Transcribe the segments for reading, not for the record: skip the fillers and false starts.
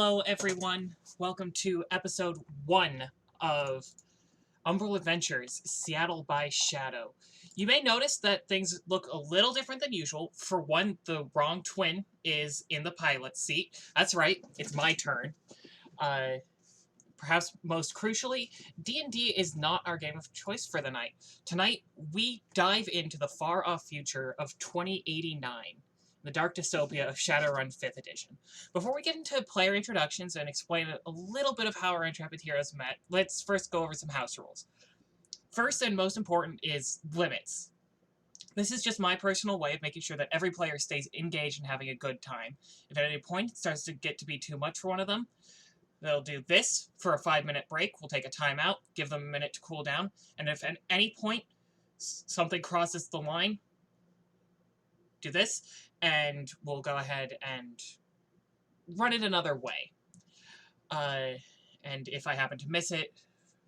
Hello, everyone. Welcome to episode 1 of Umbral Adventures, Seattle by Shadow. You may notice that things look a little different than usual. For one, the wrong twin is in the pilot's seat. That's right, it's my turn. Perhaps most crucially, D&D is not our game of choice for the night. Tonight, we dive into the far-off future of 2089. The dark dystopia of Shadowrun 5th edition. Before we get into player introductions and explain a little bit of how our intrepid heroes met, let's first go over some house rules. First and most important is limits. This is just my personal way of making sure that every player stays engaged and having a good time. If at any point it starts to get to be too much for one of them, they'll do this for a 5-minute break. We'll take a timeout, give them a minute to cool down, and if at any point something crosses the line, do this, and we'll go ahead and run it another way. And if I happen to miss it,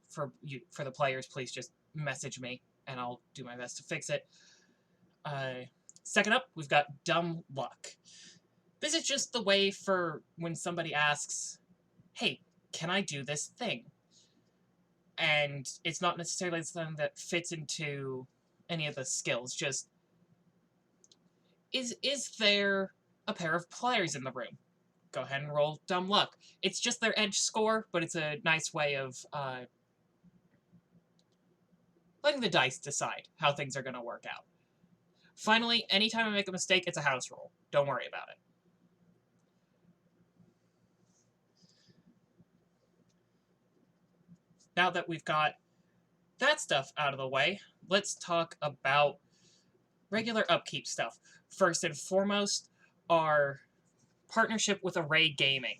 for the players, please just message me, and I'll do my best to fix it. Second up, we've got Dumb Luck. This is just the way for when somebody asks, hey, can I do this thing? And it's not necessarily something that fits into any of the skills, just is there a pair of pliers in the room? Go ahead and roll Dumb Luck. It's just their edge score, but it's a nice way of letting the dice decide how things are going to work out. Finally, anytime I make a mistake, it's a house roll. Don't worry about it. Now that we've got that stuff out of the way, let's talk about regular upkeep stuff. First and foremost, our partnership with Array Gaming,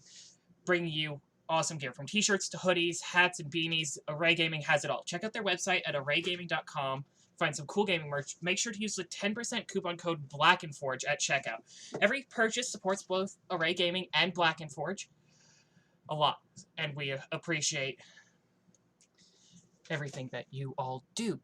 bringing you awesome gear from t-shirts to hoodies, hats, and beanies. Array Gaming has it all. Check out their website at arraygaming.com. Find some cool gaming merch. Make sure to use the 10% coupon code BLACKandForge at checkout. Every purchase supports both Array Gaming and Black&Forge a lot, and we appreciate everything that you all do.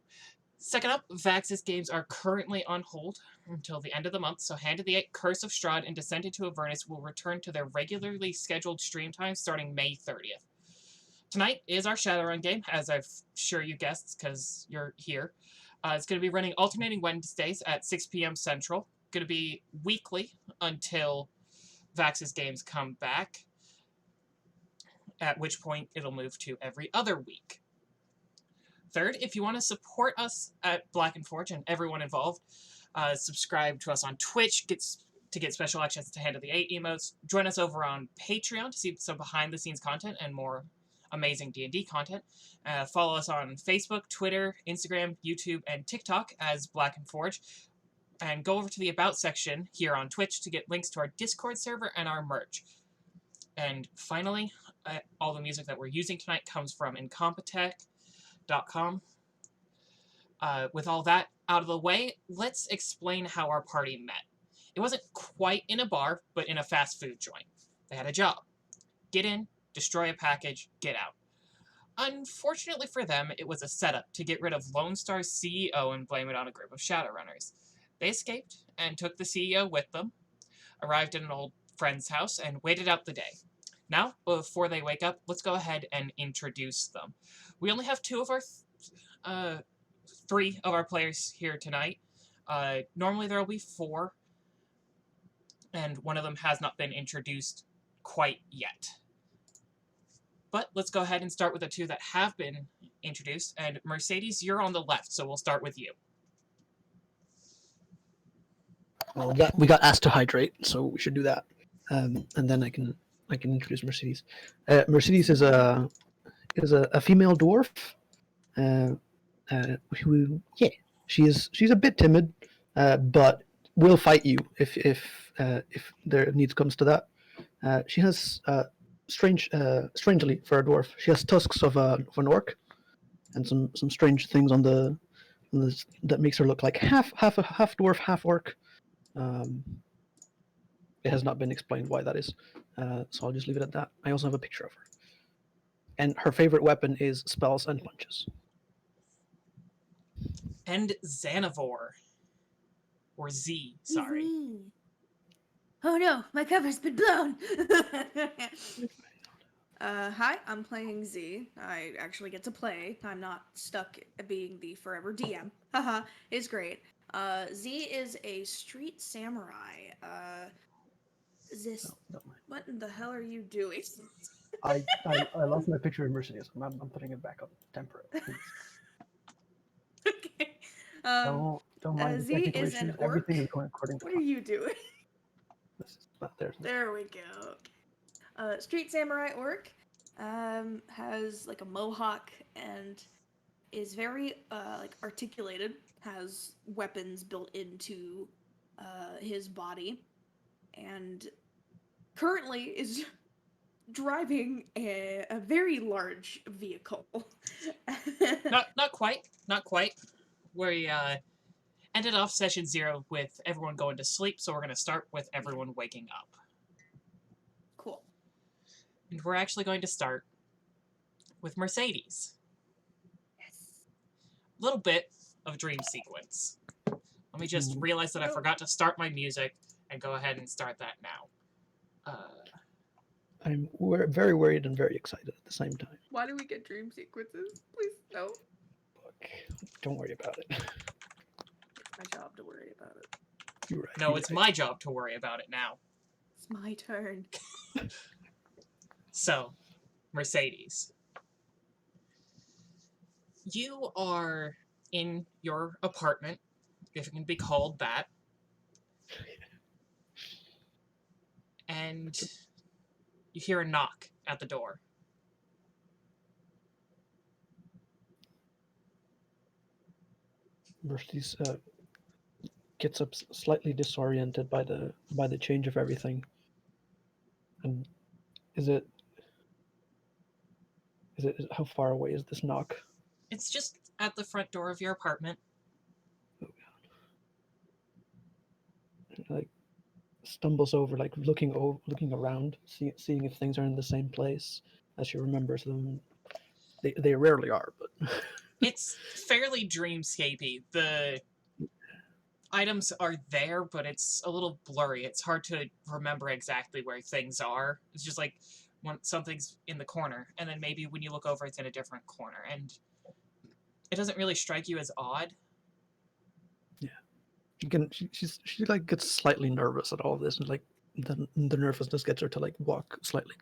Second up, Vax's games are currently on hold until the end of the month, so Hand of the Eight, Curse of Strahd, and Descent into Avernus will return to their regularly scheduled stream times starting May 30th. Tonight is our Shadowrun game, as I've sure you guessed because you're here. It's going to be running alternating Wednesdays at 6 p.m. Central. Going to be weekly until Vax's games come back, at which point it'll move to every other week. Third, if you want to support us at Black&Forge and everyone involved, subscribe to us on Twitch to get special access to Hand of the Eight emotes. Join us over on Patreon to see some behind-the-scenes content and more amazing D&D content. Follow us on Facebook, Twitter, Instagram, YouTube, and TikTok as Black&Forge. And go over to the About section here on Twitch to get links to our Discord server and our merch. And finally, all the music that we're using tonight comes from Incompetech.com. With all that out of the way, let's explain how our party met. It wasn't quite in a bar, but in a fast food joint. They had a job. Get in, destroy a package, get out. Unfortunately for them, it was a setup to get rid of Lone Star's CEO and blame it on a group of Shadowrunners. They escaped and took the CEO with them, arrived at an old friend's house, and waited out the day. Now, before they wake up, let's go ahead and introduce them. We only have 3 of our players here tonight. Normally there will be 4, and one of them has not been introduced quite yet. But let's go ahead and start with the 2 that have been introduced, and Mercedes, you're on the left, so we'll start with you. Well, we got asked to hydrate, so we should do that, and then I can introduce Mercedes. Mercedes is a female dwarf. She's a bit timid, but will fight you if there needs comes to that. She has strangely for a dwarf, she has tusks of an orc, and some strange things on the that makes her look like half dwarf, half orc. It has not been explained why that is, so I'll just leave it at that. I also have a picture of her, and her favorite weapon is spells and punches. And Xanavor, or Z, sorry. Oh no, my cover's been blown. Hi, I'm playing Z. I actually get to play. I'm not stuck being the forever DM. Haha, it's great. Z is a street samurai. This. Don't mind. What in the hell are you doing? I lost my picture of Mercedes. I'm putting it back up temporarily. Okay. Don't mind the Z technical is an issues. orc. Everything is going according to What are plan. you doing? There's There we go. Street samurai orc has like a mohawk and is very like articulated. Has weapons built into his body, and currently is driving a very large vehicle. Not quite. We ended off session 0 with everyone going to sleep, so we're going to start with everyone waking up. Cool. And we're actually going to start with Mercedes. Yes. A little bit of dream sequence. Let me just realize that I forgot to start my music and go ahead and start that now. I'm very worried and very excited at the same time. Why do we get dream sequences? Please no. Look, don't worry about it. It's my job to worry about it. You're right. No, it's my job to worry about it now. It's my turn. So, Mercedes. You are in your apartment, if it can be called that. And you hear a knock at the door. Mercedes gets up slightly disoriented by the change of everything. And is it how far away is this knock? It's just at the front door of your apartment. Oh God. Like stumbles over, like looking around, seeing if things are in the same place as she remembers them. They rarely are, but It's fairly dreamscapey. The items are there, but it's a little blurry. It's hard to remember exactly where things are. It's just like when something's in the corner, and then maybe when you look over, it's in a different corner, and it doesn't really strike you as odd. Yeah, she like gets slightly nervous at all of this, and like the nervousness gets her to like walk slightly.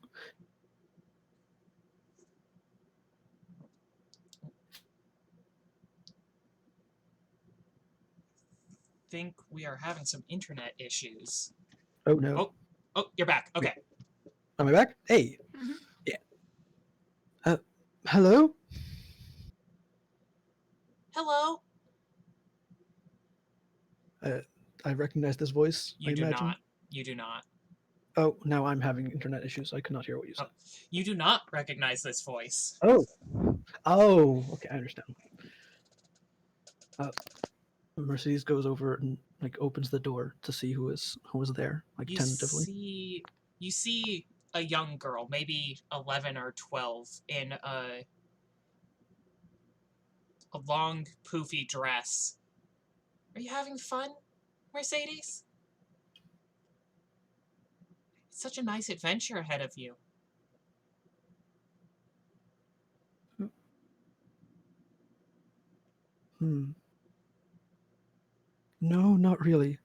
Think we are having some internet issues. Oh no! Oh, you're back. Okay. Am I back? Hey. Mhm. Yeah. Hello. Hello. I recognize this voice. You I do imagine. not. You do not. Oh, now I'm having internet issues. I cannot hear what you said. You do not recognize this voice. Oh, okay, I understand. Mercedes goes over and like opens the door to see who is there, like tentatively. You see a young girl, maybe 11 or 12, in a long, poofy dress. Are you having fun, Mercedes? It's such a nice adventure ahead of you. No, not really.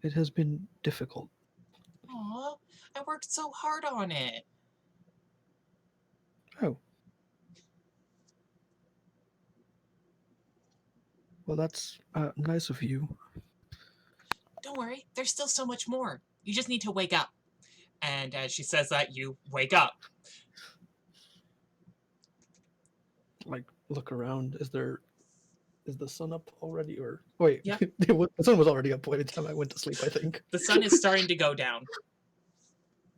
It has been difficult. Aw, I worked so hard on it. Oh. Well, that's nice of you. Don't worry, there's still so much more. You just need to wake up. And as she says that, you wake up. Like, look around. Is the sun up already? Or wait, Yeah. The sun was already up by the time I went to sleep, I think. The sun is starting to go down.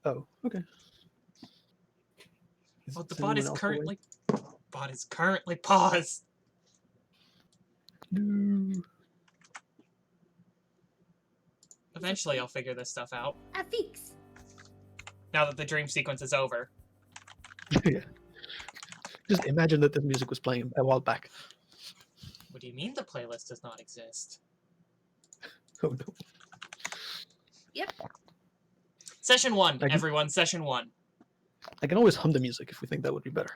Oh, okay. Oh, the bot is currently paused. No. Eventually, I'll figure this stuff out. A fix. Now that the dream sequence is over. Yeah. Just imagine that the music was playing a while back. What do you mean the playlist does not exist? Oh no. Yep. Session 1, I can- everyone. Session 1. I can always hum the music if we think that would be better.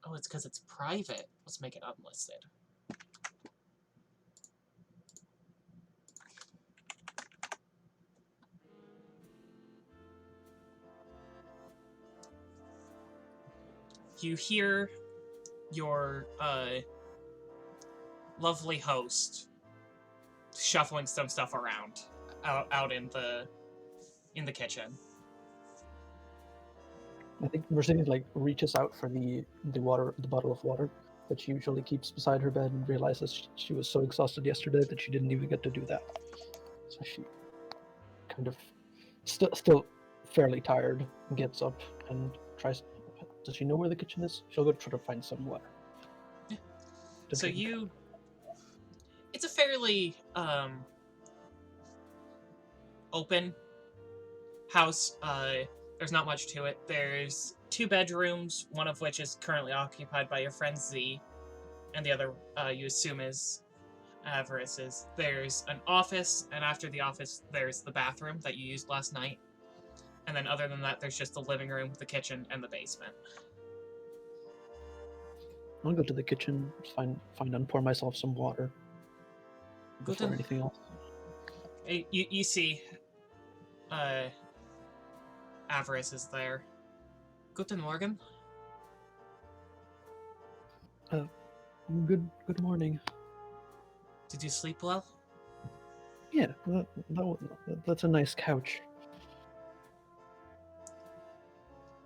Oh, it's because it's private. Let's make it unlisted. You hear your lovely host shuffling some stuff around out in the kitchen. I think Mercedes like reaches out for the bottle of water that she usually keeps beside her bed and realizes she was so exhausted yesterday that she didn't even get to do that. So she kind of still fairly tired gets up and tries. Does she know where the kitchen is? She'll go try to find some water. Yeah. to So drink. it's a fairly open house. There's not much to it. There's 2 bedrooms, one of which is currently occupied by your friend Z, and the other you assume is Avarice's. There's an office, and after the office, there's the bathroom that you used last night. And then other than that, there's just the living room, the kitchen, and the basement. I'll go to the kitchen, find and pour myself some water before Guten- anything else. You see, Avarice is there. Guten Morgen. Good morning. Did you sleep well? Yeah, that's a nice couch.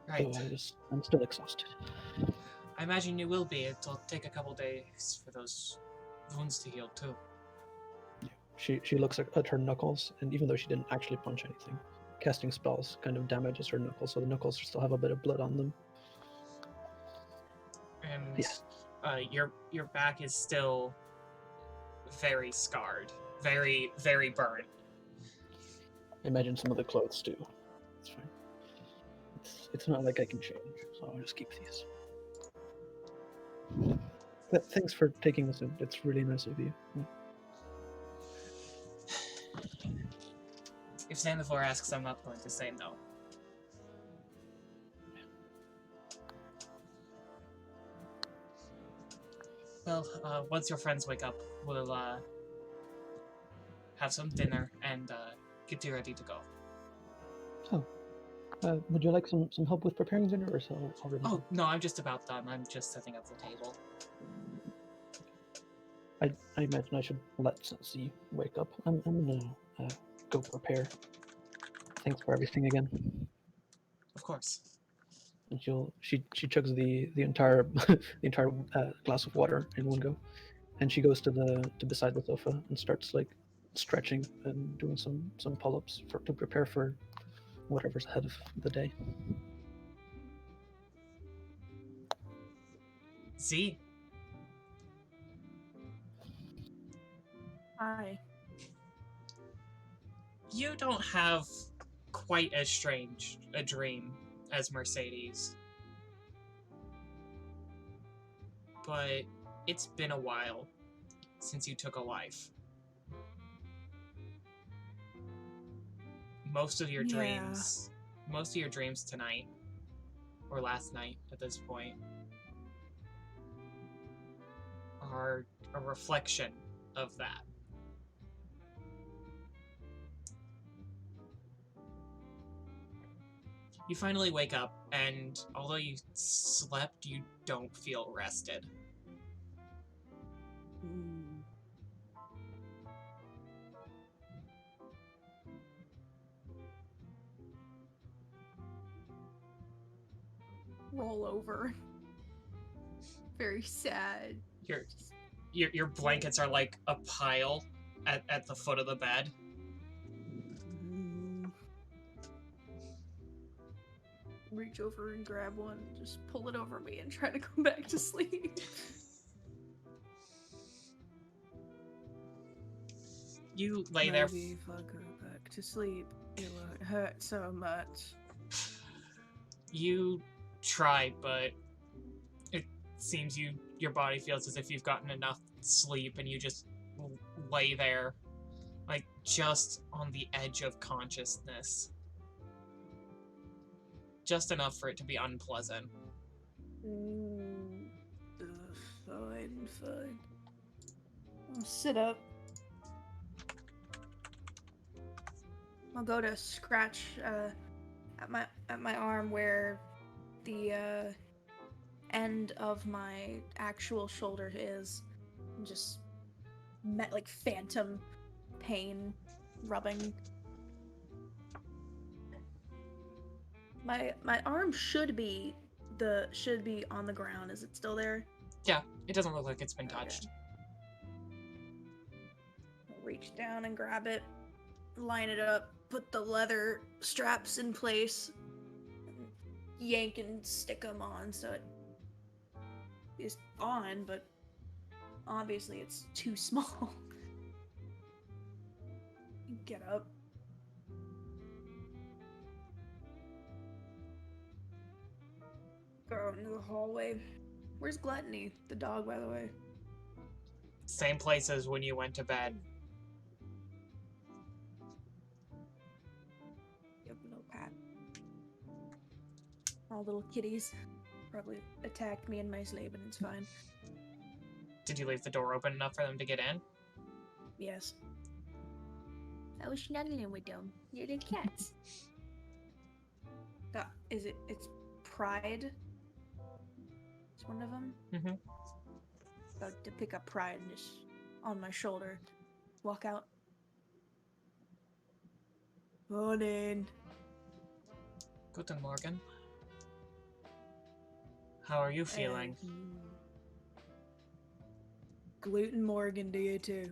Right. Though I'm still exhausted. I imagine you will be. It'll take a couple days for those wounds to heal too. She looks at her knuckles, and even though she didn't actually punch anything, casting spells kind of damages her knuckles, so the knuckles still have a bit of blood on them. And your back is still very scarred, very, very burned. Imagine some of the clothes too. It's fine. It's not like I can change, so I'll just keep these. But thanks for taking this in. It's really nice of you. If Xanathor asks, I'm not going to say no. Well, once your friends wake up, we'll have some dinner and get you ready to go. Would you like some help with preparing dinner, or so already? Oh, no, I'm just about done. I'm just setting up the table. I imagine I should let Sensi wake up. I'm gonna go prepare. Thanks for everything again. Of course. And she chugs the entire the entire glass of water in one go, and she goes to beside the sofa and starts like stretching and doing some pull-ups to prepare for whatever's ahead of the day. Z, Hi. you don't have quite as strange a dream as Mercedes. But it's been a while since you took a life. Most of your dreams tonight, or last night at this point, are a reflection of that. You finally wake up, and although you slept, you don't feel rested. Roll over. Very sad. Your blankets are like a pile at the foot of the bed. Reach over and grab one, just pull it over me and try to go back to sleep. You lay there. Maybe if I go back to sleep, it won't hurt so much. You try, but it seems your body feels as if you've gotten enough sleep and you just lay there, like, just on the edge of consciousness. Just enough for it to be unpleasant. Fine. I'll sit up. I'll go to scratch at my arm where the end of my actual shoulder is. Just like phantom pain rubbing. My arm should be on the ground. Is it still there? Yeah, it doesn't look like it's been touched. I'll reach down and grab it, line it up, put the leather straps in place, yank and stick them on so it is on, but obviously it's too small. Get up. Go out into the hallway. Where's Gluttony, the dog, by the way? Same place as when you went to bed. Yep, no pat. All little kitties. Probably attacked me in my sleep, and it's fine. Did you leave the door open enough for them to get in? Yes. I was snuggling with them. Little cats. It's Pride? It's one of them? Mm-hmm. About to pick up Pride and just on my shoulder. Walk out. Morning. Guten Morgen. How are you feeling? Gluten Morgan, do you too?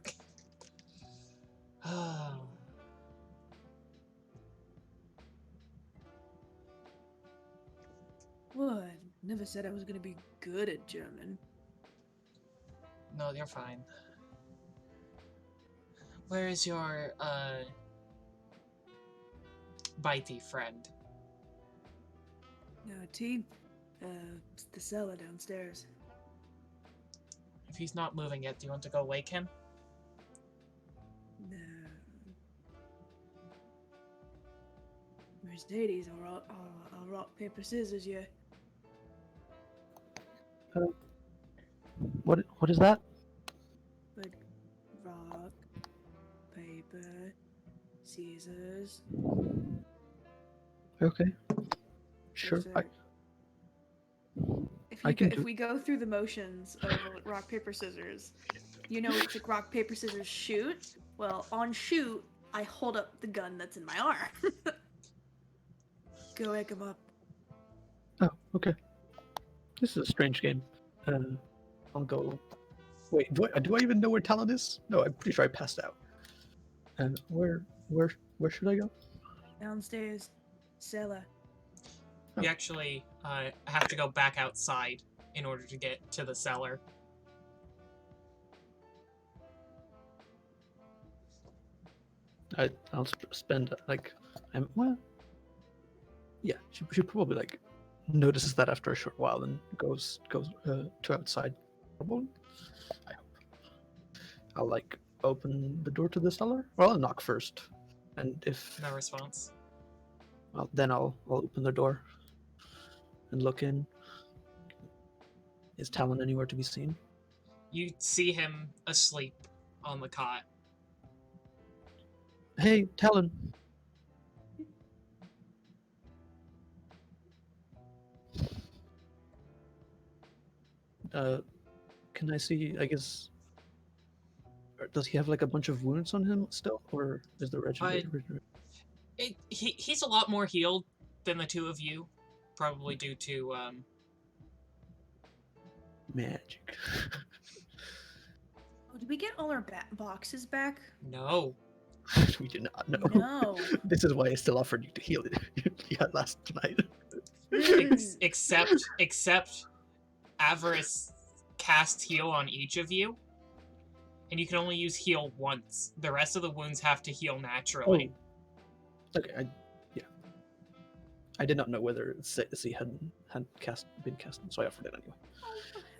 What? Never said I was gonna be good at German. No, you're fine. Where is your, bitey friend? No, team. It's the cellar downstairs. If he's not moving yet, do you want to go wake him? No. Mercedes, I'll rock, paper, scissors, yeah. What is that? But rock, paper, scissors. Okay. Sure. If we go through the motions of rock, paper, scissors, you know it's like rock, paper, scissors, shoot. Well, on shoot, I hold up the gun that's in my arm. Go wake him up. Oh, okay. This is a strange game. I'll go. Wait, do I even know where Talon is? No, I'm pretty sure I passed out. And where should I go? Downstairs, cellar. You actually have to go back outside in order to get to the cellar. I'll spend yeah. She probably notices that after a short while and goes to outside. I hope. I'll open the door to the cellar. Well, I'll knock first, and if No response. well, then I'll open the door and look in. Is Talon anywhere to be seen? You see him asleep on the cot. Hey, Talon. Can I see, I guess, does he have a bunch of wounds on him still, or is the regiment? He's a lot more healed than the two of you, probably due to Magic. Oh, did we get all our boxes back? No. We do not know. No. This is why I still offered you to heal it last night. Except Avarice cast heal on each of you, and you can only use heal once. The rest of the wounds have to heal naturally. Oh. Okay, I did not know whether C had been cast, so I offered it anyway.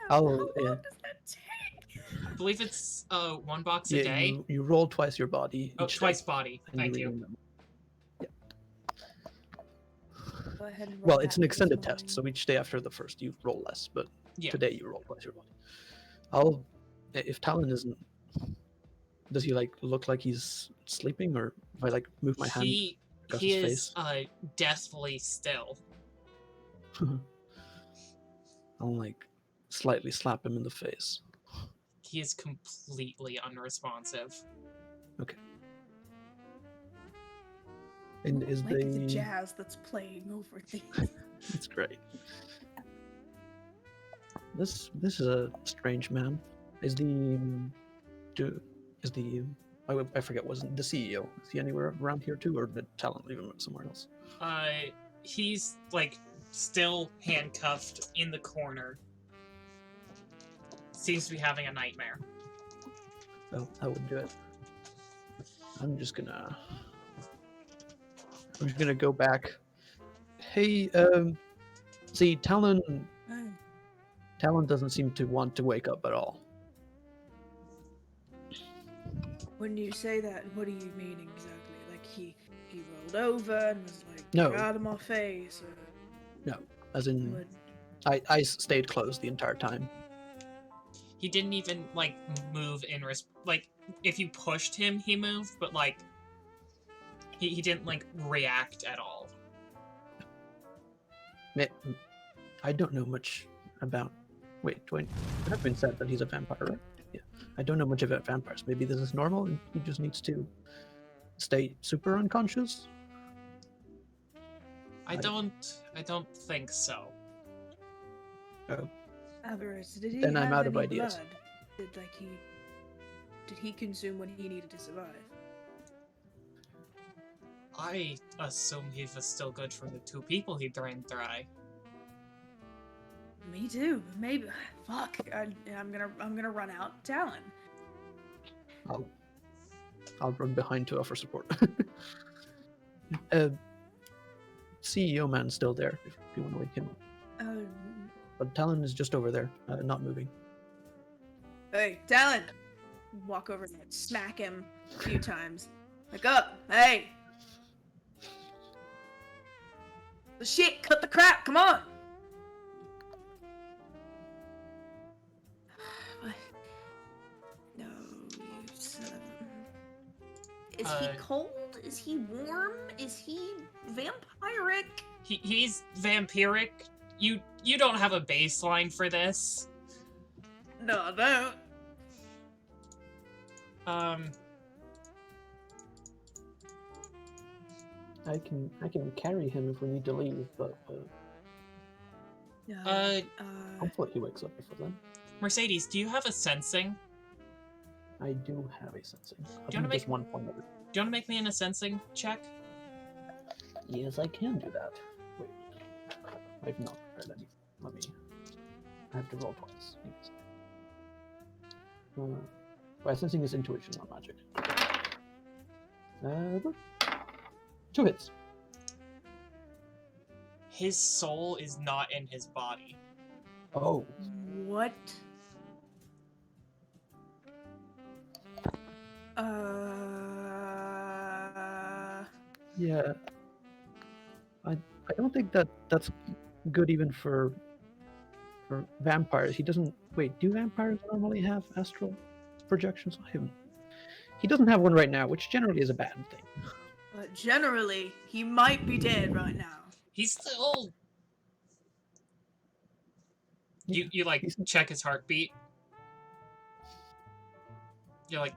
How I'll long does that take? I believe it's 1 box a Yeah, day. you roll twice your body. Oh, each twice day, body. and Thank you. rename them. Go ahead and roll Well, that it's an this extended test, morning. so each day after the first you roll less, but Yeah. today you roll twice your body. If Talon isn't, does he like look like he's sleeping, or if I like move my hand He across he his is deathly still. face? I'll like slightly slap him in the face. He is completely unresponsive. Okay. And is Like the the jazz that's playing over things. It's great. This is a strange man. Is the I forget, wasn't the CEO? Is he anywhere around here too, or did Talon leave him somewhere else? He's like still handcuffed in the corner. Seems to be having a nightmare. Oh, that would do it. I'm just gonna go back. Hey, see, Talon doesn't seem to want to wake up at all. When you say that, what do you mean exactly? Like he rolled over and was like, No. "Get out of my face," or No, as in, what? I stayed closed the entire time. He didn't even like move in like if you pushed him, he moved, but like he didn't like react at all. I don't know much about. Wait, it has been said that he's a vampire, right? Yeah. I don't know much about vampires. Maybe this is normal and he just needs to stay super unconscious? I don't think so. Oh. ʟᴏsᴛ, did he Then I'm have out of any ideas. blood? Did he consume what he needed to survive? I assume he was still good from the 2 people he drained dry. Me too. Maybe. Fuck. I'm gonna run out. Talon. I'll run behind to offer support. CEO man's still there if you want to wake him up. But Talon is just over there, not moving. Hey, Talon! Walk over and smack him a few times. Wake up! Hey! The shit! Cut the crap! Come on! What? No, you son of a... Is he cold? Is he warm? Is he vampiric? He's vampiric. You don't have a baseline for this. No, I don't. I can carry him if we need to leave, but hopefully he wakes up before then. Mercedes, do you have a sensing? I do have a sensing. Do you wanna make- 1 point of it. Do you want to make me an sensing check? Yes, I can do that. Wait, I've not read any. Let me. I have to roll twice. Well, sensing is intuition, not magic. 2 hits. His soul is not in his body. Oh. What? Yeah. I don't think that's good even for vampires. He doesn't. Wait, do vampires normally have astral projections? He doesn't have one right now, which generally is a bad thing. But generally, he might be dead right now. He's still... Yeah, You like check his heartbeat. You like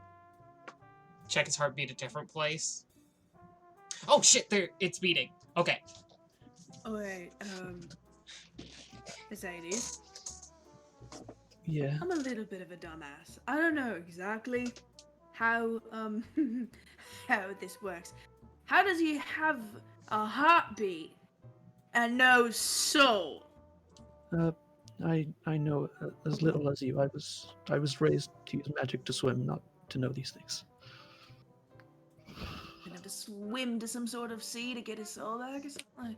check his heartbeat a different place. Oh shit, it's beating. Okay. Oh wait, Mercedes. Yeah. I'm a little bit of a dumbass. I don't know exactly how how this works. How does he have a heartbeat and no soul? I know as little as you. I was raised to use magic to swim, not to know these things. Gonna have to swim to some sort of sea to get his soul back or something.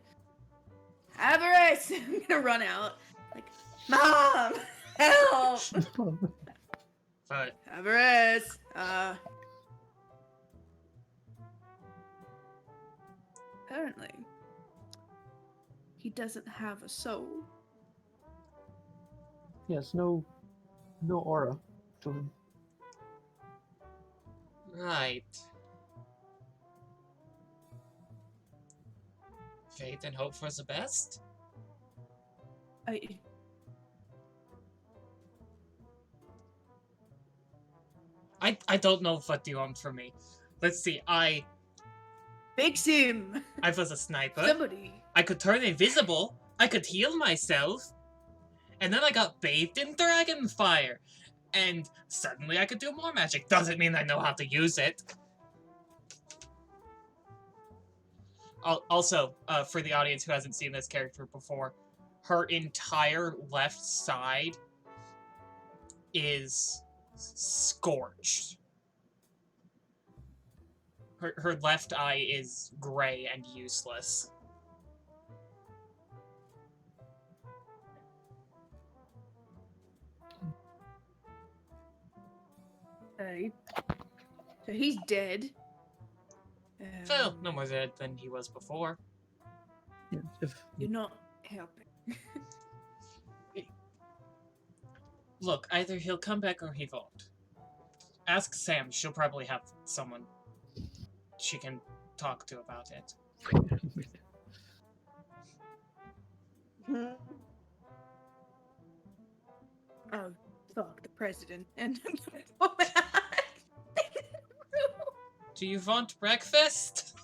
Avarice! I'm gonna run out. Like, Mom! Help! But Everest. Apparently, he doesn't have a soul. Yes, no aura to him. right. Faith and hope for the best? I don't know what you want from me. Let's see, Fix him! I was a sniper. Somebody. I could turn invisible. I could heal myself. And then I got bathed in dragon fire. And suddenly I could do more magic. Doesn't mean I know how to use it. Also, for the audience who hasn't seen this character before, her entire left side is scorched. Her left eye is gray and useless. So he's dead. Well, no more dead than he was before. Yeah, if You're not helping. Look, either he'll come back or he won't. Ask Sam, she'll probably have someone she can talk to about it. Oh, fuck, the president. And Do you want breakfast?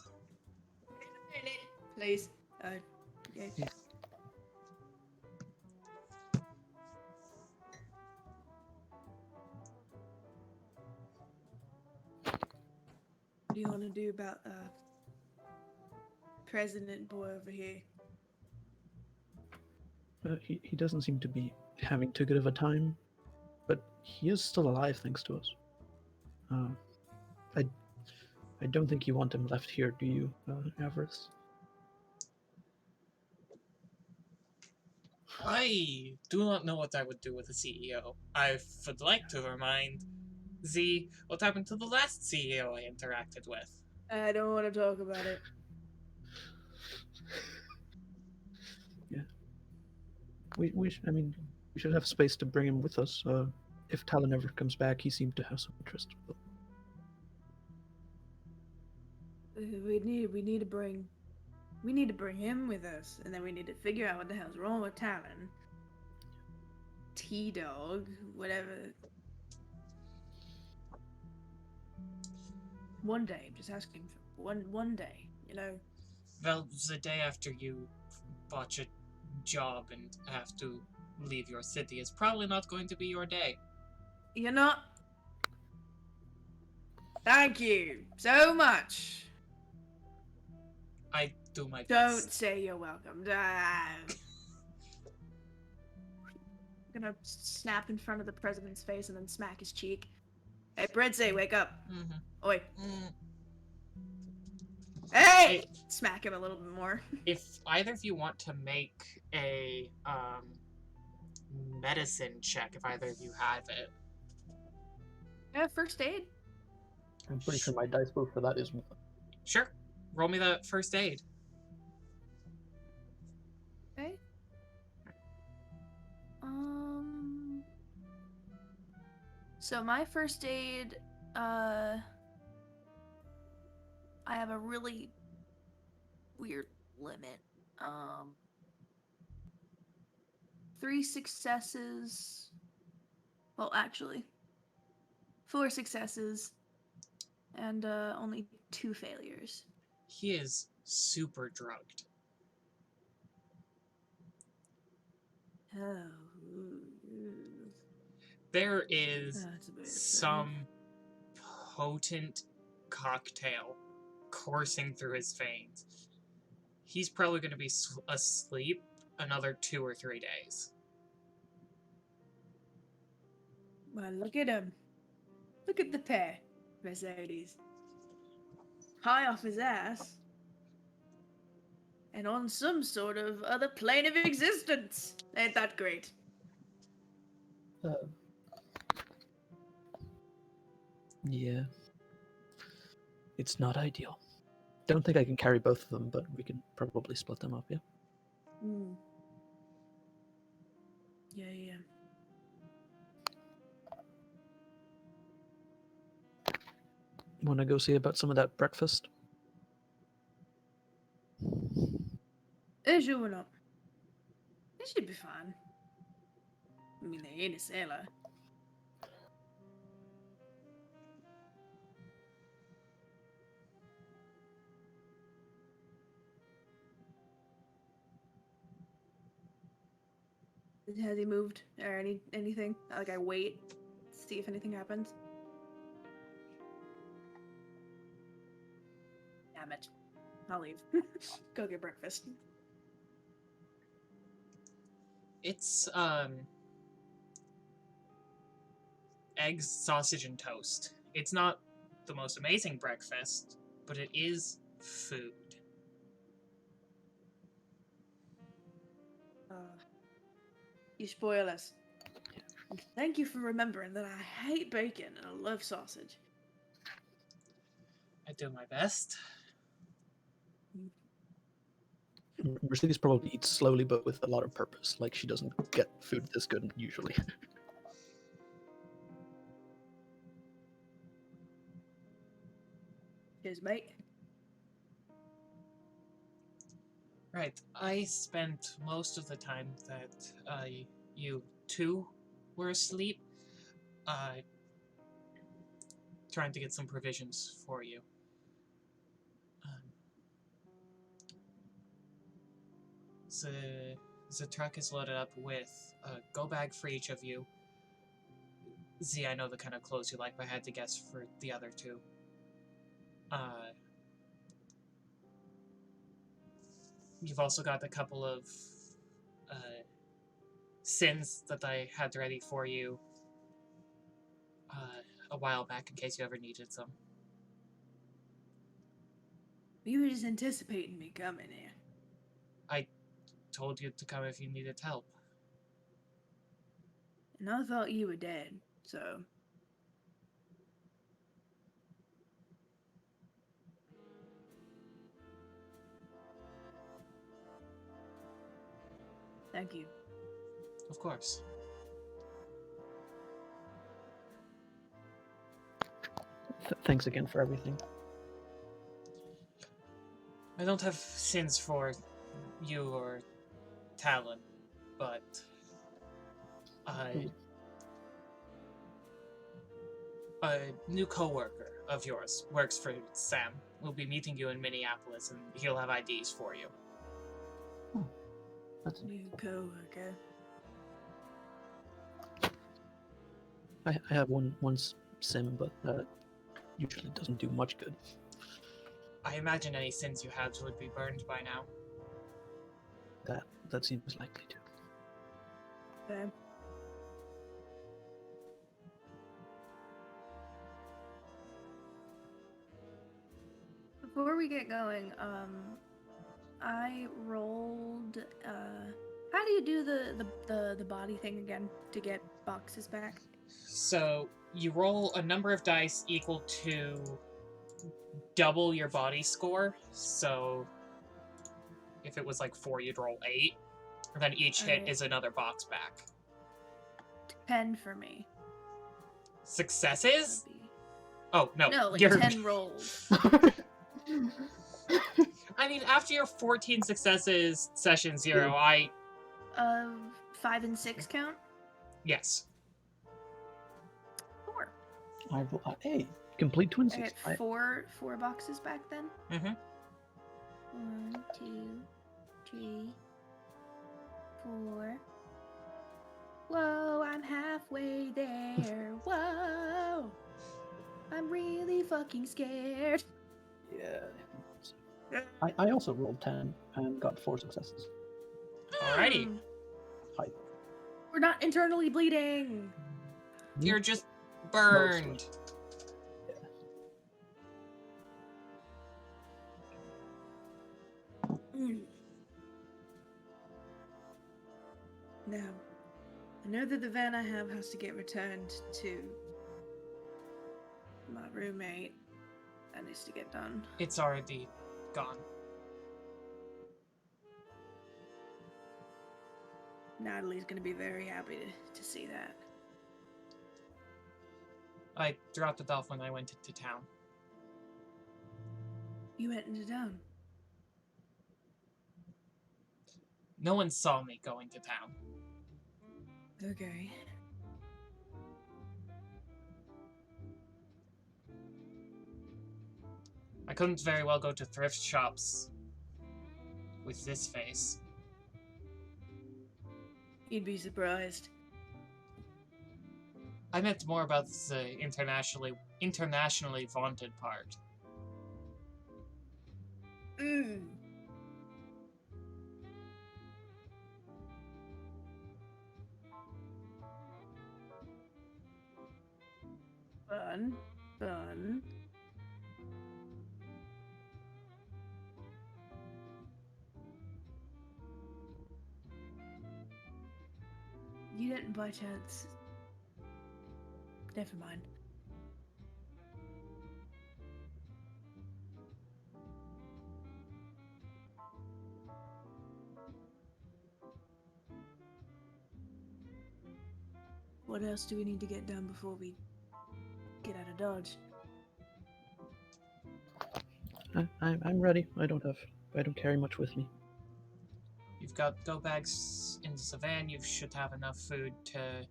Please. Yeah. What do you want to do about President Boy over here? he doesn't seem to be having too good of a time, but he is still alive thanks to us. I don't think you want him left here, do you, Avarice? I do not know what I would do with a CEO. I would like to remind Z what happened to the last CEO I interacted with. I don't want to talk about it. Yeah. We should have space to bring him with us. If Talon ever comes back, he seemed to have some interest. But... We need to bring him with us, and then we need to figure out what the hell's wrong with Talon. T-Dog, whatever. One day, I'm just asking for one day, you know. Well, the day after you botch a job and have to leave your city is probably not going to be your day. You're not. Thank you so much. I do my best. Don't say you're welcome. I'm gonna snap in front of the president's face and then smack his cheek. Hey, Breadsay, wake up. Mm-hmm. Oi. Mm. Hey! Smack him a little bit more. If either of you want to make a medicine check, if either of you have it. First aid? I'm pretty sure my dice roll for that is 1. Sure. Roll me that first aid. Okay. So my first aid, I have a really weird limit. 3 successes. Well, actually, 4 successes and only 2 failures. He is super drugged. Oh. There is That's a bit some potent cocktail coursing through his veins. He's probably going to be asleep another 2 or 3 days. Well, look at him. Look at the pair, Mercedes. High off his ass. And on some sort of other plane of existence. Ain't that great? Yeah. It's not ideal. Don't think I can carry both of them, but we can probably split them up, yeah? Mm. Yeah. Want to go see about some of that breakfast? Sure not. It should be fine. I mean, they ain't a sailor. Has he moved or anything? Like I wait, see if anything happens. Damn it! I'll leave. Go get breakfast. It's eggs, sausage, and toast. It's not the most amazing breakfast, but it is food. You spoil us. And thank you for remembering that I hate bacon and I love sausage. I do my best. Mercedes probably eats slowly, but with a lot of purpose. Like, she doesn't get food this good, usually. Cheers, mate. Right. I spent most of the time that you two were asleep trying to get some provisions for you. The truck is loaded up with a go bag for each of you. Z, I know the kind of clothes you like, but I had to guess for the other two. You've also got a couple of sins that I had ready for you a while back in case you ever needed some. You were just anticipating me coming here. I told you to come if you needed help. And I thought you were dead, so... Thank you. Of course. Thanks again for everything. I don't have sins for you or Talon, but a new coworker of yours works for Sam. We'll be meeting you in Minneapolis, and he'll have IDs for you. That's New coworker. I have one sim, but usually doesn't do much good. I imagine any sins you had would be burned by now. That seems likely to. Okay. Before we get going, I rolled. How do you do the body thing again to get boxes back? So you roll a number of dice equal to double your body score. So if it was like 4, you'd roll 8. And then each hit Okay. is another box back. 10 for me. Successes? Would be- Oh, no. No, like you're... 10 rolls. I mean, after your 14 successes, session 0, I... 5 and 6 count? Yes. 4. Hey, complete I twinsies. get four boxes back then? Mm-hmm. 1, 2, 3, 4. Whoa, I'm halfway there. Whoa! I'm really fucking scared. Yeah. I also rolled 10 and got 4 successes. Alrighty. Hi. We're not internally bleeding. You're just burned. Now, I know that the van I have has to get returned to my roommate. That needs to get done. It's already gone. Natalie's gonna be very happy to see that. I dropped it off when I went into town. You went into town. No one saw me going to town. Okay. I couldn't very well go to thrift shops with this face. You'd be surprised. I meant more about the internationally vaunted part. Mm. Fun. Fun. You didn't by chance. Never mind. What else do we need to get done before we get out of Dodge? I'm ready. I don't carry much with me. You've got go bags in the Savannah. You should have enough food to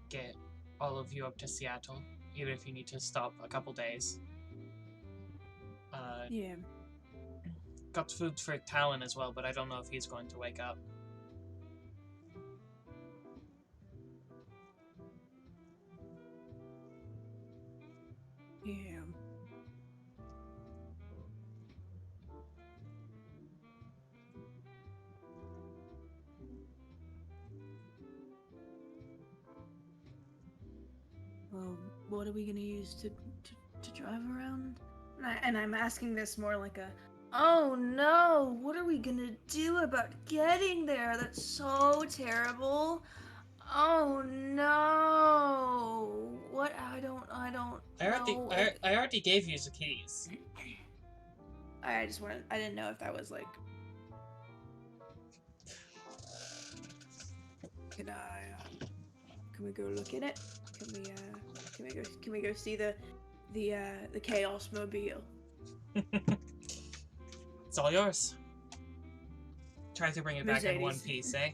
get all of you up to Seattle, even if you need to stop a couple days. Yeah. Got food for Talon as well, but I don't know if he's going to wake up. Yeah. Well, what are we gonna use to drive around? And I'm asking this more like a, oh no, what are we gonna do about getting there? That's so terrible. Oh no. What? I don't know. I already gave you the keys. I just wanted, I didn't know if that was like, can we go look at it? Can we go see the Chaos Mobile? It's all yours. Try to bring it back in one Mercedes. piece, eh?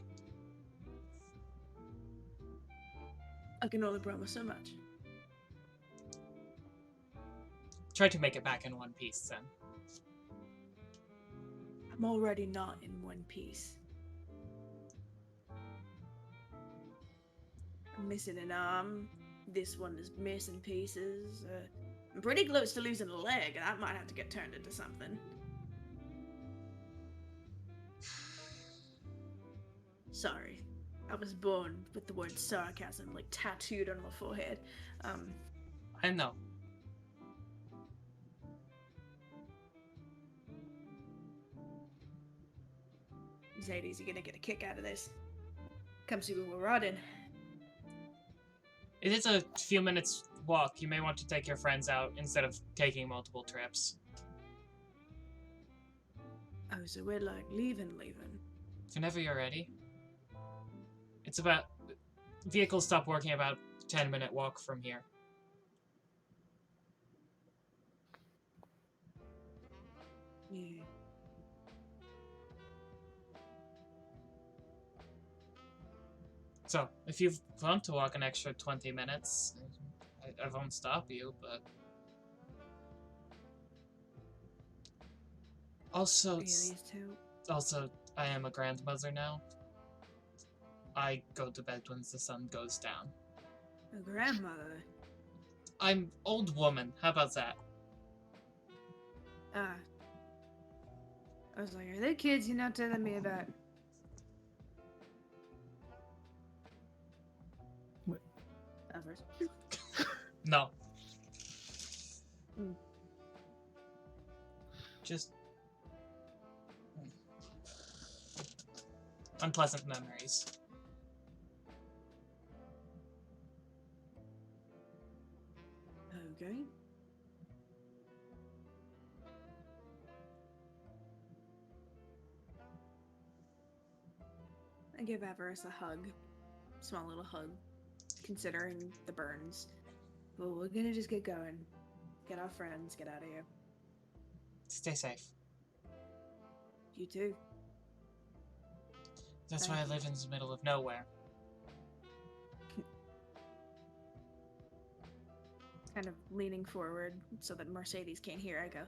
I can only promise so much. Try to make it back in one piece, then. I'm already not in one piece. I'm missing an arm. This one is missing pieces. I'm pretty close to losing a leg, and I might have to get turned into something. Sorry. I was born with the word sarcasm, like, tattooed on my forehead. I know. Zadie's gonna get a kick out of this. Come see where we're riding. It is a few minutes walk. You may want to take your friends out instead of taking multiple trips. Oh, so we're like leaving. Whenever you're ready. It's about... Vehicles stop working about 10-minute walk from here. Yeah. So, if you want to walk an extra 20 minutes, I won't stop you, but... Also, I am a grandmother now. I go to bed when the sun goes down. A grandmother? I'm old woman. How about that? Ah. I was like, are they kids you're not telling me about? What? First. No. Mm. Just... unpleasant memories. Okay. I give Avarice a hug. Small little hug. Considering the burns. Well, we're gonna just get going. Get our friends, get out of here. Stay safe. You too. That's Thank why I you. live in the middle of nowhere. Kind of leaning forward so that Mercedes can't hear, I go,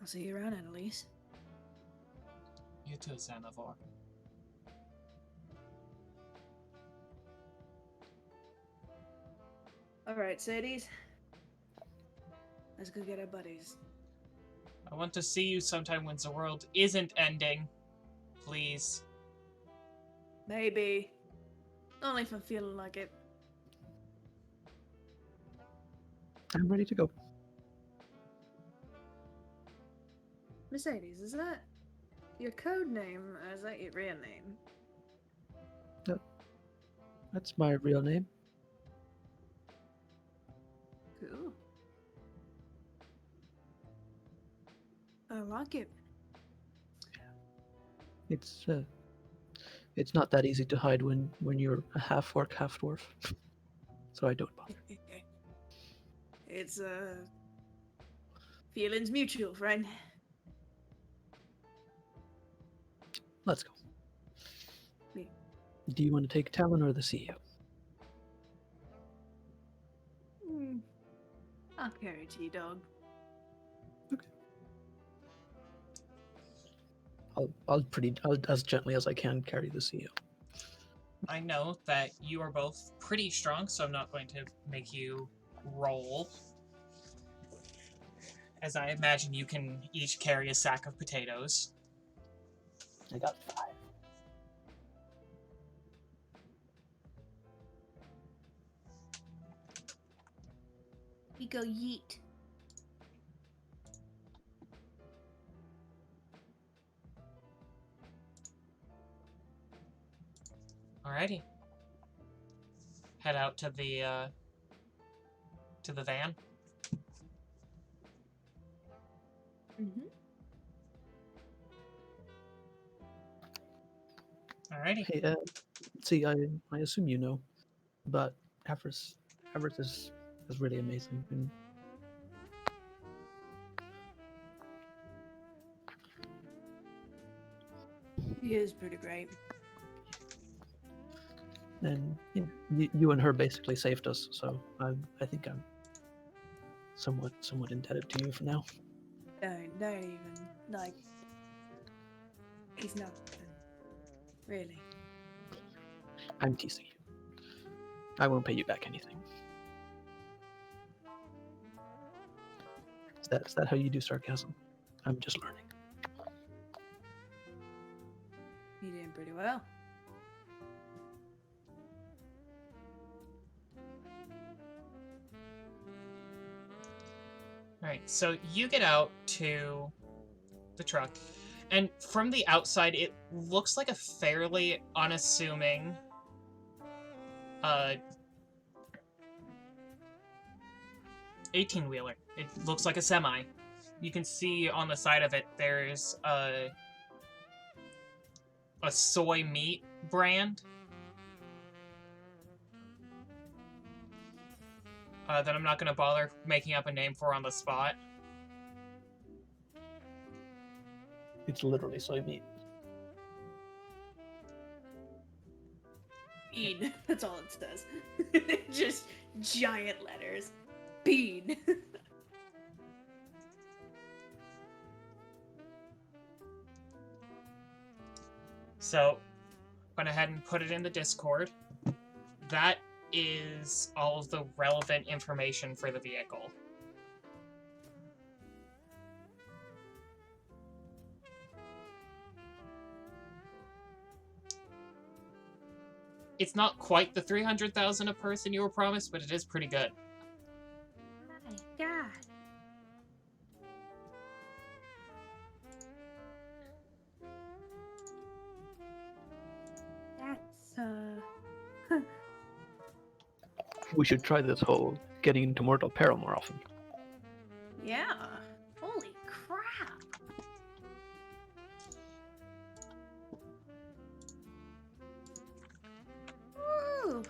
I'll see you around, Annalise. You too, ⴑⴜ Alright, Sadie's. Let's go get our buddies. I want to see you sometime when the world isn't ending. Please. Maybe. Only if I'm feeling like it. I'm ready to go. Mercedes, is that your code name, or is that your real name? That's my real name. Cool. I like it. It's not that easy to hide when you're a half orc, half dwarf. So I don't bother. It's feelings mutual, friend. Let's go. Yeah. Do you want to take Talon or the CEO? I'll carry T-Dog. I'll as gently as I can carry the CEO. I know that you are both pretty strong, so I'm not going to make you roll. As I imagine you can each carry a sack of potatoes. I got 5. We go yeet. Alrighty. Head out to the van. Mm-hmm. Alrighty. Hey, see, I assume you know, but Avarice is really amazing. And He is pretty great. you and her basically saved us, so I think I'm somewhat indebted to you for now. Don't even, like, he's nothing. Really. I'm teasing you. I won't pay you back anything. Is that how you do sarcasm? I'm just learning. You're doing pretty well. Alright, so you get out to the truck, and from the outside, it looks like a fairly unassuming 18-wheeler. It looks like a semi. You can see on the side of it, there's a soy meat brand that I'm not going to bother making up a name for on the spot. It's literally soy meat. Bean. That's all it says. Just giant letters. Bean. So, went ahead and put it in the Discord. That is all of the relevant information for the vehicle. It's not quite the 300,000 a person you were promised, but it is pretty good. My God. That's we should try this whole getting into mortal peril more often. Yeah. Holy crap. Woo.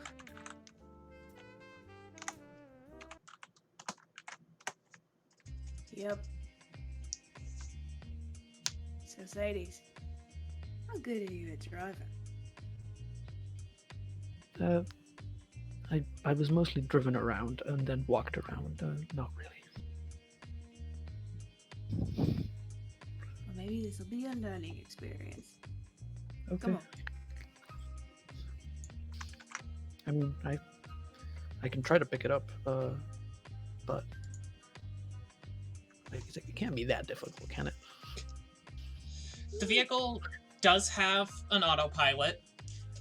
Yep. Societies. How good are you at driving? I was mostly driven around and then walked around. Not really. Well, maybe this will be a learning experience. Okay. Come on. I mean, I can try to pick it up, but it can't be that difficult, can it? The vehicle does have an autopilot.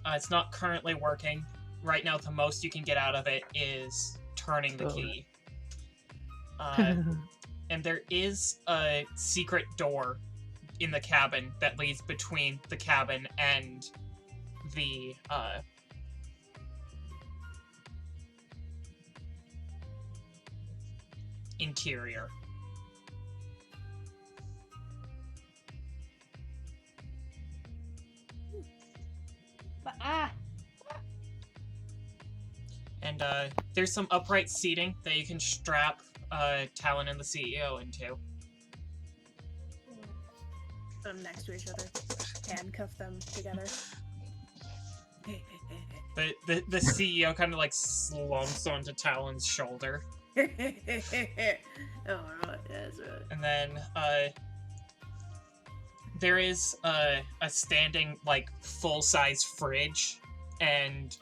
It's not currently working. Right now, the most you can get out of it is turning the key. And there is a secret door in the cabin that leads between the cabin and the interior. And there's some upright seating that you can strap Talon and the CEO into. Put them next to each other. Handcuff them together. The CEO kind of like slumps onto Talon's shoulder. Oh, right. That's right. And then there is a standing like full-size fridge, and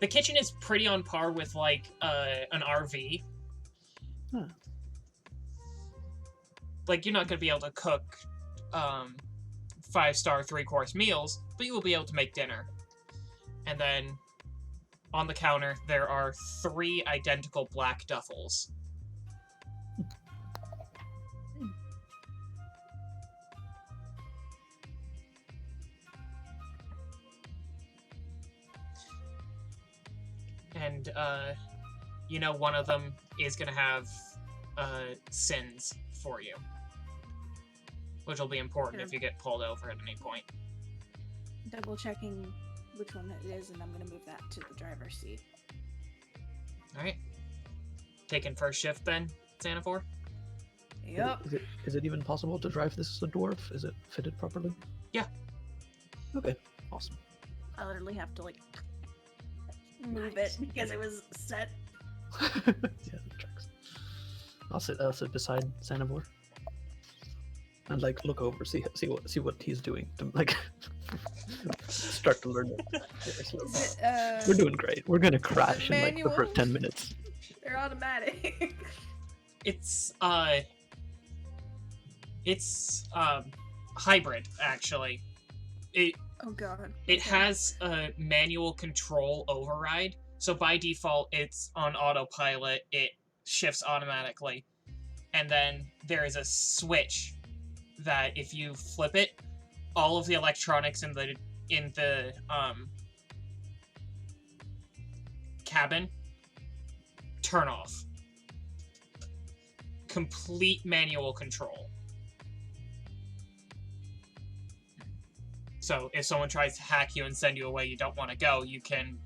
the kitchen is pretty on par with like an RV. Huh. Like, you're not going to be able to cook 5-star 3-course meals, but you will be able to make dinner. And then on the counter, there are 3 identical black duffels. And, you know, one of them is going to have sins for you. Which will be important if you get pulled over at any point. Double checking which one it is, and I'm gonna move that to the driver's seat. Alright. Taking first shift then, Xanafor? Yep. Is it even possible to drive this as a dwarf? Is it fitted properly? Yeah. Okay, awesome. I literally have to, like, move it because it was set. Yeah, that tracks. I'll sit beside Xanafor. And like look over, see what he's doing to like start to learn it. We're doing great. We're gonna crash in like the first 10 minutes. They're automatic. It's hybrid actually. Oh god. It has a manual control override, so by default it's on autopilot. It shifts automatically, and then there is a switch that if you flip it, all of the electronics in the cabin turn off. Complete manual control. So if someone tries to hack you and send you away you don't want to go, you can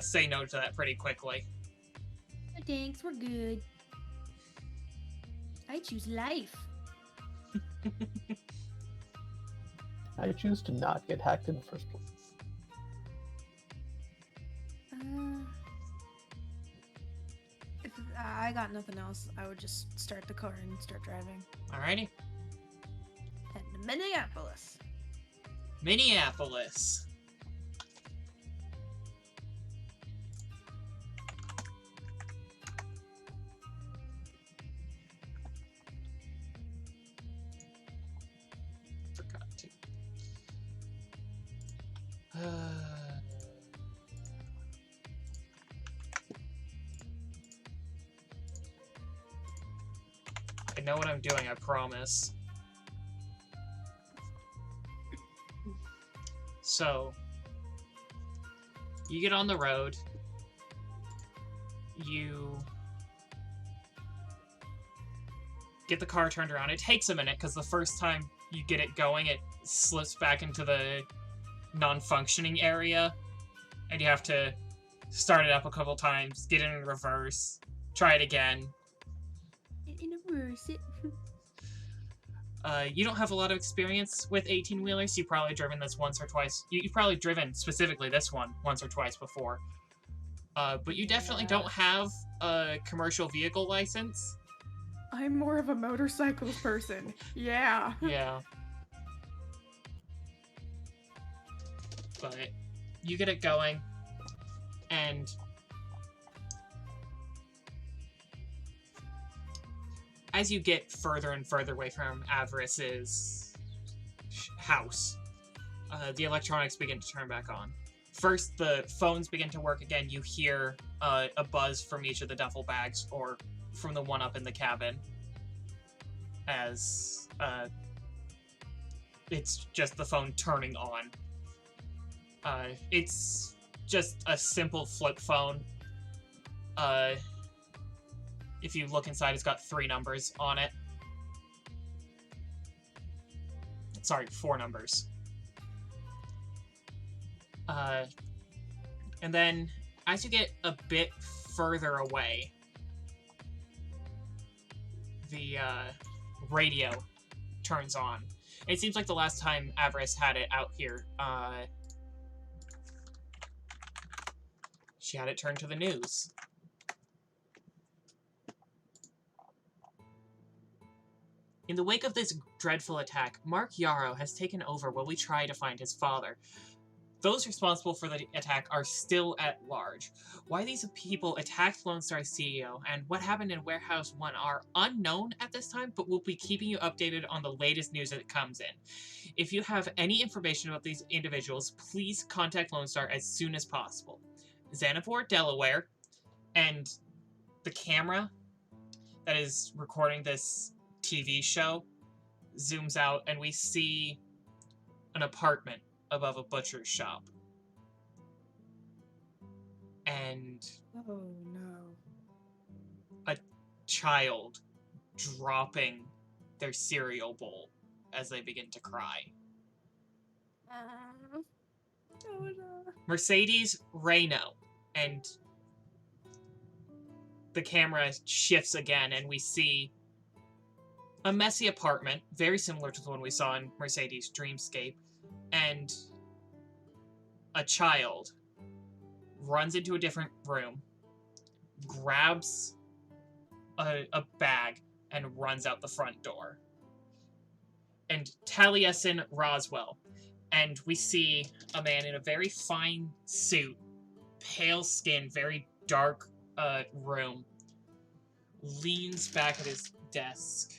say no to that pretty quickly. Thanks, we're good. I choose life. I choose to not get hacked in the first place. If I got nothing else, I would just start the car and start driving. Alrighty. Head to Minneapolis. Minneapolis. Forgot to. I know what I'm doing, I promise. So, you get on the road. You get the car turned around. It takes a minute because the first time you get it going, it slips back into the non-functioning area, and you have to start it up a couple times, get it in reverse, try it again. In reverse. You don't have a lot of experience with 18-wheelers. You've probably driven this once or twice. You've probably driven specifically this one once or twice before. But you definitely don't have a commercial vehicle license. I'm more of a motorcycles person. Yeah. Yeah. But you get it going, and as you get further and further away from Avarice's house, the electronics begin to turn back on. First, the phones begin to work again. You hear a buzz from each of the duffel bags, or from the one up in the cabin, as it's just the phone turning on. It's just a simple flip phone. If you look inside, it's got 3 numbers on it. Sorry, 4 numbers. And then, as you get a bit further away, the radio turns on. It seems like the last time Avarice had it out here, she had it turned to the news. In the wake of this dreadful attack, Mark Yarrow has taken over while we try to find his father. Those responsible for the attack are still at large. Why these people attacked Lone Star's CEO and what happened in Warehouse 1 are unknown at this time, but we'll be keeping you updated on the latest news that comes in. If you have any information about these individuals, please contact Lone Star as soon as possible. Xanaport, Delaware, and the camera that is recording this TV show zooms out, and we see an apartment above a butcher's shop. And Oh no. a child dropping their cereal bowl as they begin to cry. Oh no. Mercedes Reno, and the camera shifts again, and we see a messy apartment, very similar to the one we saw in Mercedes' Dreamscape, and a child runs into a different room, grabs a bag, and runs out the front door. And Taliesin Roswell, and we see a man in a very fine suit, pale skin, very dark room, leans back at his desk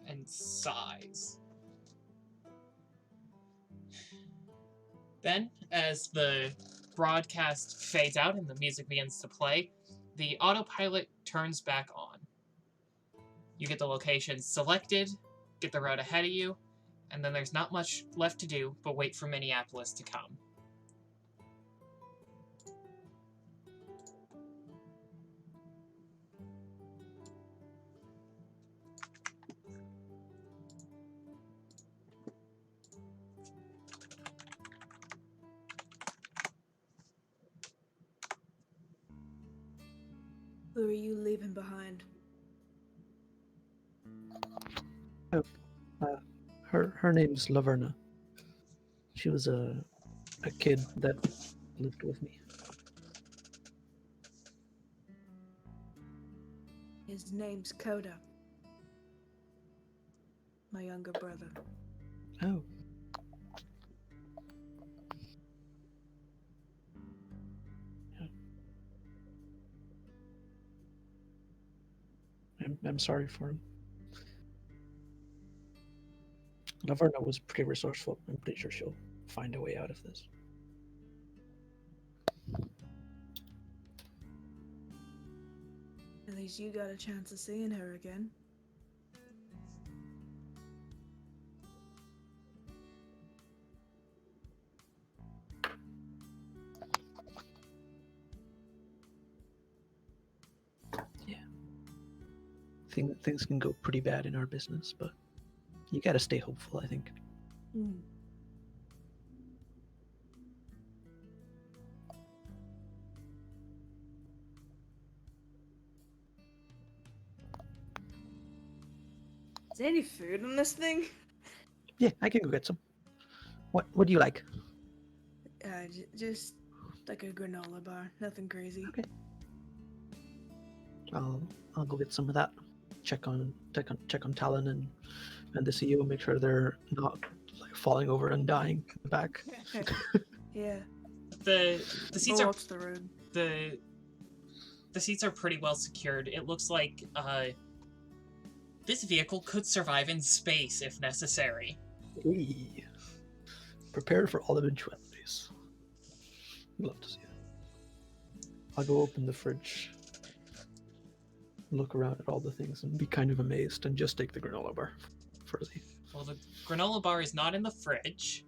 and sighs. Then, as the broadcast fades out and the music begins to play, the autopilot turns back on. You get the location selected, get the route ahead of you, and then there's not much left to do but wait for Minneapolis to come. Who are you leaving behind? Her name's Laverna. She was a kid that lived with me. His name's Coda. My younger brother. Oh. Yeah. I'm sorry for him. Laverna was pretty resourceful. I'm pretty sure she'll find a way out of this. At least you got a chance of seeing her again. things can go pretty bad in our business, but you gotta stay hopeful, I think. Mm. Is there any food in this thing? Yeah, I can go get some. What do you like? Just like a granola bar, nothing crazy. Okay. I'll go get some of that. Check on Talon and the CEO, make sure they're not like falling over and dying in the back. Yeah. The seats Go are up the road. the seats are pretty well secured. It looks like this vehicle could survive in space if necessary. Hey. Prepare for all eventualities. Love to see it. I'll go open the fridge, look around at all the things, and be kind of amazed, and just take the granola bar for the. Well, the granola bar is not in the fridge,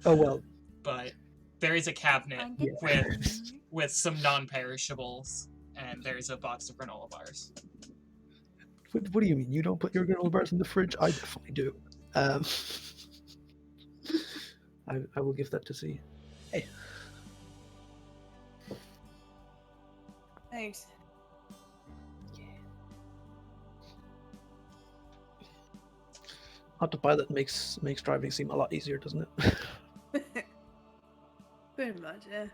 Oh well. but there is a cabinet Find it. with some non-perishables, and there's a box of granola bars. What do you mean? You don't put your granola bars in the fridge? I definitely do. I will give that to see. Hey. Thanks. Autopilot makes driving seem a lot easier, doesn't it? Pretty much, yeah.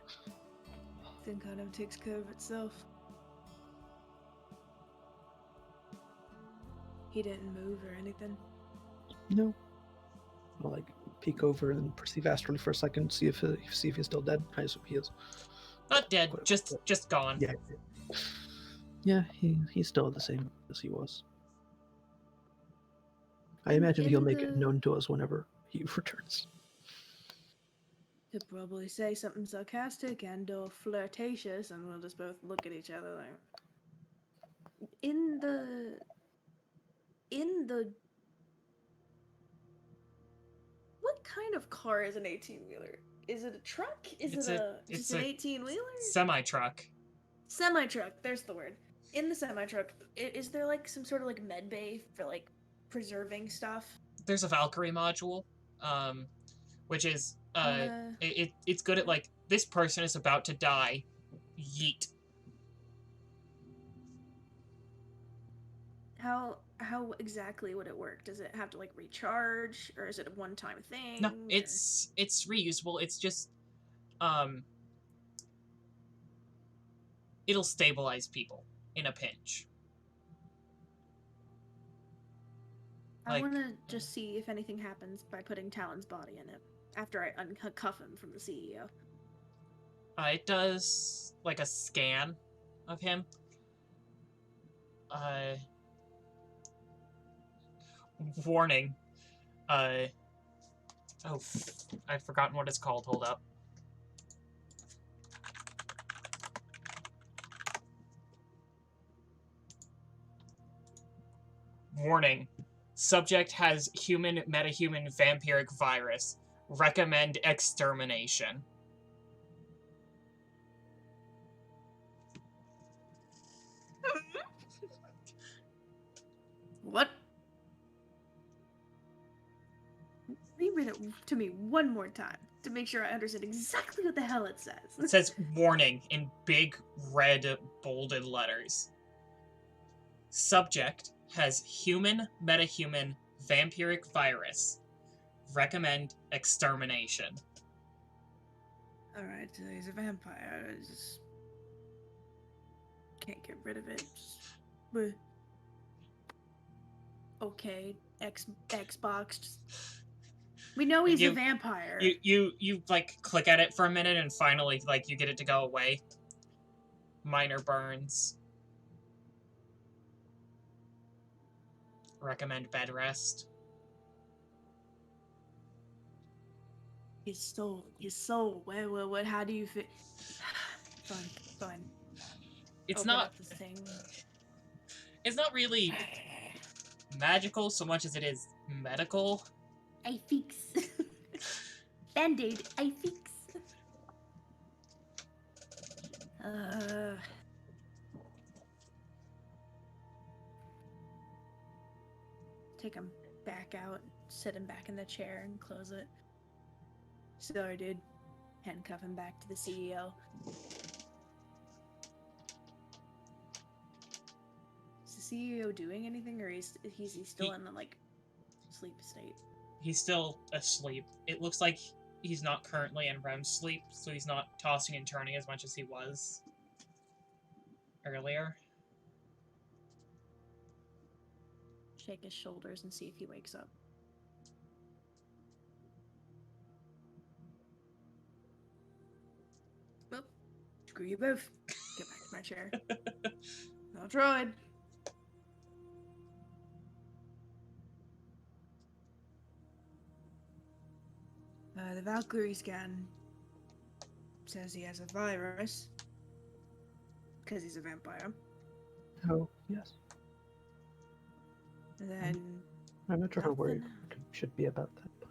Thing kind of takes care of itself. He didn't move or anything. No. I'll like peek over and perceive astrally for a second, see if he's still dead. I assume he is. Not dead, Quite- just gone. Yeah. Yeah, he's still the same as he was. I imagine he'll make it known to us whenever he returns. Could probably say something sarcastic and or flirtatious, and we'll just both look at each other like. In the. What kind of car is an 18-wheeler? Is it a truck? Is It's it it's just an a 18-wheeler? Semi-truck. Semi-truck. There's the word. In the semi-truck, is there like some sort of like med bay for like preserving stuff? There's a Valkyrie module, which is it's good at like, this person is about to die. Yeet. How exactly would it work? Does it have to like recharge, or is it a one-time thing? No, or- it's reusable. It's just it'll stabilize people in a pinch. I like- want to just see if anything happens by putting Talon's body in it after I uncuff him from the E CEO. It does like a scan of him. Warning. I've forgotten what it's called. Hold up. Warning. Subject has human metahuman vampiric virus. Recommend extermination. What? Reread it to me one more time to make sure I understand exactly what the hell it says. It says warning in big red bolded letters. Subject has human metahuman vampiric virus. Recommend extermination. Alright, so he's a vampire. I just can't get rid of it. But okay, Xbox. Just... We know he's a vampire. You like click at it for a minute and finally like you get it to go away. Minor burns. Recommend bed rest. His soul. What? How do you fit? Fine. It's Open not. up this thing. It's not really magical so much as it is medical. I fix. Band-aid, I fix. take him back out, sit him back in the chair, and close it. Sorry, dude. Handcuff him back to the CEO. Is the CEO doing anything, or is he still in like sleep state? He's still asleep. It looks like he's not currently in REM sleep, so he's not tossing and turning as much as he was earlier. Shake his shoulders and see if he wakes up. Well, screw you both. Get back to my chair. Not tried. The Valkyrie scan says he has a virus because he's a vampire. Oh, yes. And then I'm not sure how worried nothing. I should be about that.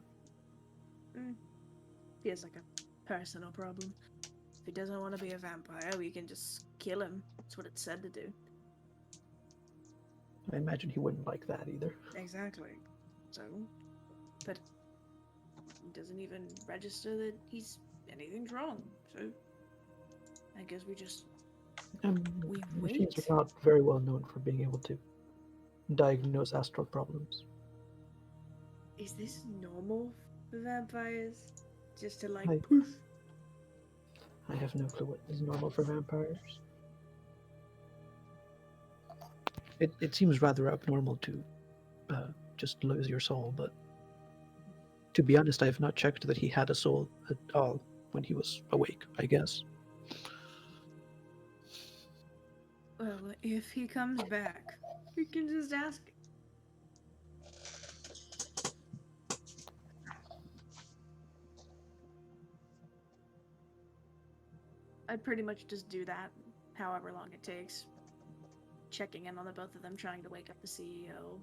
But He has like a personal problem. If he doesn't want to be a vampire, we can just kill him. That's what it said to do. I imagine he wouldn't like that either. Exactly. So, but he doesn't even register that anything's wrong. So, I guess we just we Machines wait. are not very well known for being able to diagnose astral problems. Is this normal for vampires? Just to like I- poof? I have no clue what is normal for vampires. It seems rather abnormal to just lose your soul, but to be honest, I have not checked that he had a soul at all when he was awake, I guess. Well, if he comes back, we can just ask. I'd pretty much just do that, however long it takes. Checking in on the both of them, trying to wake up the CEO.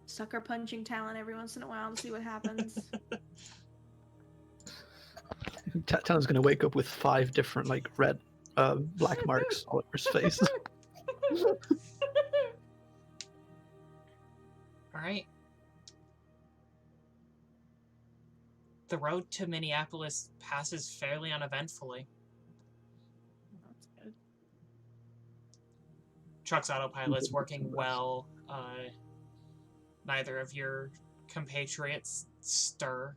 Sucker punching talent every once in a while to see what happens. Talon's gonna wake up with 5 different like red, black marks all over his face. Alright. The road to Minneapolis passes fairly uneventfully. That's good. Truck's autopilot's working well. Neither of your compatriots stir.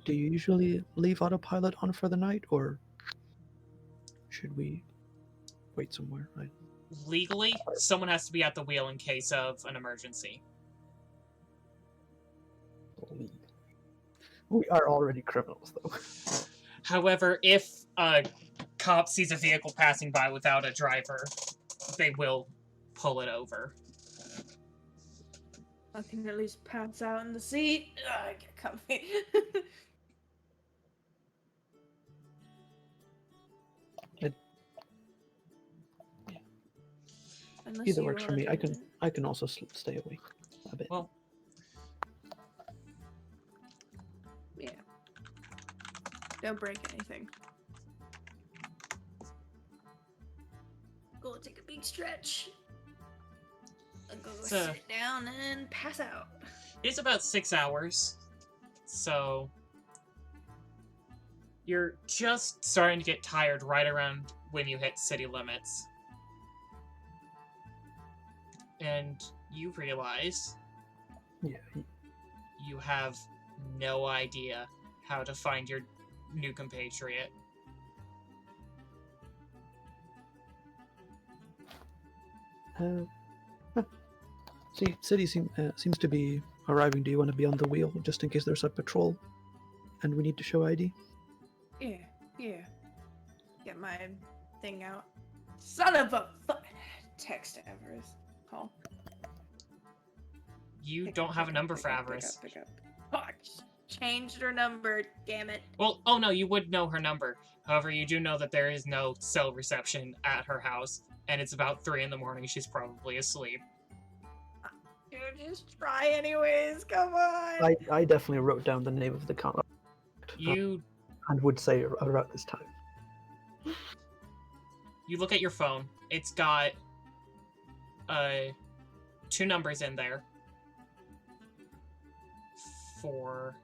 Do you usually leave autopilot on for the night, or should we wait somewhere? Legally, someone has to be at the wheel in case of an emergency. We are already criminals, though. However, if a cop sees a vehicle passing by without a driver, they will pull it over. I can at least pass out in the seat. Ugh, get comfy. Unless Either you works for wanna me. do I can also stay awake a bit. Well, Yeah. Don't break anything. Go take a big stretch. And go So- sit down and pass out. it's about 6 hours, so you're just starting to get tired right around when you hit city limits. And you realize Yeah. you have no idea how to find your new compatriot. See, city seems to be arriving. Do you want to be on the wheel just in case there's a patrol and we need to show ID? Yeah. Get my thing out. Son of a text Avarice. Call. You Pick don't up, have a pick number up, for pick up, Avarice. pick up. Fuck. Changed her number, damn it. Well, oh no, you would know her number. However, you do know that there is no cell reception at her house, and it's about 3 in the morning. She's probably asleep. Dude, just try anyways. Come on. I definitely wrote down the name of the contract. You And would say around this time. you look at your phone. It's got 2 numbers in there for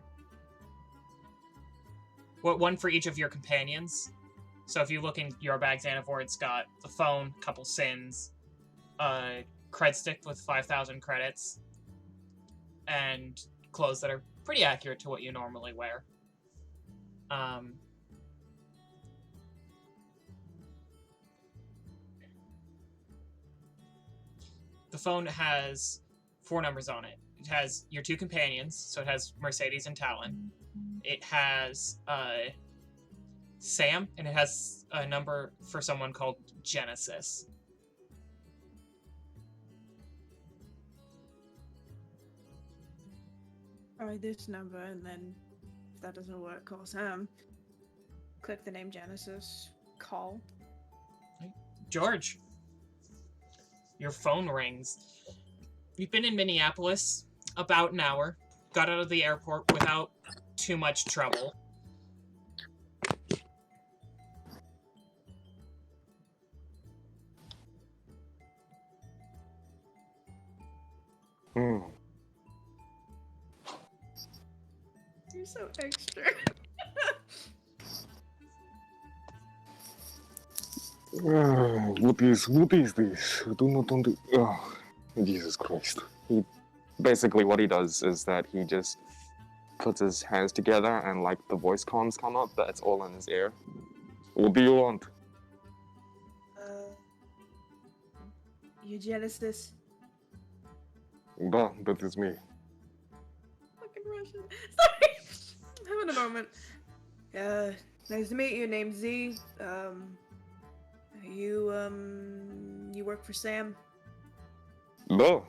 one for each of your companions. So if you look in your bag, Xanafor, it's got the phone, a couple sins, a cred stick with 5,000 credits, and clothes that are pretty accurate to what you normally wear. The phone has 4 numbers on it. It has your 2 companions, so it has Mercedes and Talon. It has Sam, and it has a number for someone called Genesis. Alright, this number, and then if that doesn't work, call Sam. Click the name Genesis. Call. George, your phone rings. You've been in Minneapolis about an hour. Got out of the airport without too much trouble. You're so extra. What is this? Do not under... Oh, Jesus Christ. Basically what he does is that he just puts his hands together and like the voice comms come up, that's all in his ear. What do you want? You Genesis. That is me. Fucking Russian. Sorry. I'm having a moment. Nice to meet you. Name's Z. You work for Sam? No,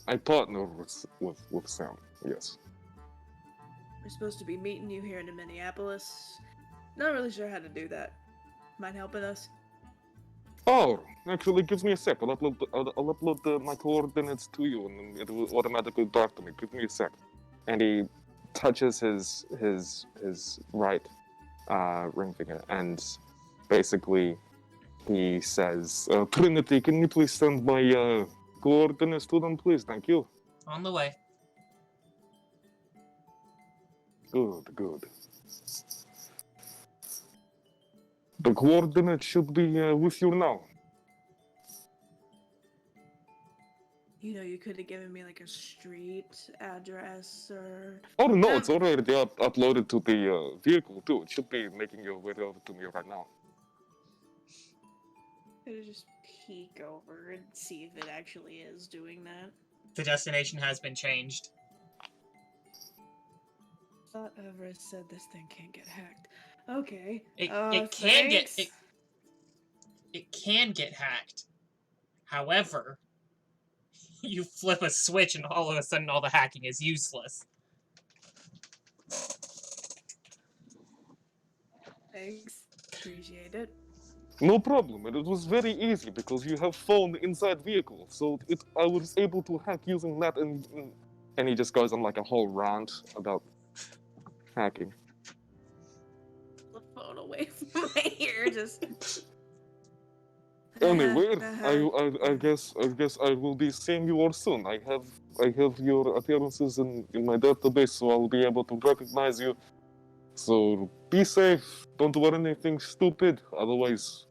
I partner with Sam, yes. We're supposed to be meeting you here in Minneapolis. Not really sure how to do that. Mind helping us? Oh, actually, give me a sec. I'll upload my coordinates to you, and it will automatically talk to me. Give me a sec. And he touches his right ring finger, and basically he says, "Trinity, can you please send my coordinates to them, please? Thank you." On the way. Good. The coordinates should be with you now. You know, you could have given me like a street address or... Oh no, it's already uploaded to the vehicle too. It should be making your way over to me right now. Could have just peek over and see if it actually is doing that. The destination has been changed. Thought Everest said this thing can't get hacked. Okay. It Thanks. can get hacked. However, you flip a switch and all of a sudden all the hacking is useless. Thanks. Appreciate it. No problem, and it was very easy because you have phone inside vehicle, so I was able to hack using that, and he just goes on like a whole rant about hacking. The phone away from my ear, just... Anyway, I guess I will be seeing you all soon. I have your appearances in my database, so I'll be able to recognize you. So be safe. Don't do anything stupid. Otherwise,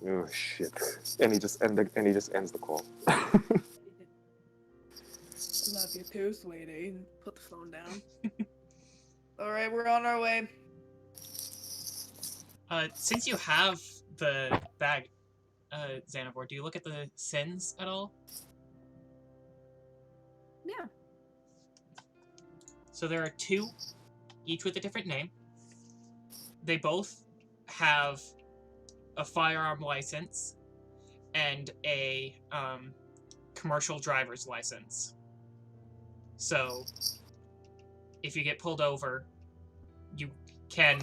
oh shit. And he just ends the call. Love you too, sweetie. Put the phone down. Alright, we're on our way. Since you have the bag, Xanafor, do you look at the sins at all? Yeah. So there are 2, each with a different name. They both have a firearm license and a commercial driver's license. So if you get pulled over, you can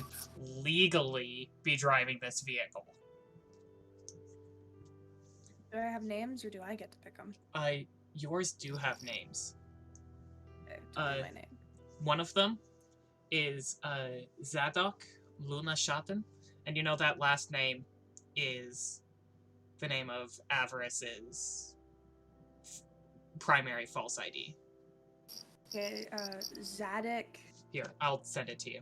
legally be driving this vehicle. Do I have names or do I get to pick them? Yours do have names. Okay, tell me my name. One of them is ʟᴇ ᴜᴜᴛ, and you know that last name is the name of Avarice's primary false ID. Okay, Zadok. Here, I'll send it to you.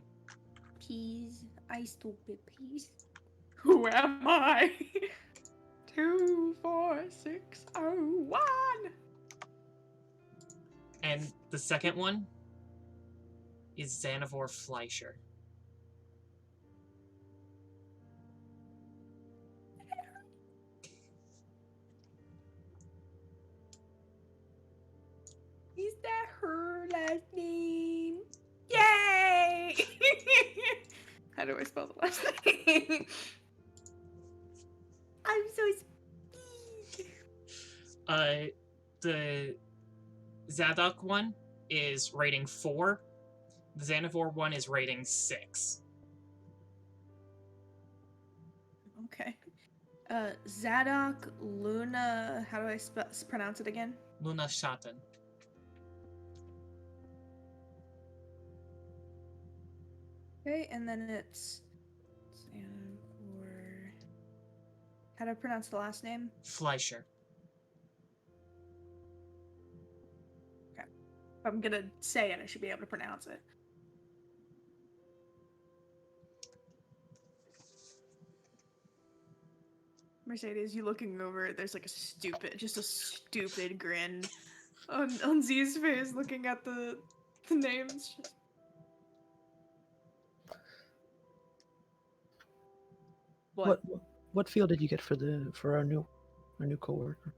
Peas. I stupid peas. Who am I? 24601. And the second one is ᴛᴏsᴛ. Is that her last name? Yay! How do I spell the last name? I'm so speed. The ʟᴇ one is rating 4. The ᴛᴜʀir one is rating 6. Okay. Zadok Luna. How do I pronounce it again? ᴜᴜᴛ. Okay, and then it's Xanafor. How do I pronounce the last name? Fleischer. If I'm gonna say it, I should be able to pronounce it. Mercedes, you looking over, there's like a stupid grin on Z's face looking at the names. What feel did you get for our new coworker?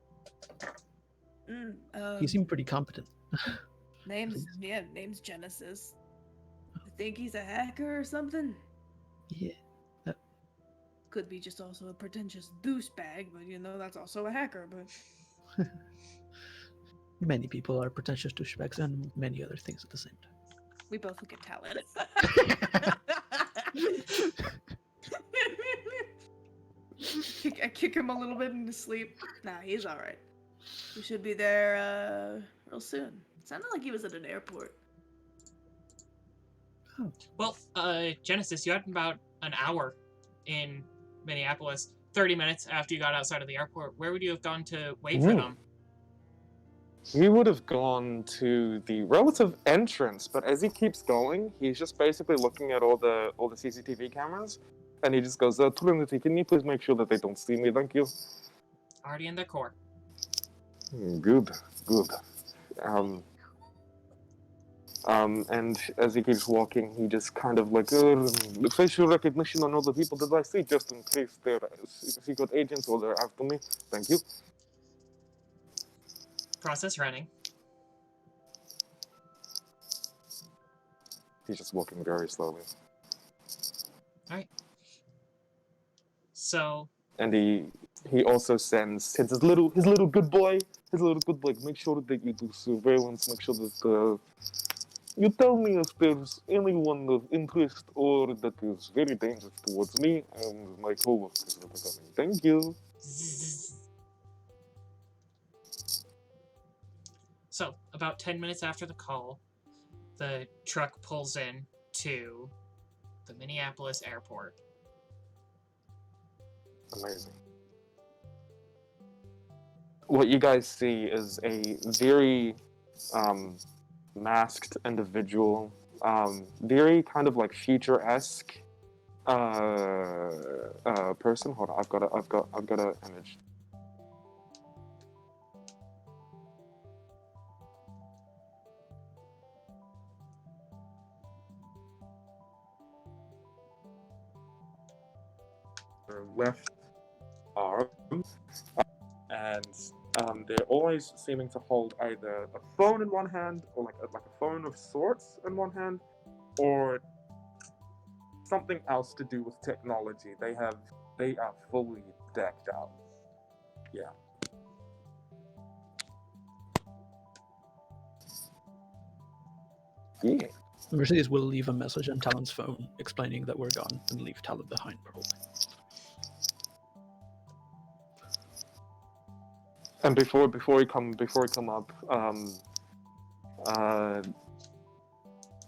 He seemed pretty competent. Name's Genesis. I think he's a hacker or something. Yeah. Could be just also a pretentious douchebag, but you know that's also a hacker. But Many people are pretentious douchebags and many other things at the same time. we both look at talent. I kick him a little bit into sleep. Nah, he's all right. We should be there real soon. Sounded like he was at an airport. Oh. Well, Genesis, you had about an hour in Minneapolis, 30 minutes after you got outside of the airport. Where would you have gone to wait for them? We would have gone to the relative entrance, but as he keeps going, he's just basically looking at all the CCTV cameras, and he just goes, Trinity, can you please make sure that they don't see me? Thank you. Already in their core. Good. And as he keeps walking, he just kind of like, facial recognition on all the people that I see, just in case they're secret agents or they're after me. Thank you. Process running. He's just walking very slowly. Alright. So... And he also sends his little good boy, make sure that you do surveillance, make sure that you tell me if there's anyone of interest or that is very dangerous towards me and my coworkers that are coming. Thank you. So, about 10 minutes after the call, the truck pulls in to the Minneapolis airport. Amazing. What you guys see is a very masked individual, very kind of like future-esque person. Hold on, I've got an image. Their left arm, and they're always seeming to hold either a phone in one hand, or like a phone of sorts in one hand, or something else to do with technology. They are fully decked out. Yeah. Yeah. Mercedes will leave a message on Talon's phone explaining that we're gone and leave Talon behind, probably. And before he come up,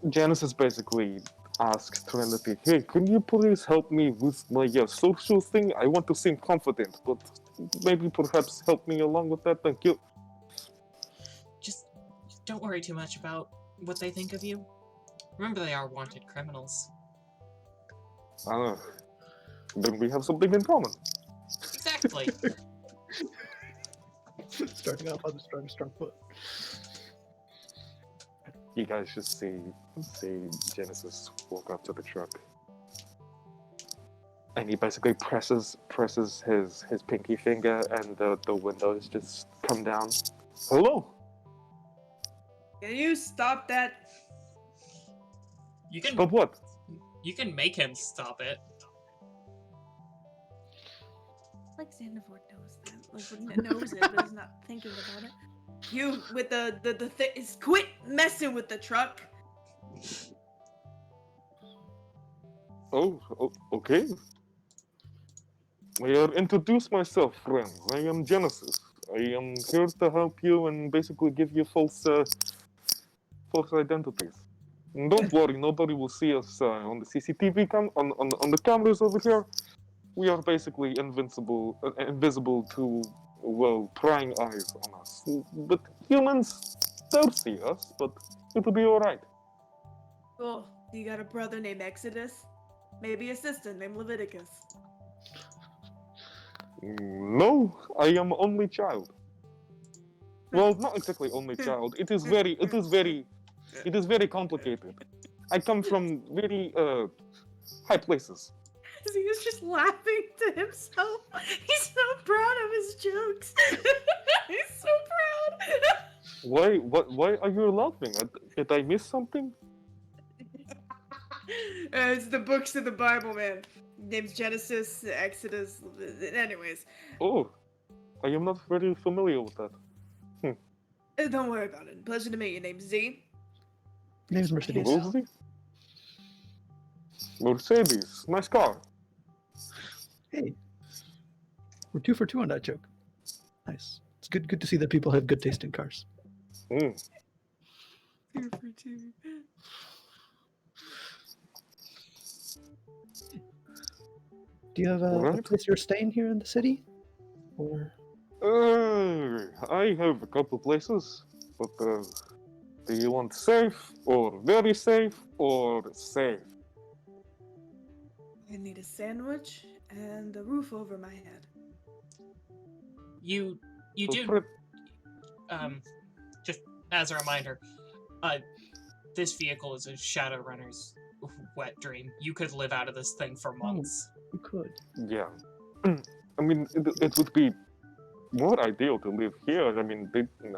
Genesis basically asks Trinity, "Hey, can you please help me with my social thing? I want to seem confident, but maybe perhaps help me along with that. Thank you." Just don't worry too much about what they think of you. Remember, they are wanted criminals. Then we have something in common. Exactly. Starting off on the strong foot. You guys just see Genesis walk up to the truck, and he basically presses his pinky finger, and the windows just come down. Hello. Can you stop that? You can. Stop what? You can make him stop it. Like Xanderford knows that. Like knows it, but is not thinking about it. You with the thing is quit messing with the truck. Oh, okay. May I introduce myself, friends? I am Genesis. I am here to help you and basically give you false identities. And don't worry, nobody will see us on the CCTV on the cameras over here. We are basically invisible to, well, prying eyes on us. But humans don't see us, but it'll be alright. Oh, you got a brother named Exodus? Maybe a sister named Leviticus. No, I am only child. Well, not exactly only child. It is very complicated. I come from very high places. He was just laughing to himself. He's so proud of his jokes. He's so proud. Why are you laughing? Did I miss something? It's the books of the Bible, man. Name's Genesis, Exodus. Anyways. Oh, I am not very familiar with that. Don't worry about it. Pleasure to meet you. Name's Z. Name's Mercedes. Rosie? Mercedes, nice car. Hey, we're 2 for 2 on that joke. Nice. It's good to see that people have good taste in cars. 2 for 2. Do you have a Right. place you're staying here in the city? Or I have a couple places, but do you want safe, or very safe, or safe? I need a sandwich and a roof over my head. You So do. Fred- Just as a reminder, this vehicle is a Shadowrunner's wet dream. You could live out of this thing for months. you could. Yeah. I mean, it would be more ideal to live here. I mean,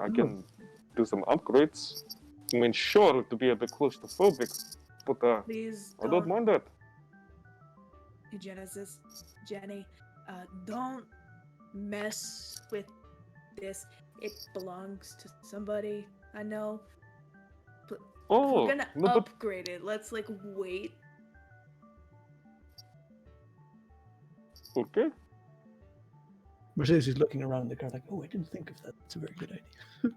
I can do some upgrades. I mean, sure, to be a bit claustrophobic, but Please I don't mind that. Genesis, Jenny, don't mess with this. It belongs to somebody I know. But if Oh, we're gonna no, but upgrade it. Let's like wait. okay. Mercedes is looking around the car like, oh, I didn't think of that. That's a very good idea.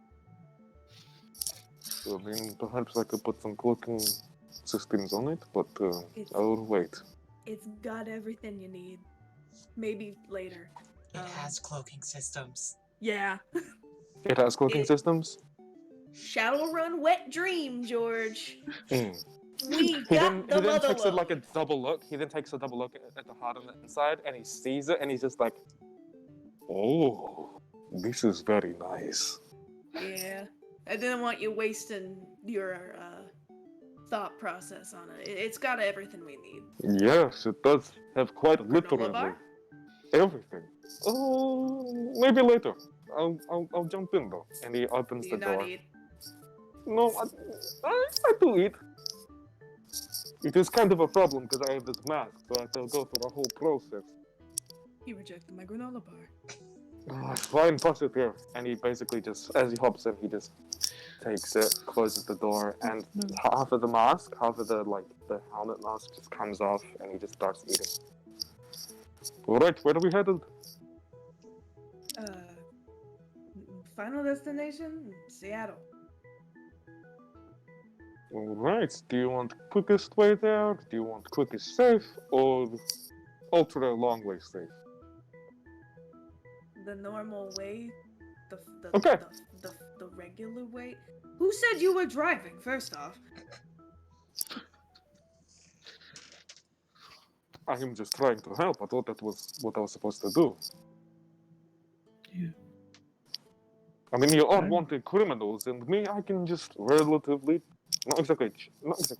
I mean, perhaps I could put some cloaking systems on it, but It's, I will wait. it's got everything you need. Maybe later. It has cloaking systems. Yeah. It has cloaking systems. Shadowrun wet dream, George. Mm. We got the he then mother takes it load. like a double look. He then takes a double look at the heart on the inside, and he sees it, and he's just like, "Oh, this is very nice." Yeah. I didn't want you wasting your thought process on it. It's got everything we need. Yes, it does have quite Granola literally bar? everything. Oh, maybe later. I'll jump in though. And he opens Do the you not door. eat? No, I do eat. It is kind of a problem because I have this mask, so I have to go through the whole process. He rejected my granola bar. Oh, fine, pass it here. And he basically just, as he hops in, he just takes it, closes the door, and half of the mask, half of the helmet mask just comes off, and he just starts eating. All right, where are we headed? final destination, Seattle. Alright, do you want quickest way there? Do you want quickest safe? Or ultra long way safe? The normal way, Okay. the regular way. Who said you were driving? First off, I am just trying to help. I thought that was what I was supposed to do. Yeah. I mean, you are Okay. wanted criminals, and me, I can just relatively, not exactly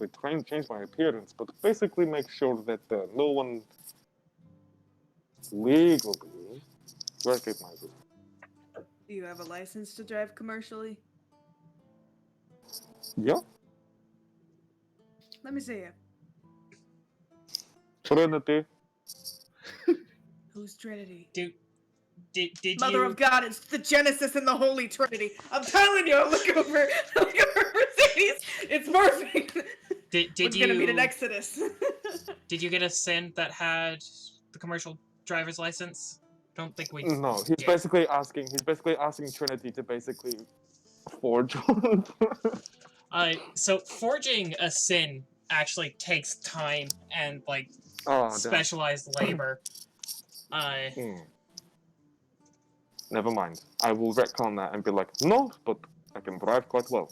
try and change my appearance, but basically make sure that no one legally recognizes. do you have a license to drive commercially? Yeah, Let me see it. Trinity. Who's Trinity? Did Mother you? of God, it's the Genesis and the Holy Trinity. I'm telling you, look over Mercedes. It's perfect. Did We're gonna meet an you? Exodus. Did you get a sin that had the commercial driver's license? Don't think we. No, he's Yeah. basically asking. He's basically asking Trinity to basically forge one. So forging a sin actually takes time and like Oh, damn. specialized labor. Never mind. I will retcon that and be like, no, but I can drive quite well.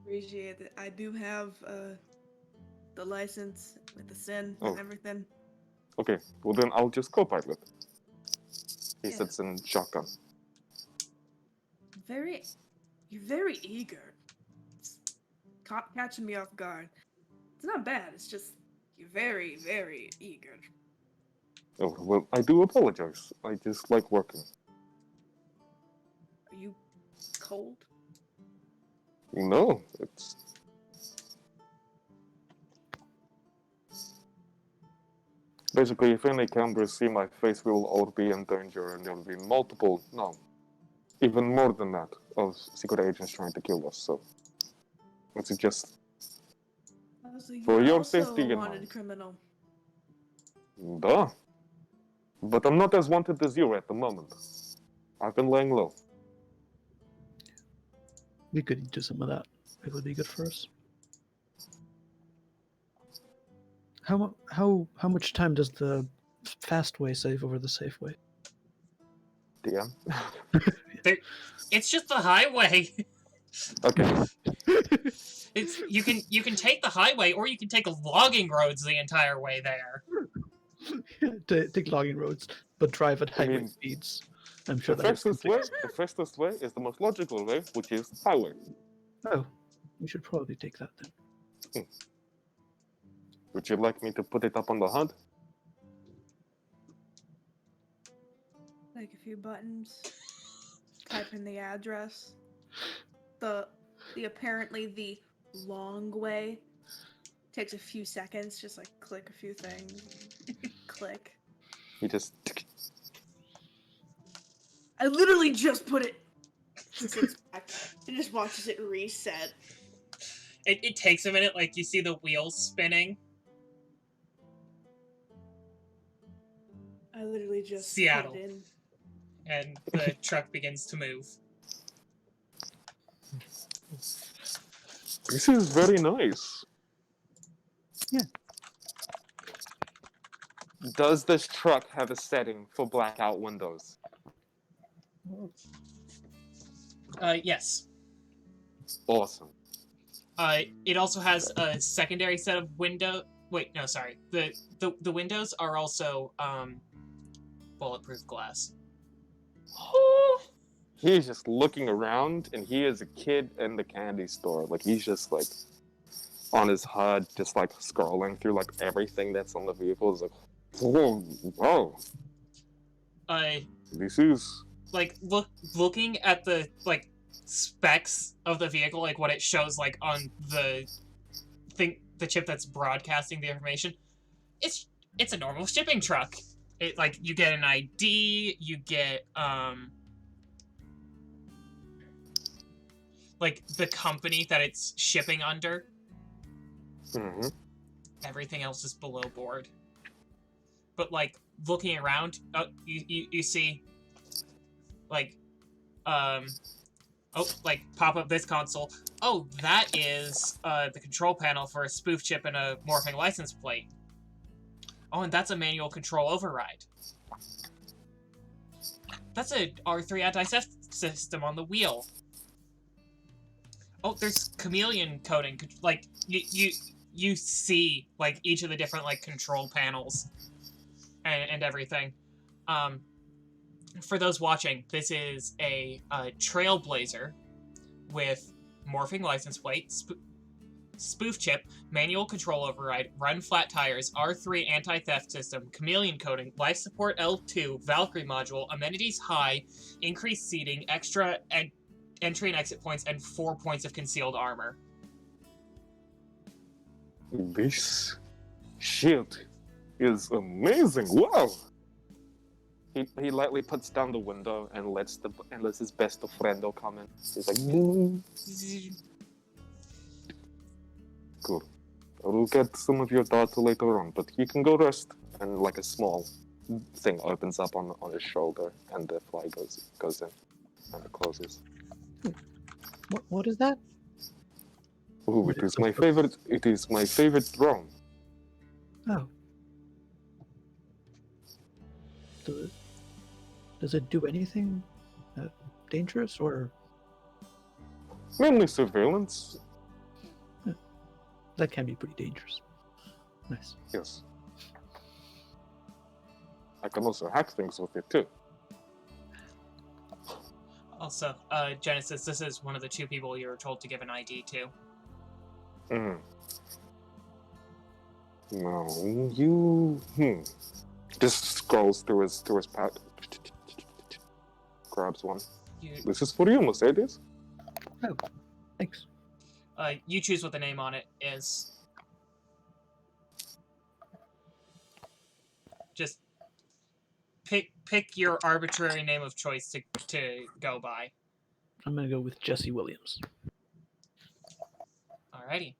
Appreciate it. I do have the license with the sin Oh. and everything. Okay, well then I'll just co-pilot. He Yeah. sits in shotgun. You're very eager. It's catching me off guard. It's not bad. It's just you're very, very eager. Oh, well, I do apologize. I just like working. Are you cold? No, it's... Basically, if any cameras see my face, we will all be in danger, and there will be multiple, no, even more than that, of secret agents trying to kill us, so... It's just... Oh, so you're For your also safety a in wanted mind. criminal. Duh. But I'm not as wanted as you at the moment. I've been laying low. We could do some of that. It would be good for us. How much time does the fast way save over the safe way? DM? It's just the highway. Okay. It's you can take the highway or you can take logging roads the entire way there. Take logging roads, but drive at highway mean, speeds. I'm The sure that is fastest way is the most logical way, which is highway. Oh, we should probably take that then. Would you like me to put it up on the HUD? Like a few buttons. Type in the address. The apparently the long way takes a few seconds. Just like click a few things. Click. He just... I literally just put it. It sits back. It just watches it reset. It takes a minute, like you see the wheels spinning. I literally just Seattle. put it in. And the truck begins to move. This is very nice. Yeah. Does this truck have a setting for blackout windows? Yes. Awesome. It also has a secondary set of window. Wait, no, sorry. The windows are also bulletproof glass. He's just looking around, and he is a kid in the candy store. Like, he's just, like, on his HUD, just, like, scrolling through, like, everything that's on the vehicle. He's like, whoa. This is... Like, looking at the, like, specs of the vehicle, like, what it shows, like, on the chip that's broadcasting the information, it's a normal shipping truck. It, like, you get an ID, you get, like, the company that it's shipping under. Mm-hmm. Everything else is below board. But, like, looking around, you see like, like pop up this console. Oh, that is the control panel for a spoof chip and a morphing license plate. Oh, and that's a manual control override. That's a R3 anti-theft system on the wheel. Oh, there's chameleon coding. Like, you see, like, each of the different, like, control panels and everything. For those watching, this is a Trailblazer with morphing license plate, spoof chip, manual control override, run flat tires, R3 anti-theft system, chameleon coding, life support L2, Valkyrie module, amenities high, increased seating, extra entry and exit points, and 4 points of concealed armor. This shit is amazing. Wow. He lightly puts down the window and lets his best friendo come in. He's like, Good. I will get some of your data later on, but you can go rest. And like a small thing opens up on his shoulder, and the fly goes in, and it closes. What is that? Ooh, it is my favorite. It is my favorite drone. Oh. Does it do anything dangerous or? Mainly surveillance. That can be pretty dangerous. Nice. Yes. I can also hack things with it too. Also, Genesis, this is one of the 2 people you were told to give an ID to. No, you. Just scrolls through his pad. Grabs one. This is for you, Mercedes. Oh, thanks. You choose what the name on it is. Just pick your arbitrary name of choice to go by. I'm gonna go with Jesse Williams. Alrighty.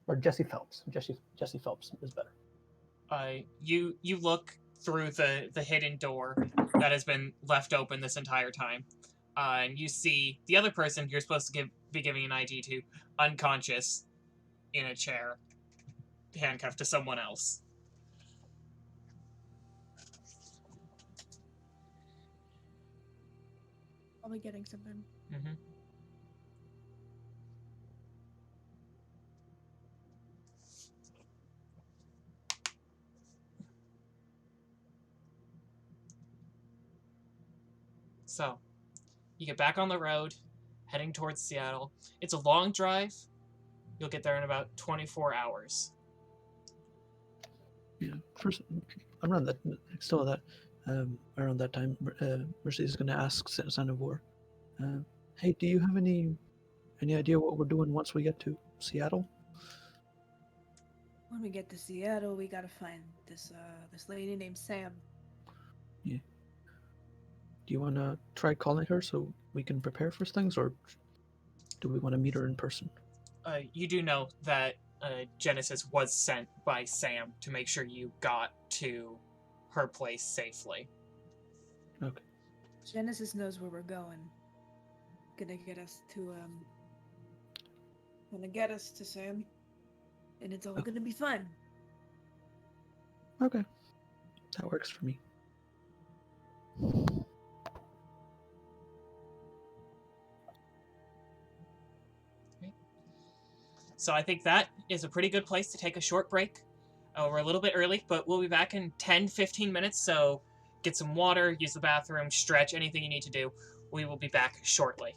Or Jesse Phelps. Jesse Phelps is better. You look through the hidden door that has been left open this entire time, and you see the other person you're supposed to be giving an ID to unconscious in a chair, handcuffed to someone else. Probably getting something. Mm-hmm. So, you get back on the road, heading towards Seattle. It's a long drive. You'll get there in about 24 hours. Yeah, first, around that, still that, around that time, Mercedes is going to ask sᴛᴏʀyr, hey, do you have any idea what we're doing once we get to Seattle? When we get to Seattle, we gotta find this lady named Sam. Yeah. Do you want to try calling her so we can prepare for things, or do we want to meet her in person? You do know that Genesis was sent by Sam to make sure you got to her place safely. Okay. Genesis knows where we're going. Gonna get us to Sam, and it's all gonna be fun. Okay. That works for me. So I think that is a pretty good place to take a short break. We're a little bit early, but we'll be back in 10-15 minutes, so get some water, use the bathroom, stretch, anything you need to do. We will be back shortly.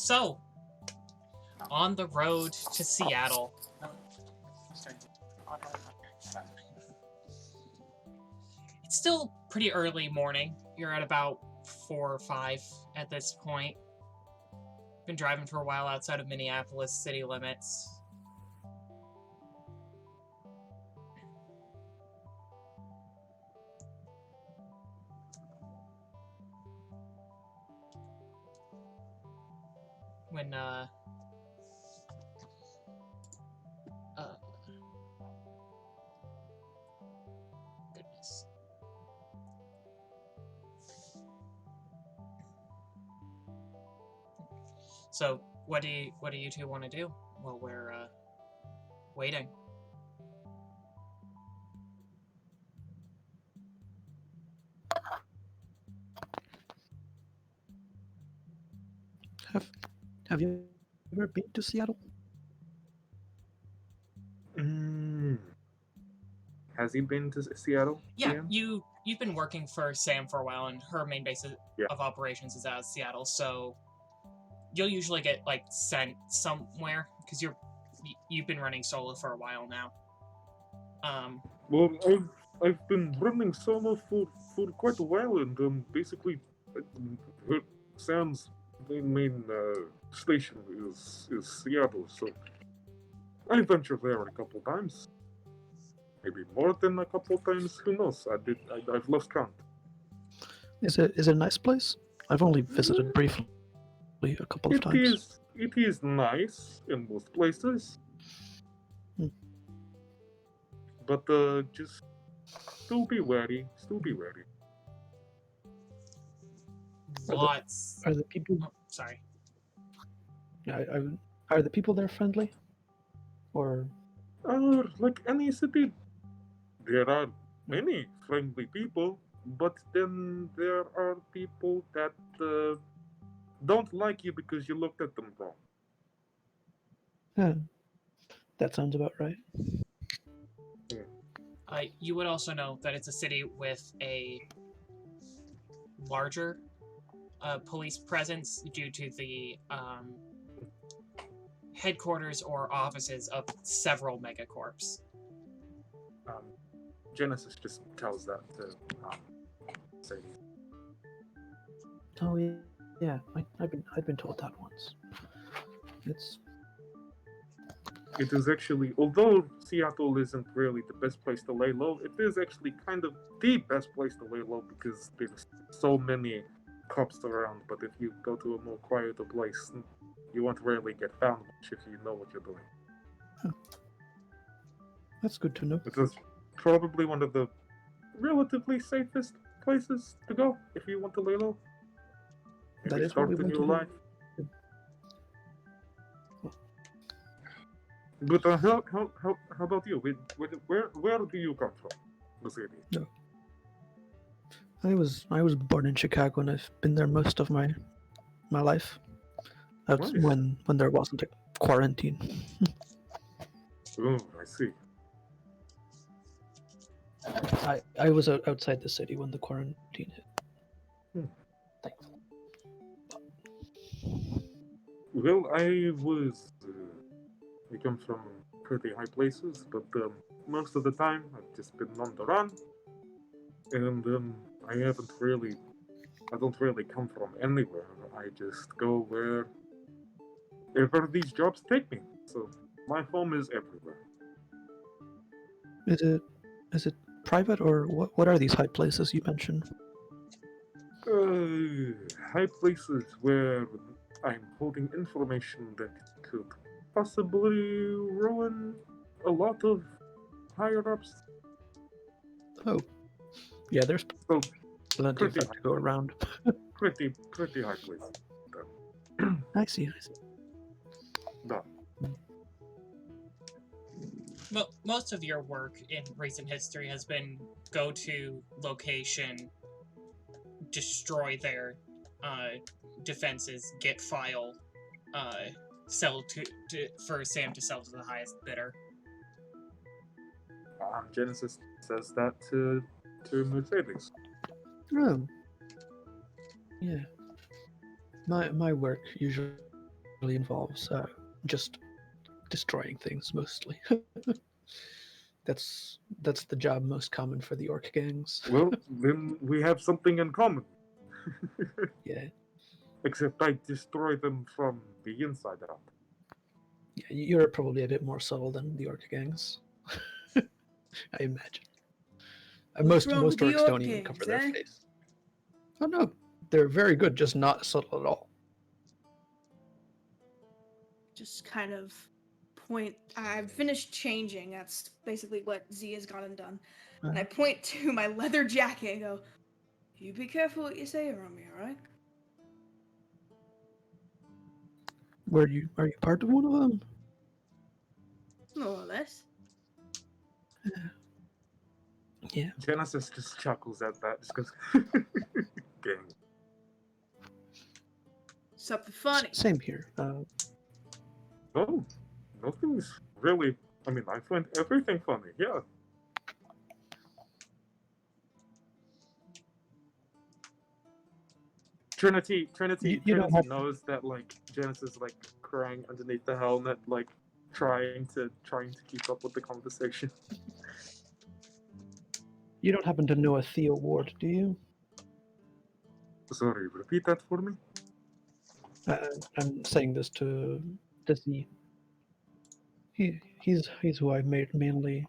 So, on the road to Seattle. It's still pretty early morning. You're at about 4 or 5 at this point. Been driving for a while outside of Minneapolis city limits. When, goodness. So, what do you two want to do while we're, waiting? Have you ever been to Seattle? Has he been to Seattle? Yeah, Ian? you've been working for Sam for a while, and her main base of operations is out of Seattle, so you'll usually get like sent somewhere because you've been running solo for a while now. Well, I've been running solo for quite a while, and basically, Sam's main station is Seattle, so I ventured there a couple times. Maybe more than a couple times. Who knows? I've lost count. Is it a nice place? I've only visited briefly a couple of times. It is nice in most places. But just still be wary. Lots. Are the people? Oh, sorry. Are the people there friendly? Or Like any city, there are many friendly people, but then there are people that don't like you because you looked at them wrong. that sounds about right. You would also know that it's a city with a larger police presence due to the headquarters or offices of several megacorps. Genesis just tells that to Sadie. Oh yeah, I've been told that once. It is actually, although Seattle isn't really the best place to lay low, it is actually kind of the best place to lay low because there's so many cops around. But if you go to a more quieter place, you won't really get found much if you know what you're doing. That's good to know. It is probably one of the relatively safest places to go if you want to lay low. That Maybe is what we start a want new to life. But how about you? Where do you come from? The city. No. I was born in Chicago, and I've been there most of my life. That's Nice. when there wasn't a quarantine. Oh, I see. I was outside the city when the quarantine hit. Thankfully. Well, I come from pretty high places, but most of the time I've just been on the run, and I don't really come from anywhere. I just go wherever these jobs take me. So my home is everywhere. Is it private, or what are these high places you mentioned? High places where I'm holding information that could possibly ruin a lot of higher-ups. Oh, yeah, there's So plenty of pretty that to go around. pretty high places. I see. No. Most of your work in recent history has been go to location, destroy their defenses, get file, sell for Sam to sell to the highest bidder. Genesis says that to Mercedes. Oh, yeah. My work usually really involves just destroying things mostly. That's the job most common for the orc gangs. Well, then we have something in common. Yeah. Except I destroy them from the inside out. Yeah, you're probably a bit more subtle than the orc gangs. I imagine. What's wrong Most with the orcs don't orc even cover gangs, their eh? face. Oh no, they're very good, just not subtle at all. Just kind of point. I've finished changing. That's basically what Z has gone and done. And I point to my leather jacket and go, "You be careful what you say around me, all right?" Are you part of one of them? More or less. Yeah. Genesis just chuckles at that. Just goes, gang. Something funny. Same here. No, nothing's really. I mean, I find everything funny. Yeah. Trinity You don't have- knows that like Genesis is like crying underneath the helmet, like trying to keep up with the conversation. You don't happen to know a Theo Ward, do you? Sorry, repeat that for me. I'm saying this to Z. He's who I mainly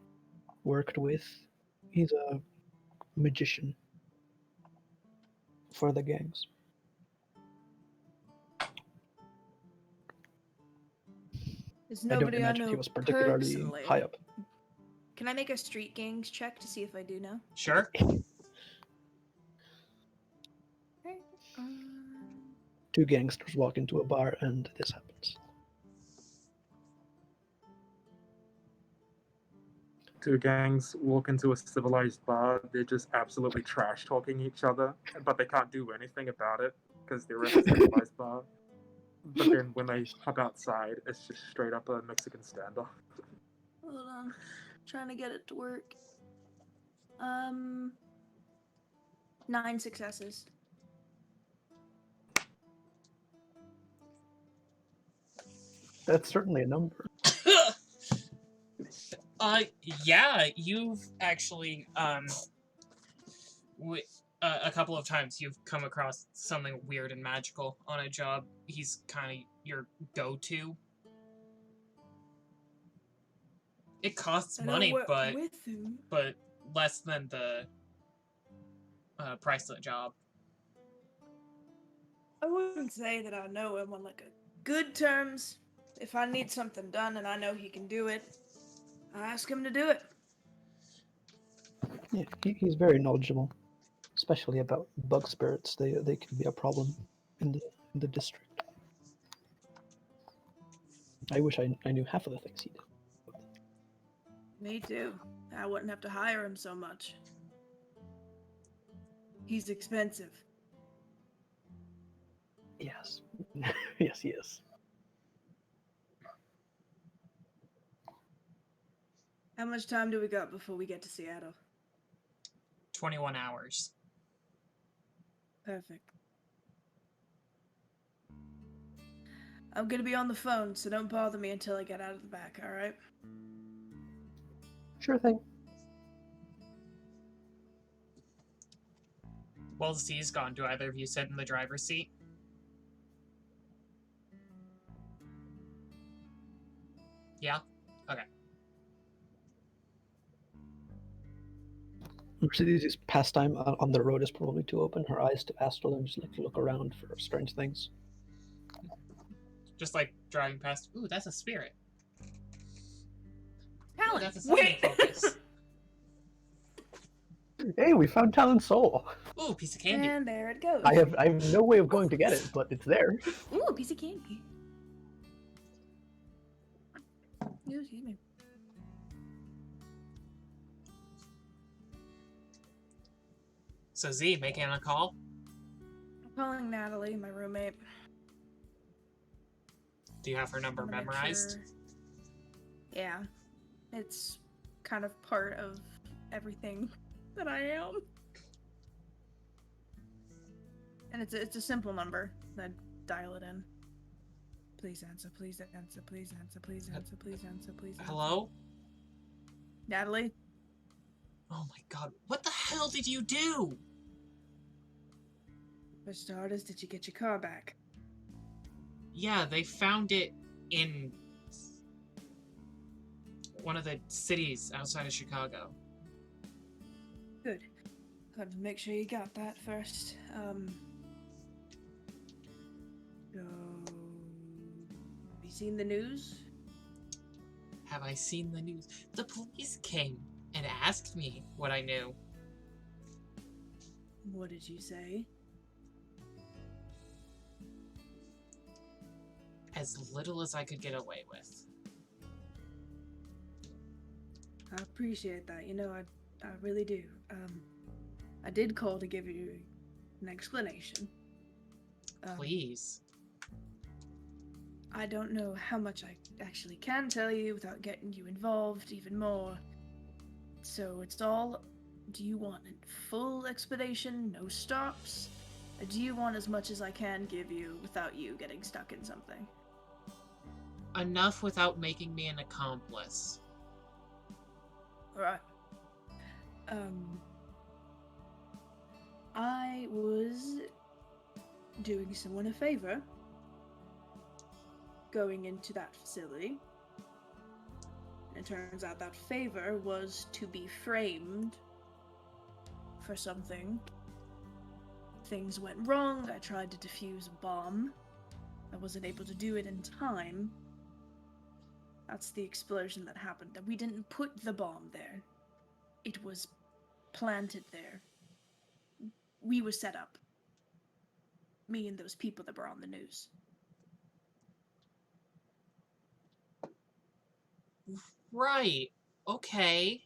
worked with. He's a magician for the gangs. There's I don't nobody I imagine know he was particularly personally. high up. Can I make a street gangs check to see if I do know? Sure. Okay. 2 gangsters walk into a bar and this happens. 2 gangs walk into a civilized bar. They're just absolutely trash talking each other, but they can't do anything about it because they're in a civilized bar. But then when they hop outside, it's just straight up a Mexican standoff. Hold on. Trying to get it to work. 9 successes. That's certainly a number. Yeah, you've actually, a couple of times you've come across something weird and magical on a job. He's kind of your go-to. It costs money, but less than the price of the job. I wouldn't say that I know him on like a good terms. If I need something done and I know he can do it, I ask him to do it. Yeah, he's very knowledgeable, especially about bug spirits. They can be a problem in the district. I wish I knew half of the things he did. Me too. I wouldn't have to hire him so much. He's expensive. Yes. Yes, he is. How much time do we got before we get to Seattle? 21 hours. Perfect. I'm gonna be on the phone, so don't bother me until I get out of the back, alright? Sure thing. Well, Z's gone. Do either of you sit in the driver's seat? Yeah? Okay. Mercedes' pastime on the road is probably to open her eyes to astral and just like look around for strange things. Just like driving past. Ooh, that's a spirit. Talon! Ooh, that's a summoning focus. Hey, we found Talon's soul. Ooh, piece of candy. And there it goes. I have no way of going to get it, but it's there. Ooh, a piece of candy. Excuse me. So Z, making a call? I'm calling Natalie, my roommate. Do you have her number I wanna make memorized? sure- Yeah. It's kind of part of everything that I am. And it's a simple number. I dial it in. Please answer, please answer, please answer, please answer, please answer, please answer. Hello? Natalie? Oh my god, what the hell did you do? For starters, did you get your car back? Yeah, they found it in one of the cities outside of Chicago. Good. Got to make sure you got that first. So, have you seen the news? Have I seen the news? The police came and asked me what I knew. What did you say? As little as I could get away with. I appreciate that. You know, I really do. I did call to give you an explanation. Please. I don't know how much I actually can tell you without getting you involved even more. So it's all, do you want a full explanation, no stops? Or do you want as much as I can give you without you getting stuck in something? Enough without making me an accomplice. Alright. I was doing someone a favor, going into that facility. And it turns out that favor was to be framed for something. Things went wrong, I tried to defuse a bomb. I wasn't able to do it in time. That's the explosion that happened. We didn't put the bomb there. It was planted there. We were set up. Me and those people that were on the news. Right. Okay.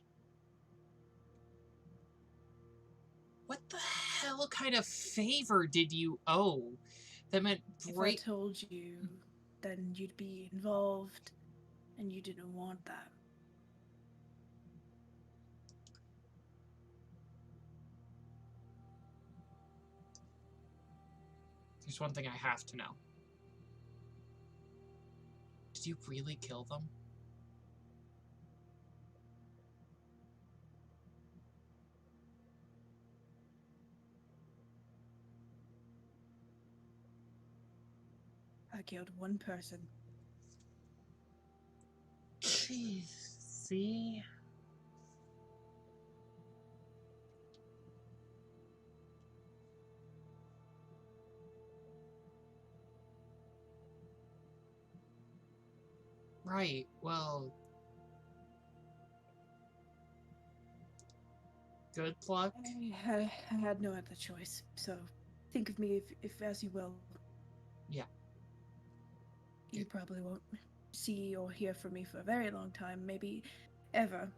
What the hell kind of favor did you owe? That meant break. If I told you, then you'd be involved, and you didn't want that. There's one thing I have to know. Did you really kill them? I killed one person. Jeez. See? Right, well... Good luck. I had no other choice, so think of me if as you will. Yeah. You probably won't see or hear from me for a very long time, maybe ever.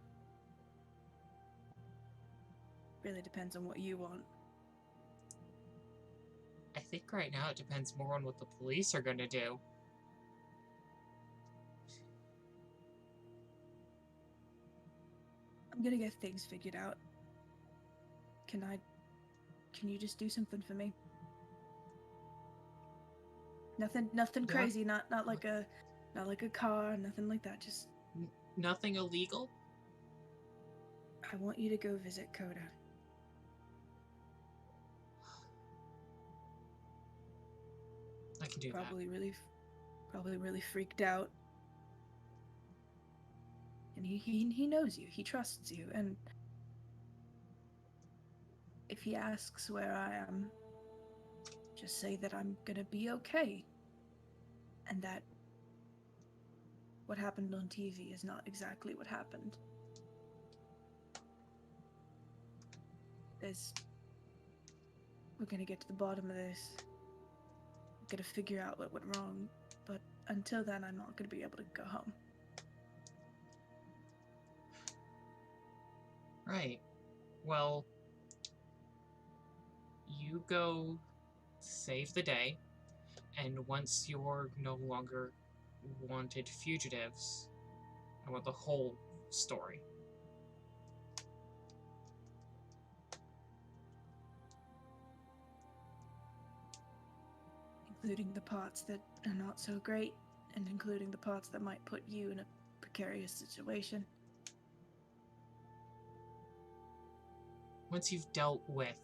Really depends on what you want. I think right now it depends more on what the police are gonna do. I'm gonna get things figured out. Can you just do something for me? Nothing Yeah. crazy, not like a car, nothing like that, just Nothing illegal? I want you to go visit Coda. I can do Probably really freaked out. And he knows you, he trusts you, and if he asks where I am, just say that I'm gonna be okay. And that what happened on TV is not exactly what happened. We're gonna get to the bottom of this. We're gonna figure out what went wrong, but until then I'm not gonna be able to go home. Right. Well, you go save the day, and once you're no longer wanted fugitives, I want the whole story. Including the parts that are not so great. and including the parts that might put you in a precarious situation. Once you've dealt with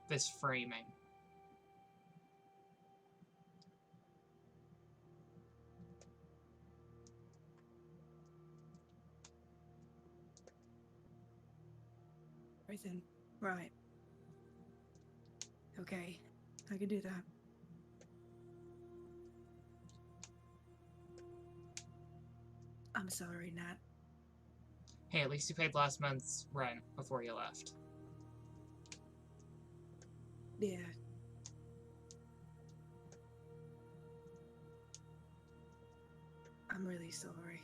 this framing, Everything. Right. Okay, I can do that. I'm sorry, Nat. hey, at least you paid last month's rent before you left. Yeah. I'm really sorry.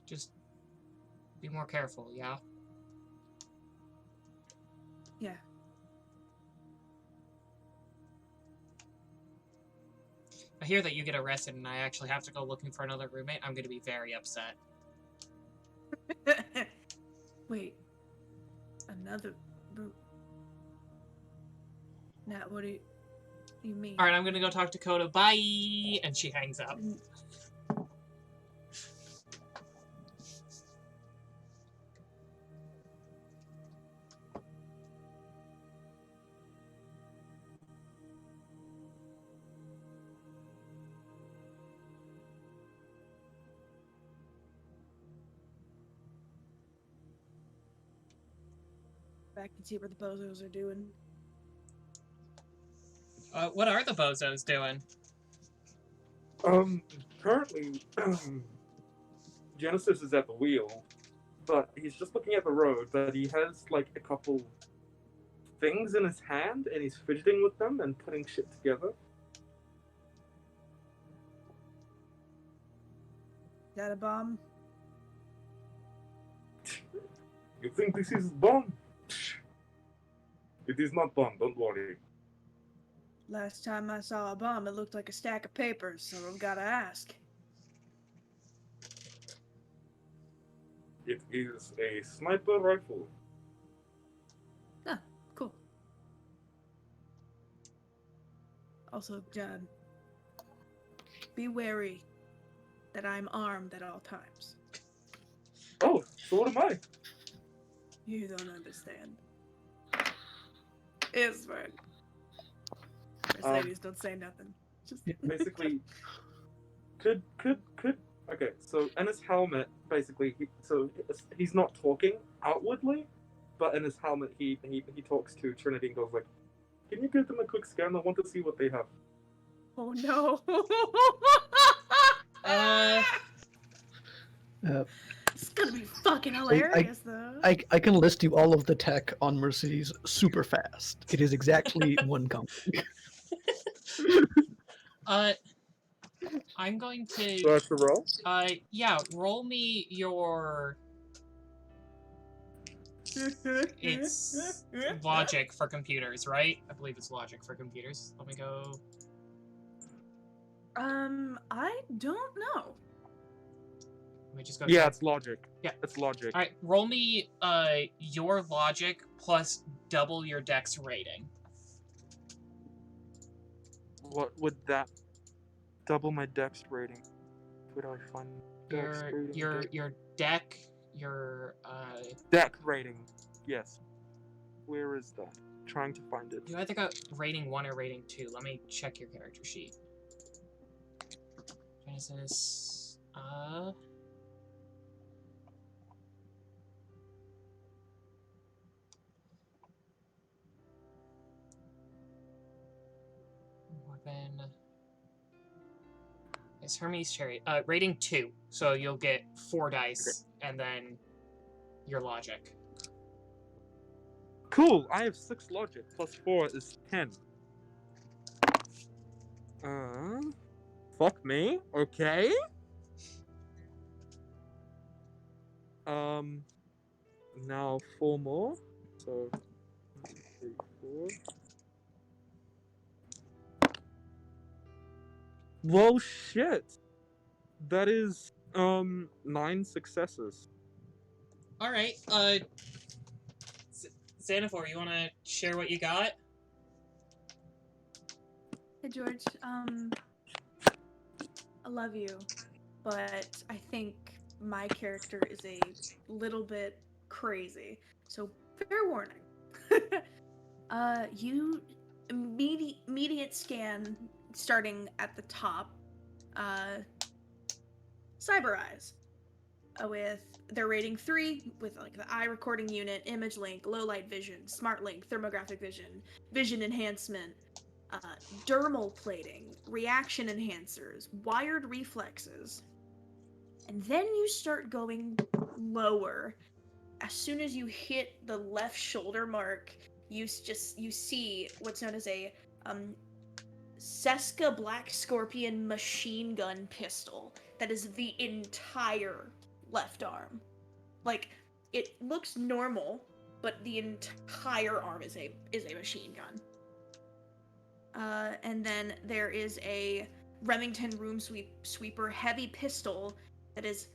Just be more careful, yeah? Yeah. I hear that you get arrested and I actually have to go looking for another roommate. I'm going to be very upset. Wait. Another Nat, what do you mean? Alright, I'm going to go talk to Coda. Bye! And she hangs up. Back and see what the bozos are doing. What are the bozos doing? Currently, Genesis is at the wheel, but he's just looking at the road, but he has, like, a couple things in his hand, and he's fidgeting with them and putting shit together. Is that a bomb? You think this is bomb? It is not bomb, don't worry. Last time I saw a bomb, it looked like a stack of papers, so I've gotta ask. It is a sniper rifle. Ah, cool. Also, John, be wary that I'm armed at all times. Oh, so am I. You don't understand. It's fine. Mercedes, don't say nothing. Just Basically, could okay, so in his helmet, basically, he's not talking outwardly, but in his helmet, he talks to Trinity and goes like, "Can you give them a quick scan? I want to see what they have." Oh no. It's gonna be fucking hilarious, though. I can list you all of the tech on Mercedes super fast. It is exactly one company. I'm going So to... that's the roll. Yeah, roll me your... It's logic for computers, right? I believe it's logic for computers. Let me go... I don't know. Let me just go... Yeah, check. it's logic. Yeah. It's logic. Alright, roll me, your logic plus double your dex rating. What would that double my dex rating? Where do I find dex rating? Your deck, your, deck rating. Yes. Where is that? Trying to find it. You either got rating 1 or rating 2. Let me check your character sheet. Genesis, weapon. It's Hermes Cherry. Rating 2. So you'll get 4 dice, and then your logic. Cool, I have 6 logic, plus 4 is 10. Fuck me, okay? Now 4 more, so 1, 2, 3, 4. Whoa, shit! That is 9 successes. All right. Xanafor, you want to share what you got? Hey George, I love you, but I think my character is a little bit crazy. So fair warning. You immediate scan starting at the top. Cyber Eyes. With their rating 3, with like the eye recording unit, image link, low light vision, smart link, thermographic vision, vision enhancement, dermal plating, reaction enhancers, wired reflexes. And then you start going lower. As soon as you hit the left shoulder mark, you see what's known as a Seska Black Scorpion machine gun pistol that is the entire left arm. Like, it looks normal, but the entire arm is a machine gun. And then there is a Remington Room Sweeper heavy pistol that is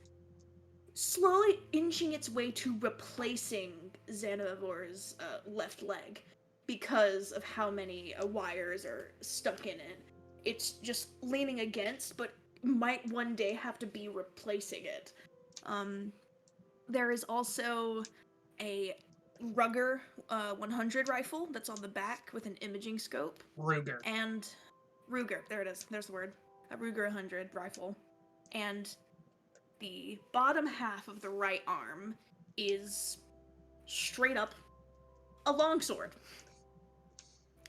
slowly inching its way to replacing Xanavor's left leg because of how many wires are stuck in it. It's just leaning against, but might one day have to be replacing it. There is also a Ruger 100 rifle that's on the back with an imaging scope. Ruger. And Ruger, there it is, there's the word. A Ruger 100 rifle. And the bottom half of the right arm is straight up a longsword.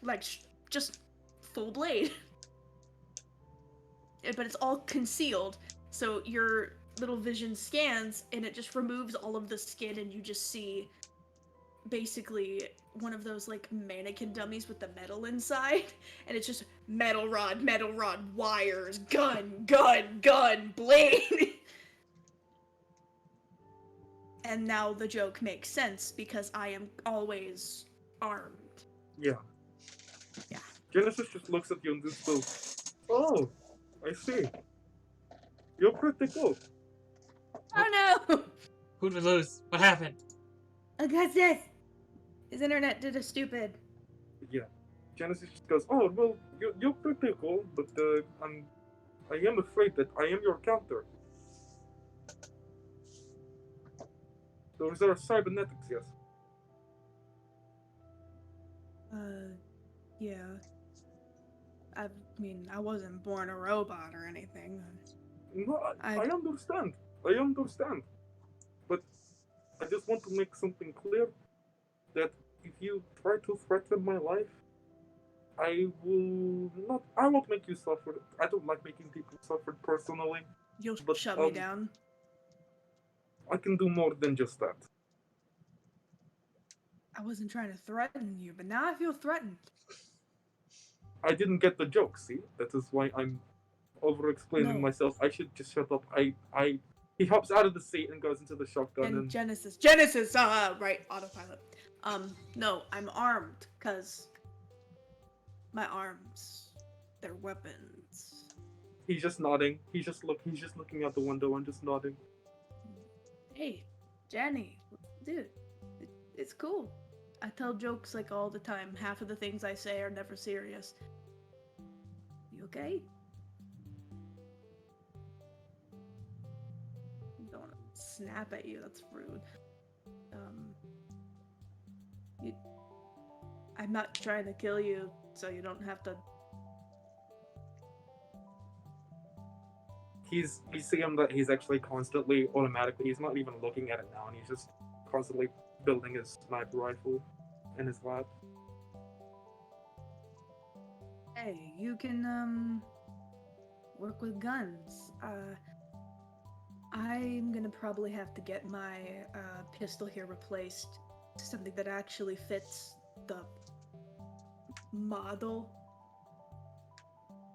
Like, just full blade. But it's all concealed, so your little vision scans and it just removes all of the skin and you just see basically one of those like mannequin dummies with the metal inside, and it's just metal rod, wires, gun, blade. And now the joke makes sense because I am always armed. Yeah. Yeah. Genesis just looks at you and just goes, "Oh, I see. You're pretty cool." Oh no! Who'd we lose? What happened? Augustus! His internet did a stupid. Yeah. Genesis just goes, "Oh, well, you're pretty cool, but I am afraid that I am your counter. Those are cybernetics, yes." Yeah. I mean, I wasn't born a robot or anything. No, I understand. I understand. But I just want to make something clear that if you try to threaten my life, I won't make you suffer. I don't like making people suffer personally. You'll But, shut me down. I can do more than just that. I wasn't trying to threaten you, but now I feel threatened. I didn't get the joke, see? That is why I'm over-explaining No. myself. I should just shut up. He hops out of the seat and goes into the shotgun And and Genesis, right, autopilot. No, I'm armed, cause my arms, they're weapons. he's just nodding. He's just looking out the window and just nodding. Hey, Jenny, dude, it's cool. I tell jokes like all the time. Half of the things I say are never serious. You okay? Don't want to snap at you, that's rude. I'm not trying to kill you, so you don't have to. You see him that he's actually constantly automatically, he's not even looking at it now, and he's just constantly building his sniper rifle in his lap. Hey, you can, work with guns. I'm gonna probably have to get my, pistol here replaced to something that actually fits the model.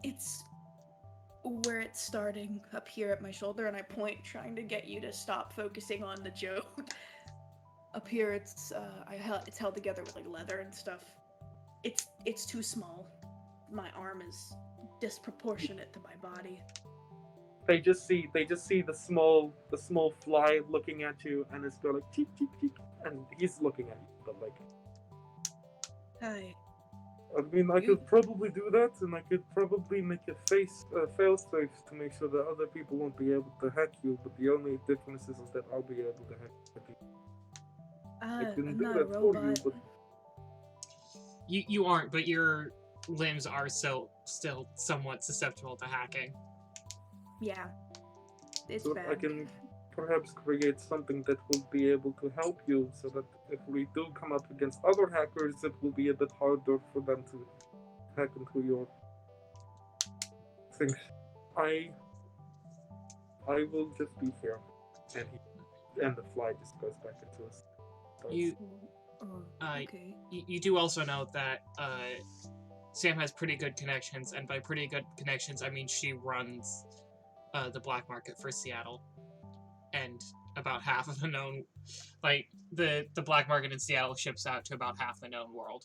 It's where it's starting up here at my shoulder, and I point, trying to get you to stop focusing on the joke. Up here, it's held together with like leather and stuff. It's too small. My arm is disproportionate to my body. they just see the small fly looking at you, and it's going like cheek cheek cheek, and he's looking at you, but like. Hi. I mean, I could probably do that, and I could probably make a fail-safe to make sure that other people won't be able to hack you, but the only difference is that I'll be able to hack you. I can I'm do not a that for you, robot. but You aren't, but your limbs are still somewhat susceptible to hacking. Yeah. It's so bad. I can perhaps create something that will be able to help you, so that if we do come up against other hackers, it will be a bit harder for them to hack into your things. I will just be here, and the fly just goes back into us. You Okay. you do also know that Sam has pretty good connections, and by pretty good connections, I mean she runs the black market for Seattle, and about half of the known, like the black market in Seattle ships out to about half the known world.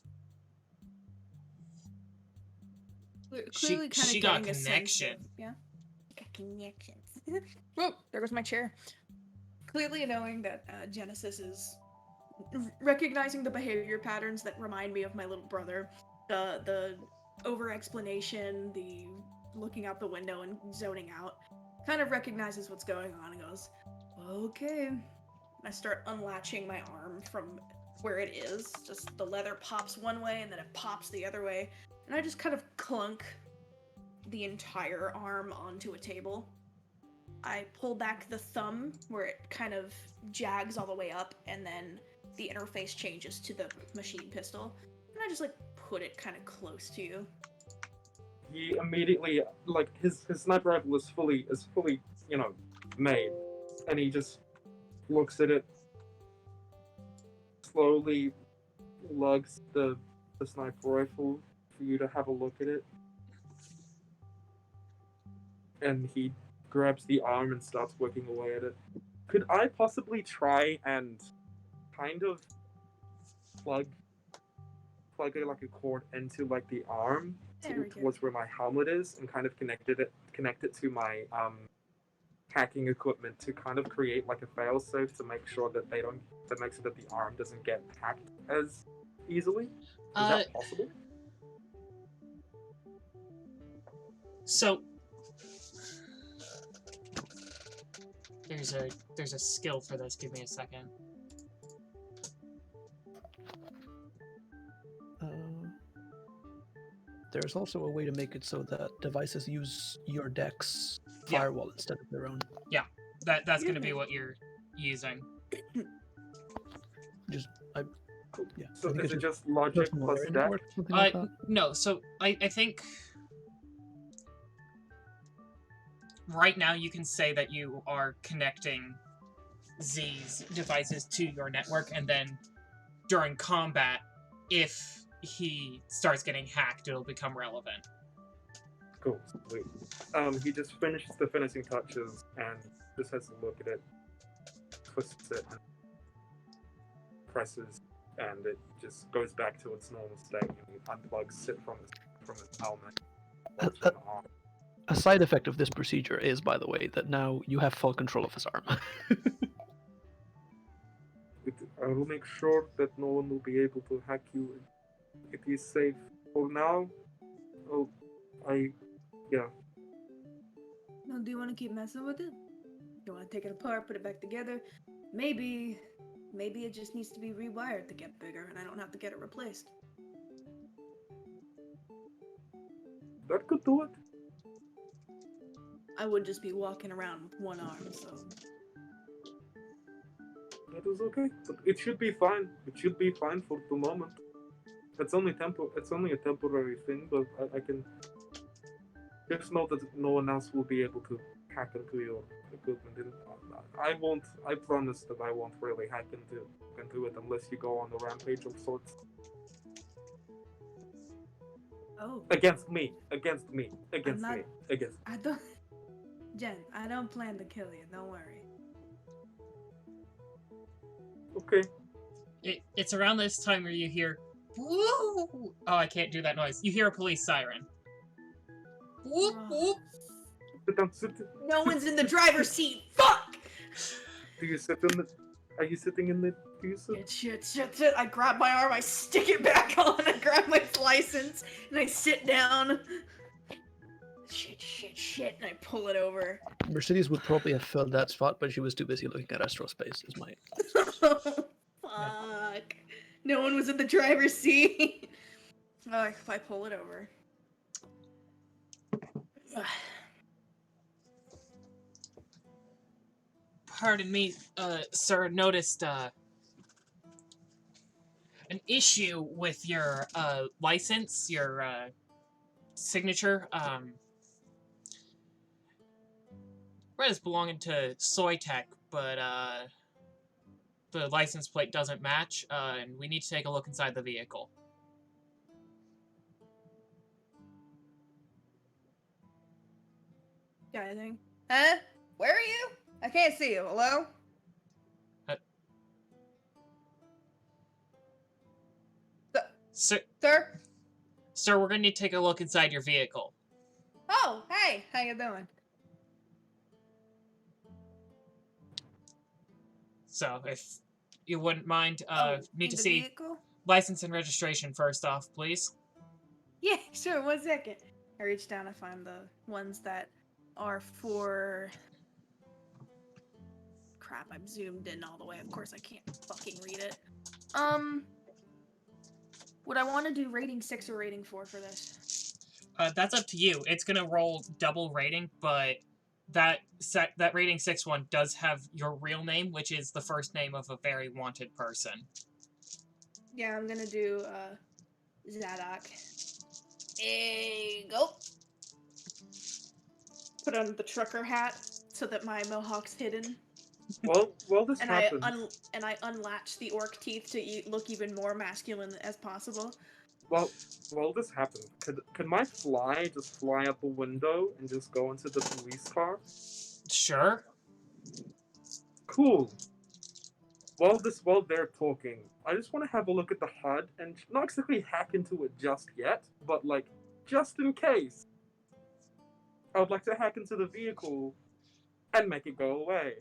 Clearly, kind of she got getting a sense connection. of, yeah. Got connections. Oh, there goes my chair. Clearly knowing that Genesis is recognizing the behavior patterns that remind me of my little brother, the over-explanation, the looking out the window and zoning out, kind of recognizes what's going on and goes, okay. I start unlatching my arm from where it is. Just the leather pops one way and then it pops the other way. And I just kind of clunk the entire arm onto a table. I pull back the thumb where it kind of jags all the way up, and then the interface changes to the machine pistol. And I just like put it kind of close to you. He immediately, like, his sniper rifle is fully, made, and he just looks at it, slowly lugs the sniper rifle for you to have a look at it, and he grabs the arm and starts working away at it. Could I possibly try and kind of plug like a cord into like the arm towards where my helmet is, and kind of connect it to my hacking equipment to kind of create like a failsafe to make sure that the arm doesn't get hacked as easily? Is that possible? So there's a skill for this. Give me a second. There's also a way to make it so that devices use your deck's firewall instead of their own. Yeah, that's going to be what you're using. So is it just logic plus deck? Like that? No, so I think right now you can say that you are connecting Z's devices to your network, and then during combat, if he starts getting hacked, it'll become relevant. Cool, sweet. He just finishes the finishing touches and just has a look at it, twists it, and presses, and it just goes back to its normal state, and he unplugs it from its helmet. A side effect of this procedure is, by the way, that now you have full control of his arm. I will make sure that no one will be able to hack you. It is safe for now. Oh, yeah. Well, do you want to keep messing with it? You want to take it apart, put it back together? Maybe it just needs to be rewired to get bigger, and I don't have to get it replaced. That could do it. I would just be walking around with one arm, so... That is okay, but it should be fine. It should be fine for the moment. It's only a temporary thing, but I can just know that no one else will be able to hack into your equipment. I promise that I won't really hack into it unless you go on a rampage of sorts. Oh. Against me. I don't... Jen, I don't plan to kill you, don't worry. Okay. It's around this time where you hear, woo! Oh, I can't do that noise. You hear a police siren. Whoop, whoop. Sit down. No one's in the driver's seat. Fuck! Do you sit in the? Are you sitting in the? Do you sit? Shit. I grab my arm, I stick it back on, I grab my license, and I sit down. Shit, and I pull it over. Mercedes would probably have filled that spot, but she was too busy looking at astrospace. Is my Fuck. No one was in the driver's seat. Oh, I pull it over. Pardon me, sir, noticed, an issue with your, license, your, signature, read as belonging to Soytech, but, the license plate doesn't match, and we need to take a look inside the vehicle. Got anything? Huh? Where are you? I can't see you. Hello? Sir, Sir? we're gonna need to take a look inside your vehicle. Oh, hey. How you doing? So, if you wouldn't mind, need in to the see vehicle? license and registration first off, please. Yeah, sure. 1 second. I reach down, I find the ones that are for... Crap, I'm zoomed in all the way. Of course I can't fucking read it. Would I want to do rating 6 or rating 4 for this? That's up to you. It's gonna roll double rating, but that rating 6 one does have your real name, which is the first name of a very wanted person. Yeah, I'm gonna do, Zadok. Hey, go! Put on the trucker hat so that my mohawk's hidden. Well, this And happens. I unlatch the orc teeth to look even more masculine as possible. Well, this happened. Could my fly just fly out the window and just go into the police car? Sure. Cool. While they're talking, I just want to have a look at the HUD and not exactly hack into it just yet, but like just in case. I would like to hack into the vehicle and make it go away.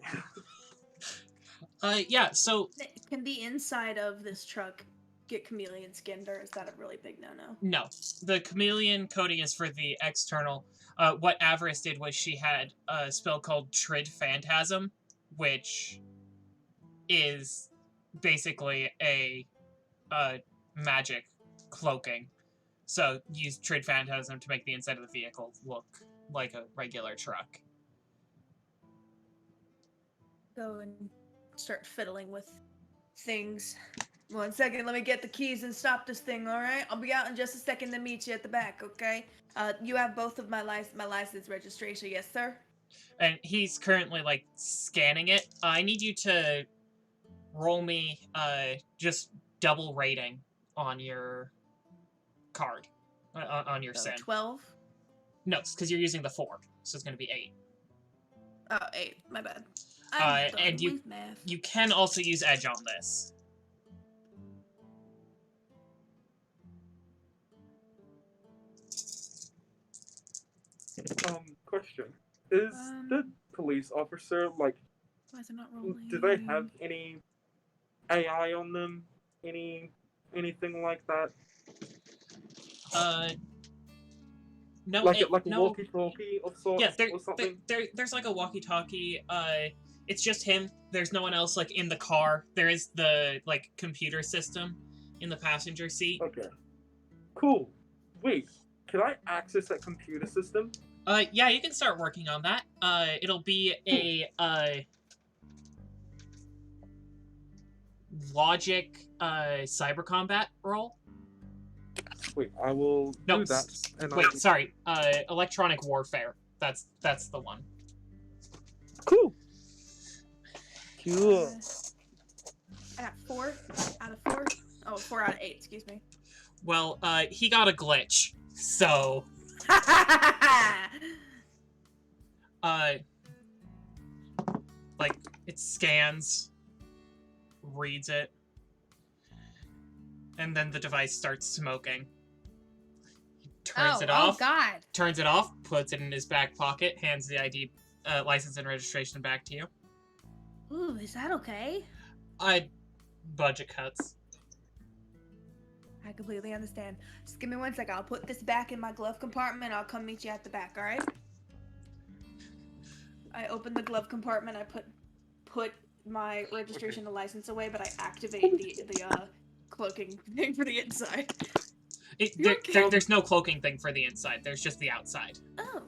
Yeah, so... Can the inside of this truck get chameleon skinned, or is that a really big no-no? No. The chameleon coating is for the external. What Avarice did was she had a spell called Trid Phantasm, which is basically a magic cloaking. So use Trid Phantasm to make the inside of the vehicle look like a regular truck. Go and start fiddling with things. 1 second, let me get the keys and stop this thing, alright? I'll be out in just a second to meet you at the back, okay? You have both of my license registration, yes, sir? And he's currently, like, scanning it. I need you to roll me, just double rating on your card. On your So SIN. 12? No, because you're using the 4, so it's going to be 8. Oh, 8. My bad. I'm done and with math. you can also use Edge on this. Question. Is the police officer, like, Why is it not rolling? do they have any AI on them? Anything like that? No, Like a no. walkie-talkie of sorts, Yeah, or something? there's like a walkie-talkie. It's just him. There's no one else, like, in the car. There is the, like, computer system in the passenger seat. Okay. Cool. Wait, can I access that computer system? Yeah, you can start working on that. It'll be a, logic, cyber combat roll. Wait, I will No, do that. And wait, sorry. Electronic warfare. That's the one. Cool. Cool. I got 4 out of 4. Oh, 4 out of 8, excuse me. Well, he got a glitch, so... like, it scans, reads it, and then the device starts smoking. turns it off. Oh God. Turns it off, puts it in his back pocket, hands the ID, license and registration back to you. Ooh, is that okay? Budget cuts. I completely understand. Just give me 1 second. I'll put this back in my glove compartment. I'll come meet you at the back, alright? I open the glove compartment. I put my registration and license away, but I activate the cloaking thing for the inside. There's no cloaking thing for the inside. There's just the outside. Oh.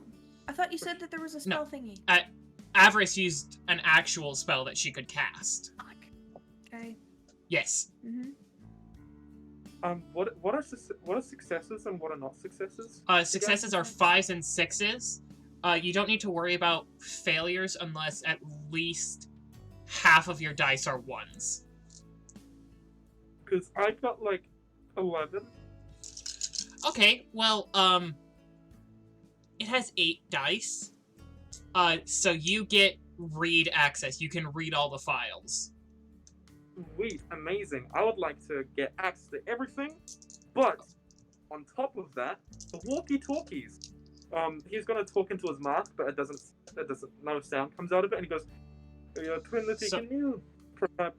I thought you said that there was a spell thingy. Avarice used an actual spell that she could cast. Okay. Yes. Mm-hmm. What are successes and what are not successes? Successes are 5s and 6s. You don't need to worry about failures unless at least half of your dice are 1s. Because I got like 11. Okay, well, it has 8 dice. So you get read access. You can read all the files. Sweet, amazing. I would like to get access to everything, but on top of that, the walkie-talkies. He's gonna talk into his mask, but it doesn't. No sound comes out of it, and he goes, "Trinity, can you perhaps?"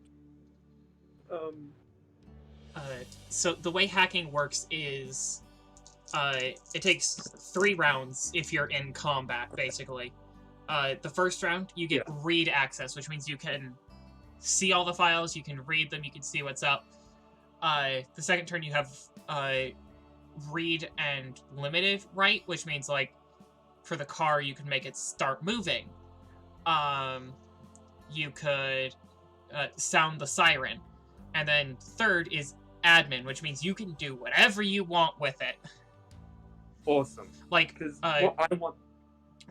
So the way hacking works is, it takes 3 rounds if you're in combat, basically. The first round, you get read access, which means you can see all the files, you can read them, you can see what's up. The second turn, you have read and limited write, which means, like, for the car, you can make it start moving. You could sound the siren. And then third is admin, which means you can do whatever you want with it. Awesome. Like, what I want...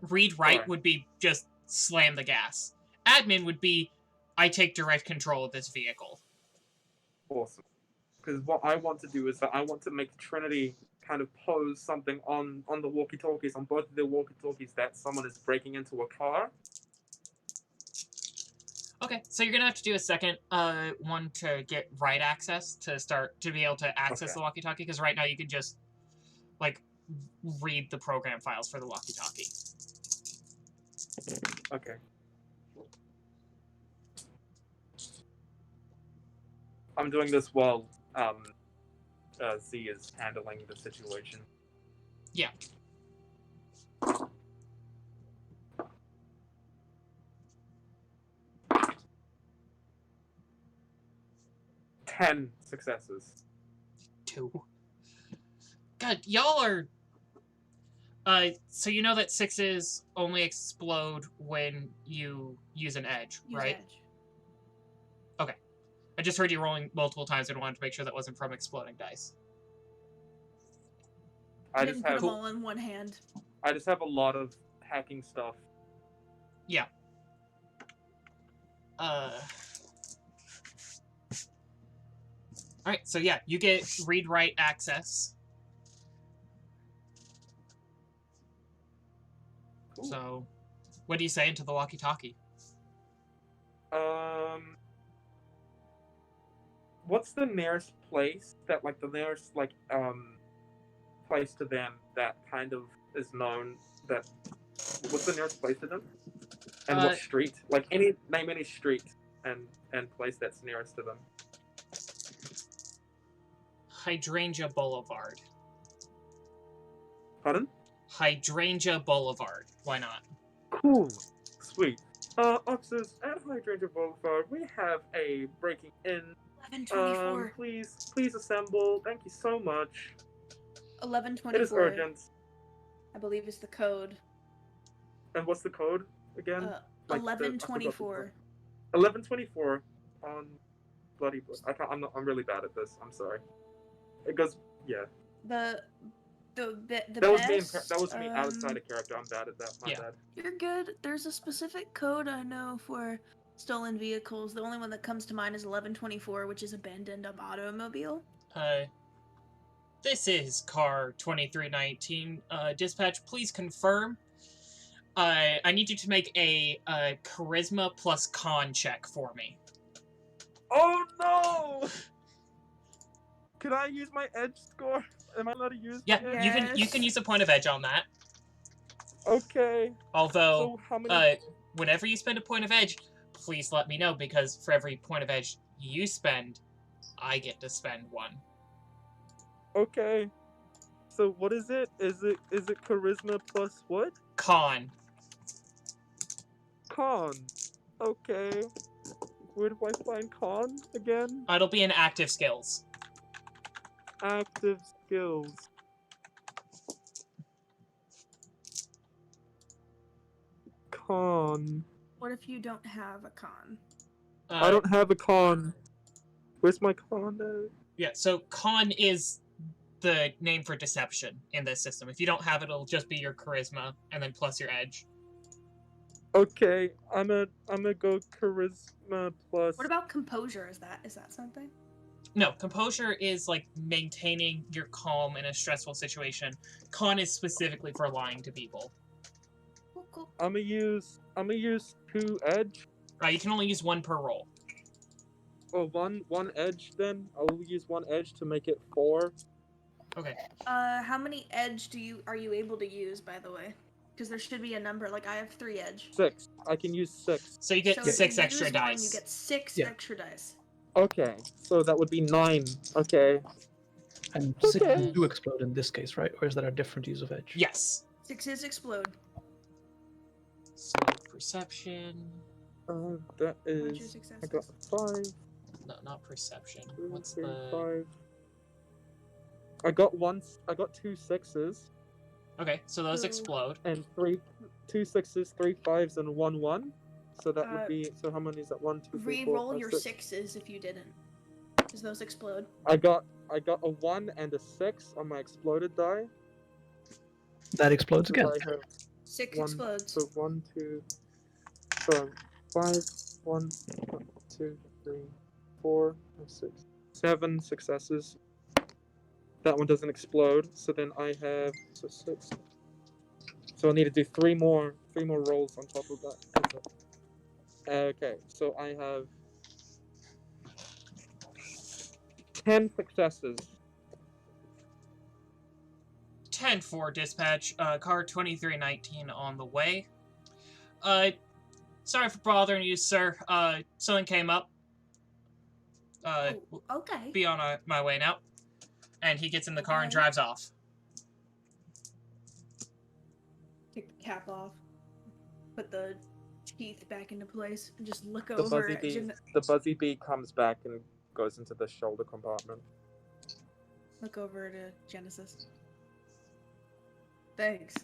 read-write would be just slam the gas. Admin would be, I take direct control of this vehicle. Awesome. Because what I want to do is that I want to make Trinity kind of pose something on the walkie-talkies, on both of their walkie-talkies, that someone is breaking into a car. Okay, so you're gonna have to do a second one to get write access to be able to access the walkie-talkie, because right now you can just, like, read the program files for the walkie-talkie. Okay. I'm doing this while Z is handling the situation. Yeah. Ten successes. 2. God, y'all are... so you know that 6s only explode when you use an edge, right? Edge. Okay. I just heard you rolling multiple times and wanted to make sure that wasn't from exploding dice. I didn't put them all in one hand. I just have a lot of hacking stuff. Yeah. Alright, so yeah, you get read-write access. Cool. So, what do you say into the walkie-talkie? What's the nearest place that, like, the nearest, like, place to them that kind of is known that... What's the nearest place to them? And what street? Like, name any street and place that's nearest to them. Hydrangea Boulevard. Pardon? Hydrangea Boulevard. Why not? Cool. Sweet. Officers, at Hydrangea Boulevard, we have a breaking in. 1124. Please assemble. Thank you so much. 1124. It is urgent. I believe is the code. And what's the code again? 1124. 1124 on bloody. I'm really bad at this. I'm sorry. It goes. Yeah. The that best, was me outside of character. I'm bad at that. My bad. You're good. There's a specific code I know for stolen vehicles. The only one that comes to mind is 1124, which is abandoned automobile. This is car 2319. Dispatch, please confirm. I need you to make a charisma plus con check for me. Oh no! Can I use my edge score? Am I allowed to use? Yeah, my edge? you can use a point of edge on that. Okay. Although, So how many? whenever you spend a point of edge, please let me know, because for every point of edge you spend, I get to spend one. Okay. So what is it? Is it charisma plus what? Con. Con. Okay. Where do I find con again? It'll be in active skills. Active skills. Con. What if you don't have a con? I don't have a con. Where's my con at? Yeah, so con is the name for deception in this system. If you don't have it, it'll just be your charisma and then plus your edge. Okay, I'm gonna go charisma plus. What about composure? Is that something? No, composure is like maintaining your calm in a stressful situation. Con is specifically for lying to people. Cool. I'm gonna use 2 edge. You can only use one per roll. Oh, one edge then. I'll use 1 edge to make it 4. Okay. How many edge are you able to use, by the way? Because there should be a number. Like I have 3 edge. 6. I can use 6. So you get So if 6 you extra use dice. One, you get 6 Yeah. extra dice. Okay, so that would be 9. Okay. And Okay. 6 do explode in this case, right? Or is that a different use of edge? Yes. 6s explode. So perception. That What's your is. I successes? got 5. No, not perception. 2, What's 3, the? 5. I got 2 6s Okay, so those So- explode. and 2 6s, 3 5s, and 1 1. So that would Uh, be. So how many is that? 1, 2, 3, 4, Re-roll 5, your 6. 6s if you didn't. Because those explode. I got a 1 and a 6 on my exploded die. That explodes So again. I have 6 One, explodes. so 1, 2, so 5, 1, 2, 3, 4, 6, 7 successes. That one doesn't explode, so then I have 6. So I need to do 3 more rolls on top of that. Okay, so I have 10 successes. 10 for dispatch. Car 2319 on the way. Sorry for bothering you, sir. Someone came up. Okay. Be on my way now. And he gets in the car and Okay. drives off. Take the cap off. Put the teeth back into place and just look The over buzzy at bee, Jen- the buzzy bee comes back and goes into the shoulder compartment. look over to Genesis. Thanks.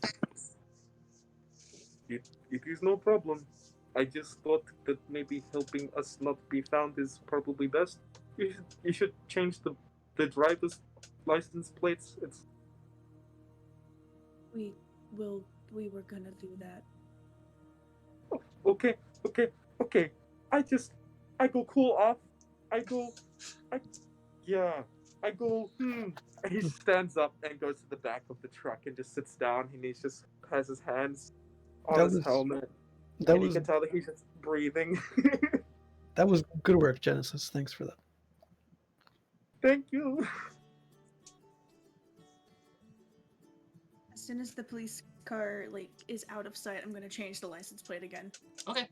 It is no problem. I just thought that maybe helping us not be found is probably best. You should change the driver's license plates. It's We were gonna do that. okay. I go cool off. I go. And he stands up and goes to the back of the truck and just sits down. And he just has his hands on That his was- helmet. That And you was can tell that he's just breathing. that was good work, Genesis. Thanks for that. Thank you. As soon as the police car is out of sight, I'm gonna change the license plate again. Okay.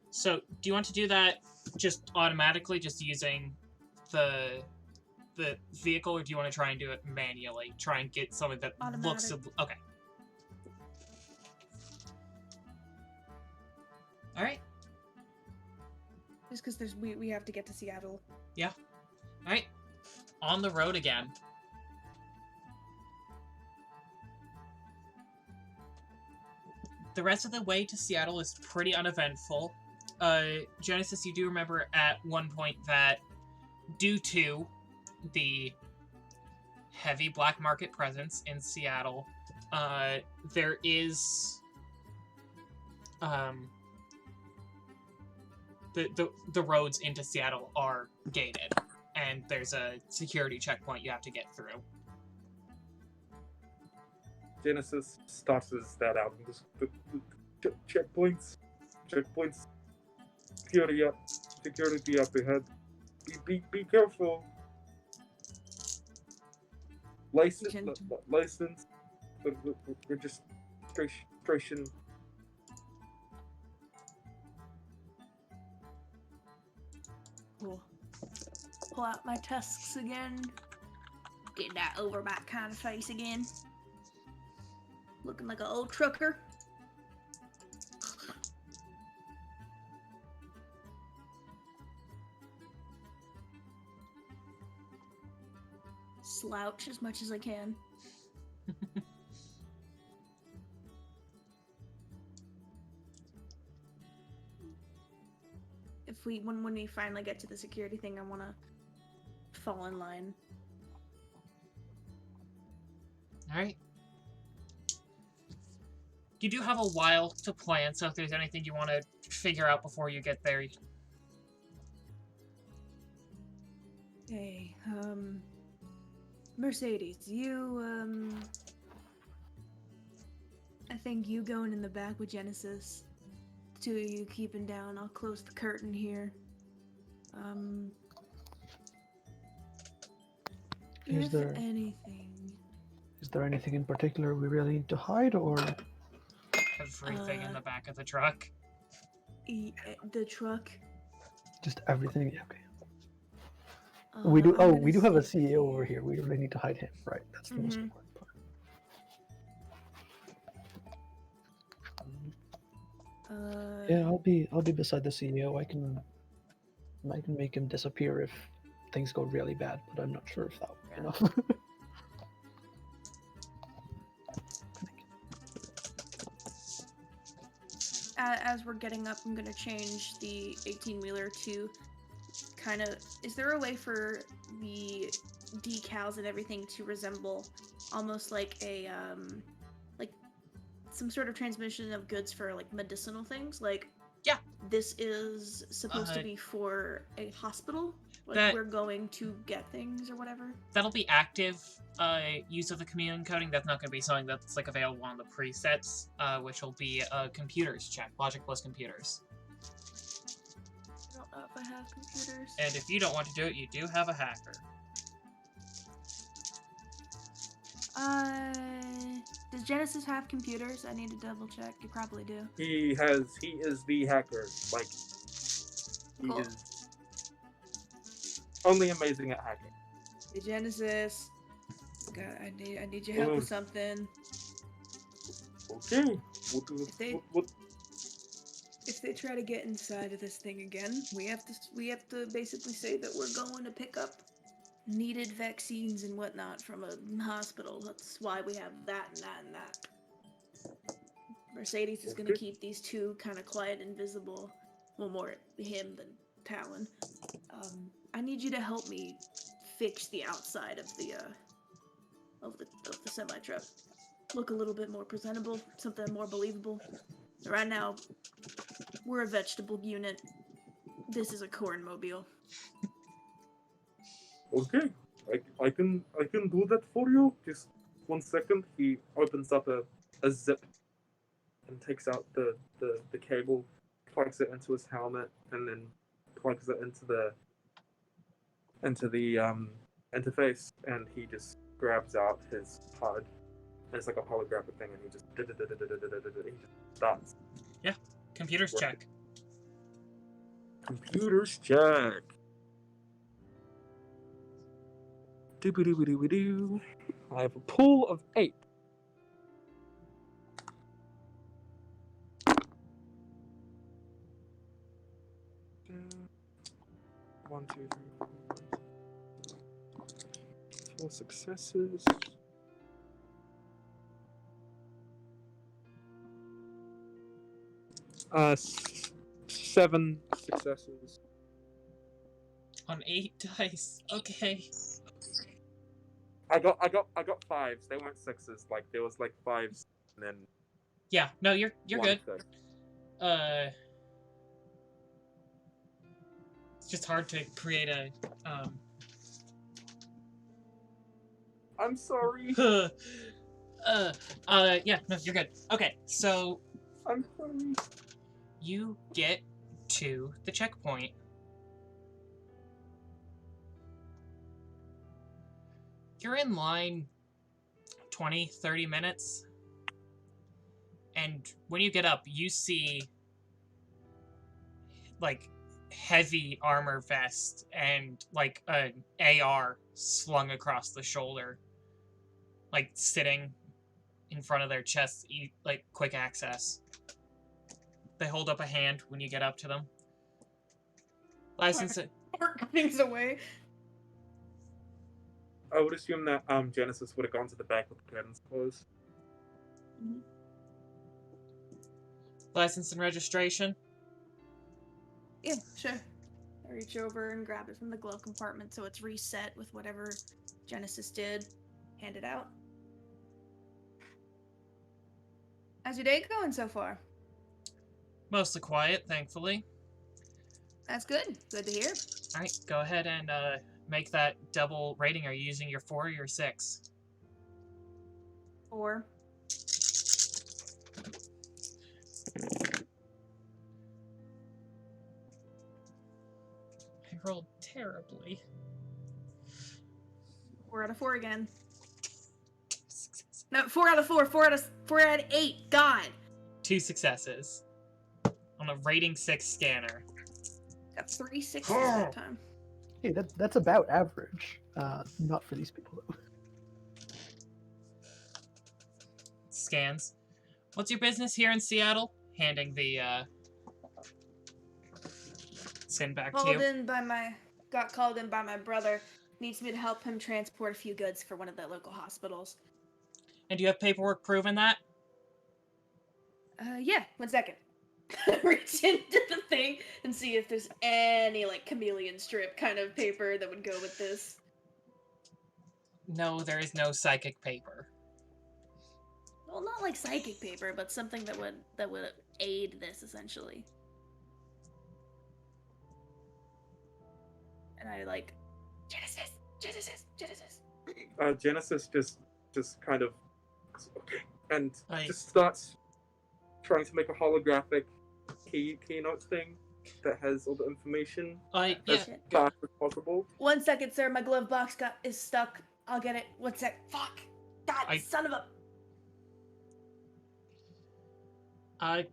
So do you want to do that just automatically, just using the vehicle, or do you want to try and do it manually? Try and get something that looks... Okay. Alright. Just because we have to get to Seattle. Alright. On the road again. The rest of the way to Seattle is pretty uneventful. Genesis, you do remember at one point that due to the heavy black market presence in Seattle, there is the roads into Seattle are gated, and there's a security checkpoint you have to get through. Genesis tosses that out and just checkpoints, security up ahead. Be careful. License, can- license, registration. Cool. Pull out my tusks again. Get that overbite kind of face again. Looking like an old trucker. Slouch as much as I can. When we finally get to the security thing, I want to fall in line. All right. You do have a while to plan, so if there's anything you want to figure out before you get there. Hey, Mercedes, you, I think you going in the back with Genesis. Two of you keeping down. I'll close the curtain here. Is If there- anything, Is there anything in particular we really need to hide, or Everything in the back of the truck. the truck. just everything? Yeah, okay. We do. I'm Oh, gonna we do have a sit CEO over here. We really need to hide him, right? That's the most Mhm. important part. Yeah, I'll be beside the CEO. I can make him disappear if things go really bad, but I'm not sure if that will be enough. As we're getting up, I'm gonna change the 18-wheeler to kind of. Is there a way for the decals and everything to resemble almost like a like some sort of transmission of goods for like medicinal things? Like, Yeah. this is supposed to be for a hospital. Like that- we're going to get things or whatever. That'll be active use of the commune coding. That's not going to be something that's like available on the presets, which will be a computers check, logic plus computers. I don't know if I have computers. And if you don't want to do it, you do have a hacker. Does Genesis have computers? I need to double check. You probably do. He is the hacker. Like, he Cool. is only amazing at hacking. Hey, Genesis. God, I need your help with something. Okay. If they- What? If they try to get inside of this thing again, we have to basically say that we're going to pick up needed vaccines and whatnot from a hospital. That's why we have that and that and that. Mercedes is going to Okay. keep these two kind of quiet and visible. Well, more him than Talon. I need you to help me fix the outside of the semi truck. Look a little bit more presentable, something more believable. Right now, we're a vegetable unit. This is a corn mobile. Okay. I can do that for you. Just 1 second. He opens up a zip and takes out the cable, plugs it into his helmet, and then plugs it into the interface, and he just grabs out his HUD. And it's like a holographic thing, and he just starts. Computers Work. check. Computers check. Doo-ba-doo-ba-doo-ba-doo. I have a pool of 8. One, two, three, 4 successes. Uh, 7 successes. On 8 dice. Okay. I got 5s. They weren't 6s. Like there was like 5s and then Yeah, no, you're one good. six. It's just hard to create a I'm sorry. yeah, no, you're good. Okay, so I'm sorry. you get to the checkpoint. You're in line 20, 30 minutes. And when you get up, you see, like, heavy armor vest and, like, an AR slung across the shoulder. Like, sitting in front of their chest, like, quick access. They hold up a hand when you get up to them. License it. Mark things away. I would assume that Genesis would have gone to the back with the curtains closed. License and registration. Yeah, sure. I reach over and grab it from the glove compartment so it's reset with whatever Genesis did. Hand it out. How's your day going so far? Mostly quiet, thankfully. That's good. Good to hear. Alright, go ahead and make that double rating. Are you using your 4 or your 6? 4. I rolled terribly. 4 out of 4 again. 2 successes. No, 4 out of 4. 4 out of 8. God. 2 successes. On a rating 6 scanner. Got 3 6s that time. Hey, that's about average. Not for these people though. Scans. What's your business here in Seattle? Handing the SIN back to you. Got called in by my brother. Needs me to help him transport a few goods for one of the local hospitals. And do you have paperwork proving that? Yeah, 1 second. Reach into the thing and see if there's any, like, chameleon strip kind of paper that would go with this. No, there is no psychic paper. Well, not like psychic paper, but something that would aid this, essentially. And I, like, Genesis! Genesis just kind of okay, and Right. just starts trying to make a holographic keynote thing that has all the information Yeah. as fast as possible. 1 second, sir. My glove box is stuck. I'll get it. 1 sec. Fuck! God, son of a...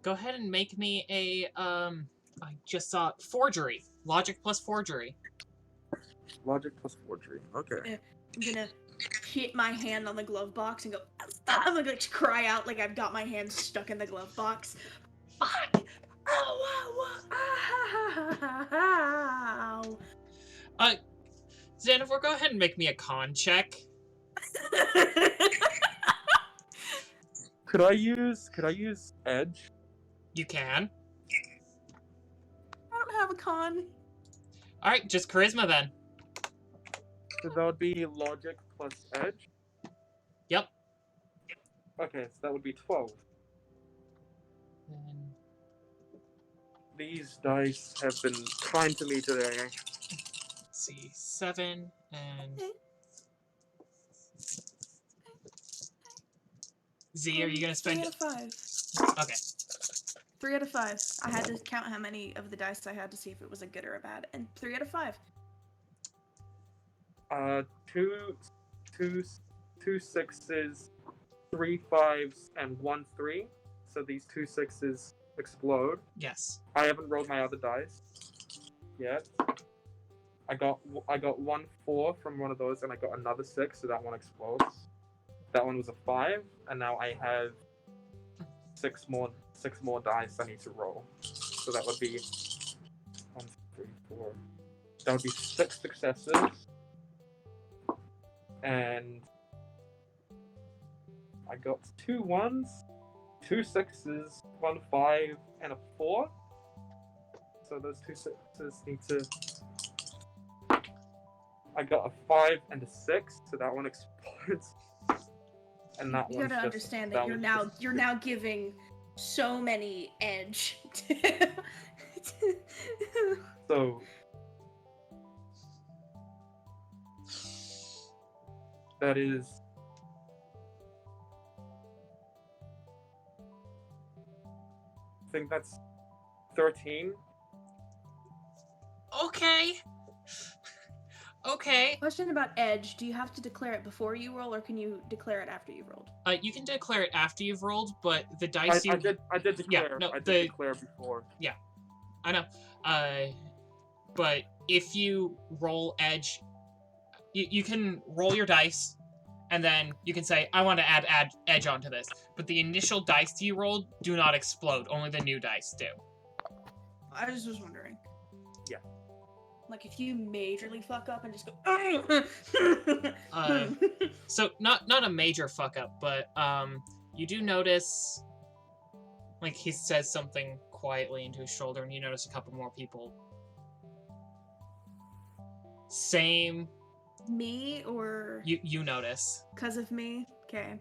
Go ahead and make me a, I just saw forgery. Logic plus forgery. Logic plus forgery. Okay. I'm gonna hit my hand on the glove box and go, I'm gonna cry out like I've got my hand stuck in the glove box. Fuck! Ow! Xanafor, go ahead and make me a con check. Could I use edge? You can. I don't have a con. Alright, just charisma then. So that would be logic plus edge. Yep. Okay, so that would be 12. And These dice have been kind to me today. let's see, 7 and... Z, are you gonna spend 3 out of 5. Okay. 3 out of 5. I had to count how many of the dice I had to see if it was a good or a bad, and 3 out of 5. Two sixes, 3 5s, and 1 3. So these 2 6s explode. Yes. I haven't rolled my other dice yet. I got 1 4 from one of those, and I got another 6, so that one explodes. That one was a 5, and now I have 6 more dice I need to roll. So that would be 1, 3, 4. That would be 6 successes. And I got 2 1s, 2 6s, 1 5, and a 4. So those 2 6s need to... I got a 5 and a 6, so that one explodes. And that You one's gotta just, understand that you're now giving so many edge. So that is I think that's 13. Okay. Okay. Question about edge. Do you have to declare it before you roll, or can you declare it after you've rolled? You can declare it after you've rolled, but the I dice did declare. no, I did the- declare before. I know. But if you roll edge, you can roll your dice, and then you can say, I want to add edge onto this. But the initial dice you rolled do not explode. Only the new dice do. I just was wondering. Yeah. Like, if you majorly fuck up and just go... So not a major fuck up, but you do notice, like, he says something quietly into his shoulder, and you notice a couple more people. Same. Me, or... You notice. Because of me? Okay.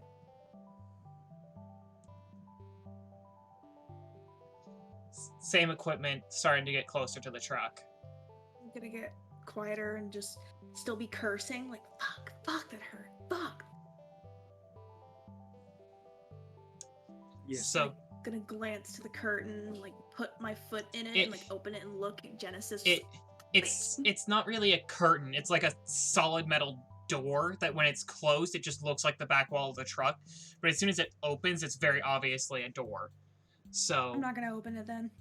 Same equipment, starting to get closer to the truck. I'm gonna get quieter and just still be cursing, like, fuck, that hurt, fuck. Yeah. So Gonna glance to the curtain, like, put my foot in it, It- and, like, open it and look at Genesis. it's not really a curtain. It's like a solid metal door that when it's closed, it just looks like the back wall of the truck. But as soon as it opens, it's very obviously a door. So I'm not gonna open it then.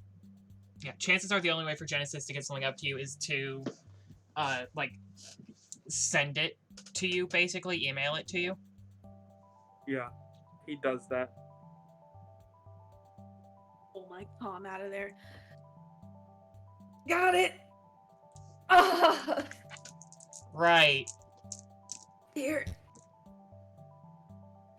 yeah, chances are the only way for Genesis to get something up to you is to, like, send it to you, basically, email it to you. Yeah, he does that. Pull my palm out of there. Got it! Ah! Right. Here.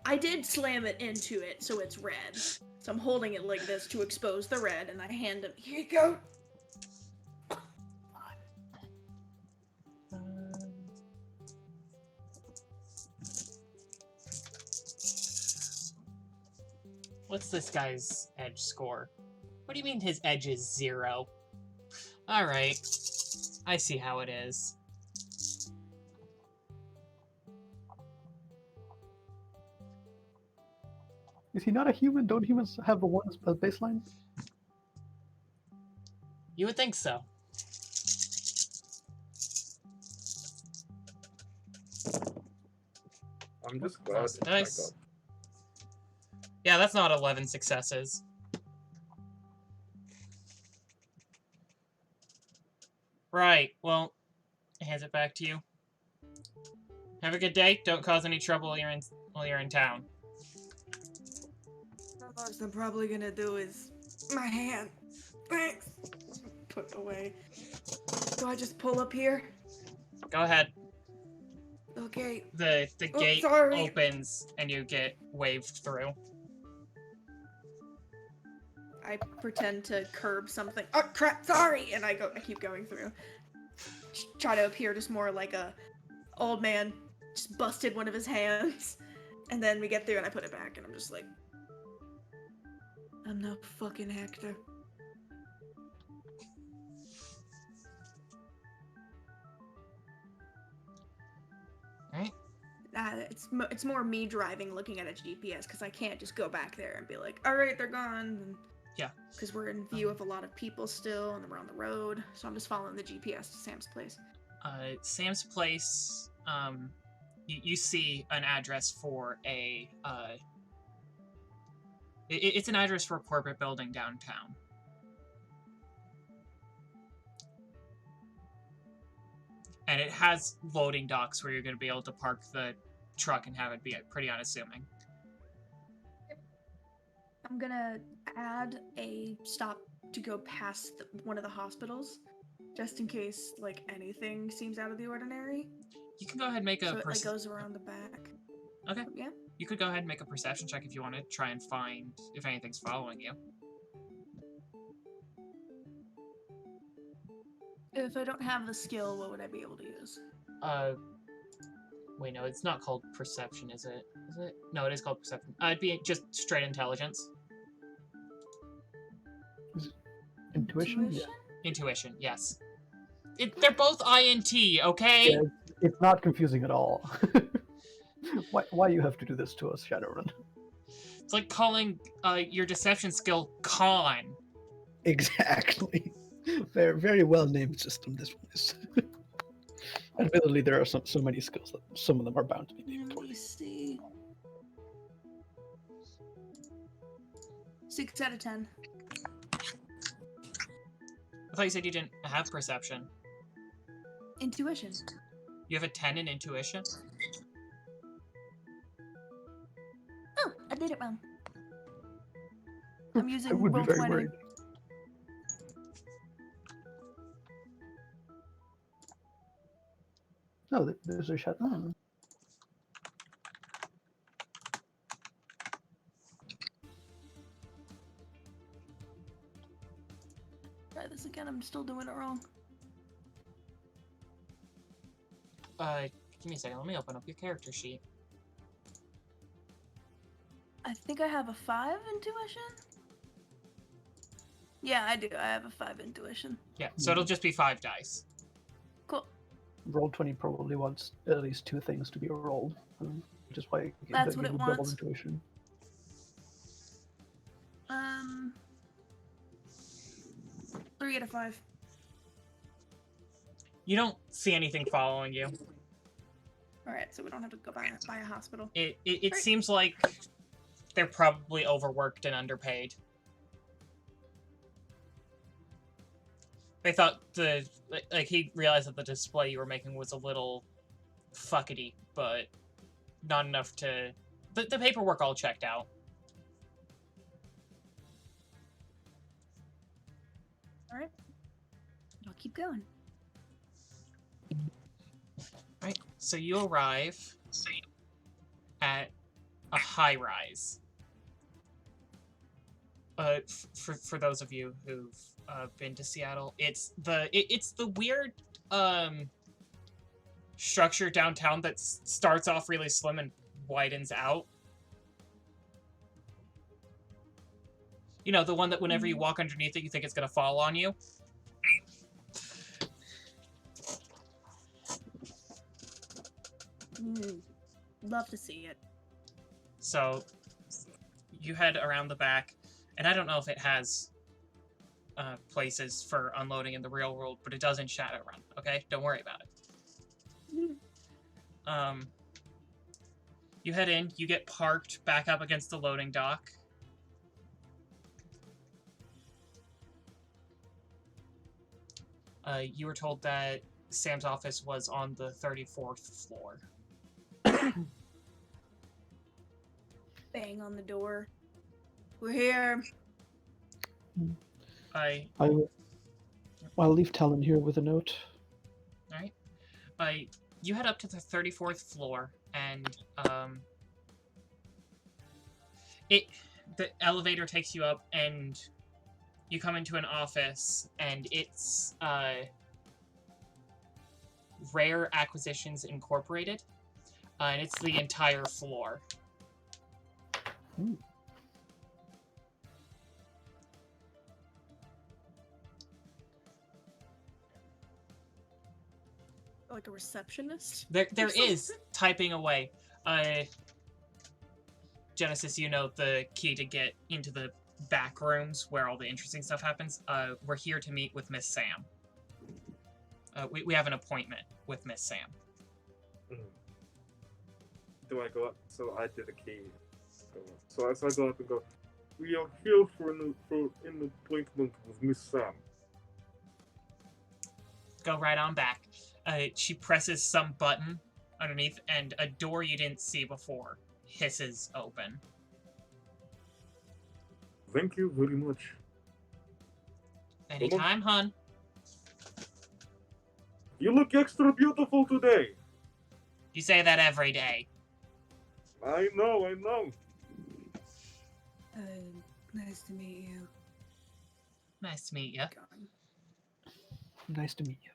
I did slam it into it, so it's red. So I'm holding it like this to expose the red, and I hand him, here you go. What's this guy's edge score? What do you mean his edge is 0? Alright. I see how it is. Is he not a human? Don't humans have a one as baseline? You would think so. I'm just Cross glad. the dice. Yeah, that's not 11 successes. Right, well, he hands it back to you. Have a good day. Don't cause any trouble while you're in town. The most I'm probably gonna do is my hand. Thanks. Put it away. Do I just pull up here? Go ahead. Okay. The Oh, gate sorry. opens and you get waved through. I pretend to curb something. Oh crap! Sorry, and I keep going through. Try to appear just more like a old man just busted one of his hands, and then we get through and I put it back, and I'm just like, I'm no fucking Hector. Right? It's more me driving, looking at a GPS, because I can't just go back there and be like, all right, they're gone. And, Yeah. Because we're in view of a lot of people still, and we're on the road, so I'm just following the GPS to Sam's place. Sam's place, you see an address for a, it's an address for a corporate building downtown. And it has loading docks where you're going to be able to park the truck and have it be pretty unassuming. I'm gonna add a stop to go past one of the hospitals, just in case, like, anything seems out of the ordinary. You can go ahead and make So a it, like, goes around the back. Okay. Yeah? You could go ahead and make a perception check if you want to try and find if anything's following you. If I don't have the skill, what would I be able to use? Wait, no, it's not called perception, is it? Is it? No, it is called perception. It'd be just straight intelligence. Intuition? Yeah. Intuition, yes. They're both INT, okay? Yeah, it's not confusing at all. Why you have to do this to us, Shadowrun? It's like calling your deception skill con. Exactly. Very, very well named system, this one is. Admittedly, there are so many skills that some of them are bound to be named Let poorly. me see. 6 out of 10. I thought you said you didn't have perception. Intuition. You have a 10 in intuition? Oh, I did it wrong. I'm using I would be roll very 20. worried. Oh, there's a shot. Oh. Try this again. I'm still doing it wrong. Give me a second. Let me open up your character sheet. I think I have a 5 intuition. Yeah, I do. I have a 5 intuition. Yeah, so it'll just be 5 dice. Cool. Roll 20 probably wants at least 2 things to be rolled, which is why it That's gives what it you double wants. intuition. 3 out of 5. You don't see anything following you. Alright, so we don't have to go buy a hospital. It Right. seems like they're probably overworked and underpaid. They thought he realized that the display you were making was a little fuckety, but not enough to... The paperwork all checked out. Alright. I'll keep going. Right, so you arrive at a high-rise. For those of you who've been to Seattle, it's the weird structure downtown that starts off really slim and widens out. You know, the one that whenever you walk underneath it, you think it's gonna fall on you. Love to see it. So you head around the back, and I don't know if it has places for unloading in the real world, but it does in Shadowrun, okay? Don't worry about it. You head in, you get parked back up against the loading dock. You were told that Sam's office was on the 34th floor. Bang on the door. We're here. I'll leave Talon here with a note. Alright. You head up to the 34th floor, and the elevator takes you up, and you come into an office, and it's Rare Acquisitions Incorporated, and it's the entire floor. Ooh. Like a receptionist? There or is something? typing away. Genesis, you know the key to get into the back rooms where all the interesting stuff happens. We're here to meet with Miss Sam. We have an appointment with Miss Sam. Do I go up? So I did a key. So I go up and go, we are here for an appointment with Miss Sam. Go right on back. She presses some button underneath, and a door you didn't see before hisses open. Thank you very much. Anytime, hun. You look extra beautiful today. You say that every day. I know. Nice to meet you. Nice to meet you. Nice to meet you.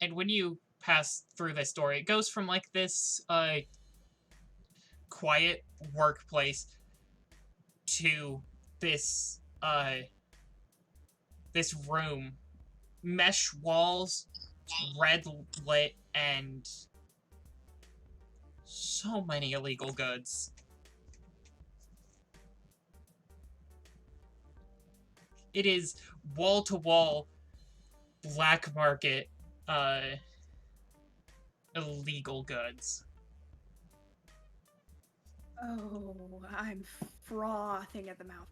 And when you pass through this door, it goes from like this quiet workplace to this this room, mesh walls, red lit, and so many illegal goods. It is wall to wall black market illegal goods. Oh, I'm frothing at the mouth.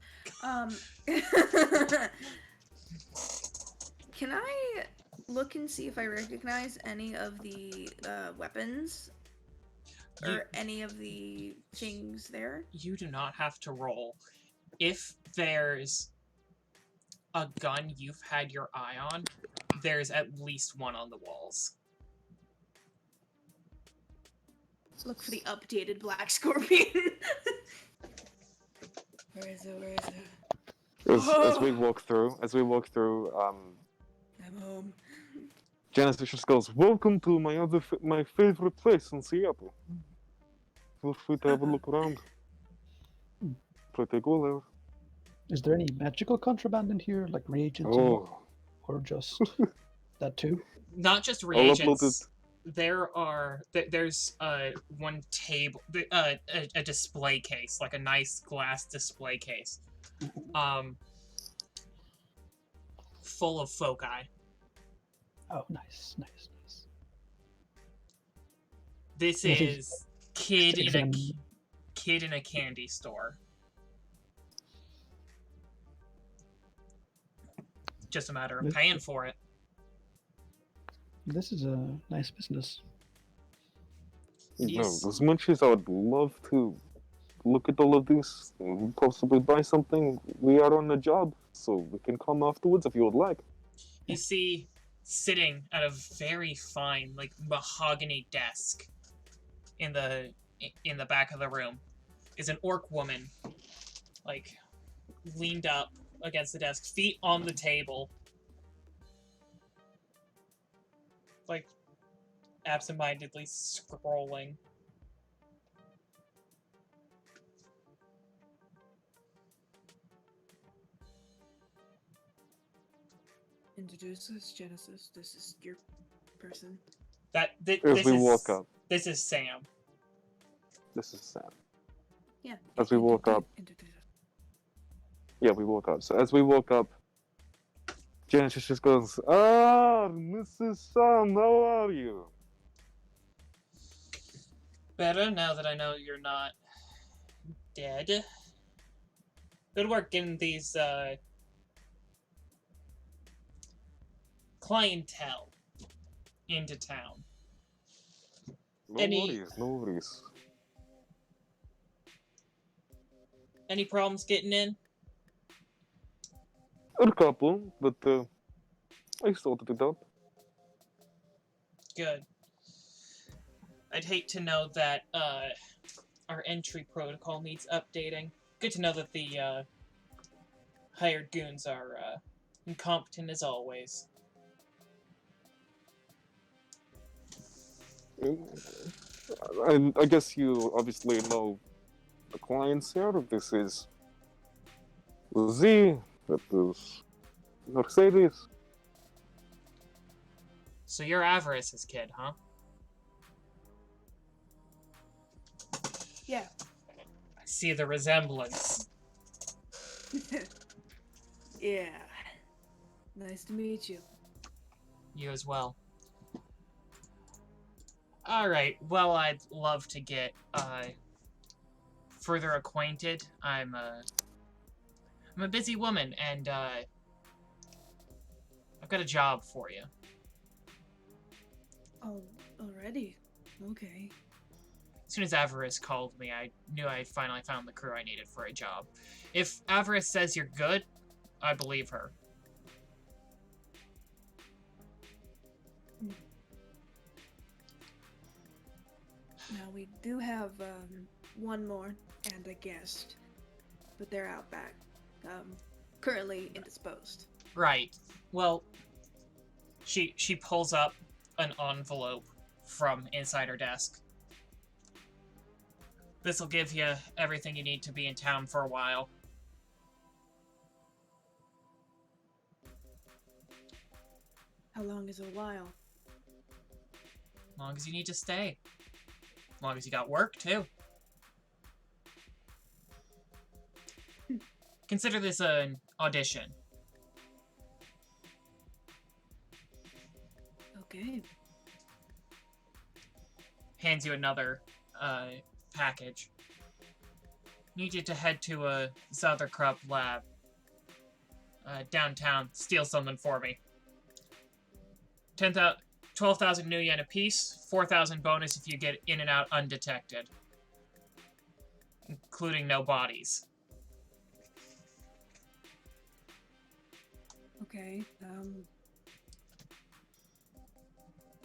Can I look and see if I recognize any of the weapons or any of the things there? You do not have to roll. If there's a gun you've had your eye on, there's at least one on the walls. Look for the updated Black Scorpion. Where is it? Where is it? As we walk through, I'm home. Genesis just goes, "Welcome to my favorite place in Seattle. Feel free to have a look around. Pretty cool there." Is there any magical contraband in here, like reagents, Oh, or just that too? Not just I'll upload reagents. There's one table, a display case, like a nice glass display case, full of foci. Oh, nice, nice, nice. This This is is- kid in a examine- kid in a candy store. Just a matter of This- paying for it. This is a nice business. Yes. no, as much as I would love to look at all of this and possibly buy something, we are on a job, so we can come afterwards if you would like. You see, sitting at a very fine, like mahogany desk in the back of the room, is an orc woman, like leaned up against the desk, feet on the table, like absentmindedly scrolling. Introduce us, Genesis. This is your person. As This we is walk up, This is Sam. this is Sam. Yeah. As we walk up, Introduce us. yeah, we walk up. So as we walk up, Genesis just goes, "Ah, Mrs. Sam, how are you?" Better now that I know you're not dead. Good work getting these clientele into town. No Any- worries, no worries. Any problems getting in? A couple, but I sorted it out. Good. I'd hate to know that our entry protocol needs updating. Good to know that the hired goons are incompetent as always. And I guess you obviously know the clients here. This is Z, that is Mercedes. So you're Avarice's kid, huh? Yeah. I see the resemblance. Yeah. Nice to meet you. You as well. Alright, well, I'd love to get further acquainted. I'm a busy woman, and I've got a job for you. Oh, already? Okay. As soon as Avarice called me, I knew I finally found the crew I needed for a job. If Avarice says you're good, I believe her. Now we do have one more and a guest, but they're out back, currently indisposed. Right. Well, she pulls up an envelope from inside her desk. This'll give you everything you need to be in town for a while. How long is a while? As long as you need to stay. As long as you got work, too. Consider this an audition. Okay. hands you another package. Need you to head to a Zotherkrupp lab downtown. Steal something for me. 12,000 new yen apiece. 4,000 bonus if you get in and out undetected, including no bodies. Okay.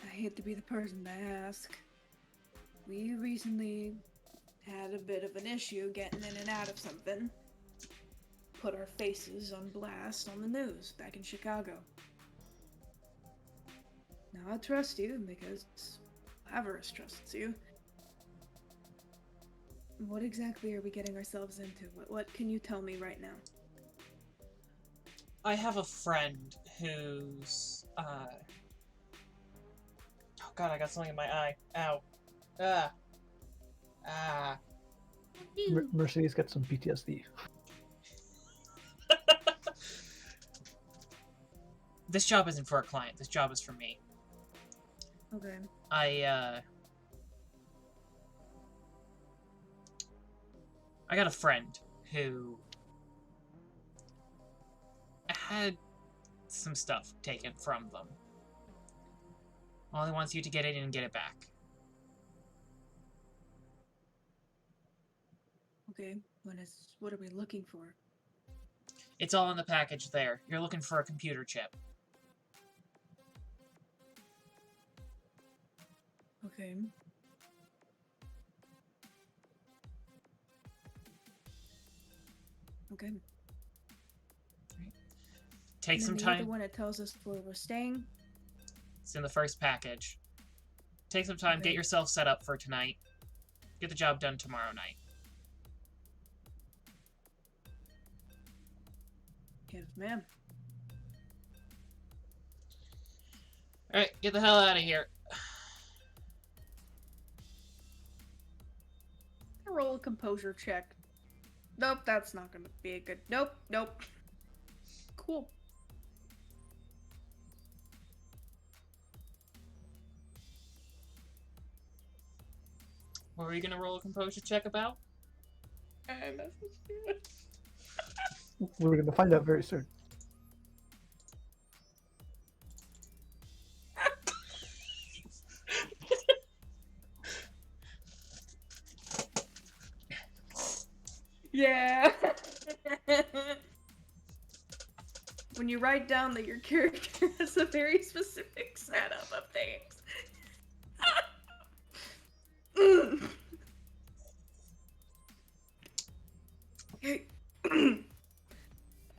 I hate to be the person to ask. We recently had a bit of an issue getting in and out of something. Put our faces on blast on the news back in Chicago. Now I trust you because Avarice trusts you. What exactly are we getting ourselves into? What can you tell me right now? I have a friend who's, oh god, I got something in my eye. Ow. Mercedes gets some PTSD. This job isn't for a client. This job is for me. Okay. I got a friend who had some stuff taken from them. All he wants you to get it in and get it back. Okay. What are we looking for? It's all in the package there. You're looking for a computer chip. Okay. Okay. Take some The time. one that tells us where we're staying. It's in the first package. Take some time, Okay. get yourself set up for tonight. Get the job done tomorrow night. Yes, ma'am. Alright, get the hell out of here. Roll a composure check. Nope, that's not gonna be a good. Nope. Cool. What were you gonna roll a composure check about? We're going to find out very soon. Yeah. When you write down that your character has a very specific setup of things. Okay.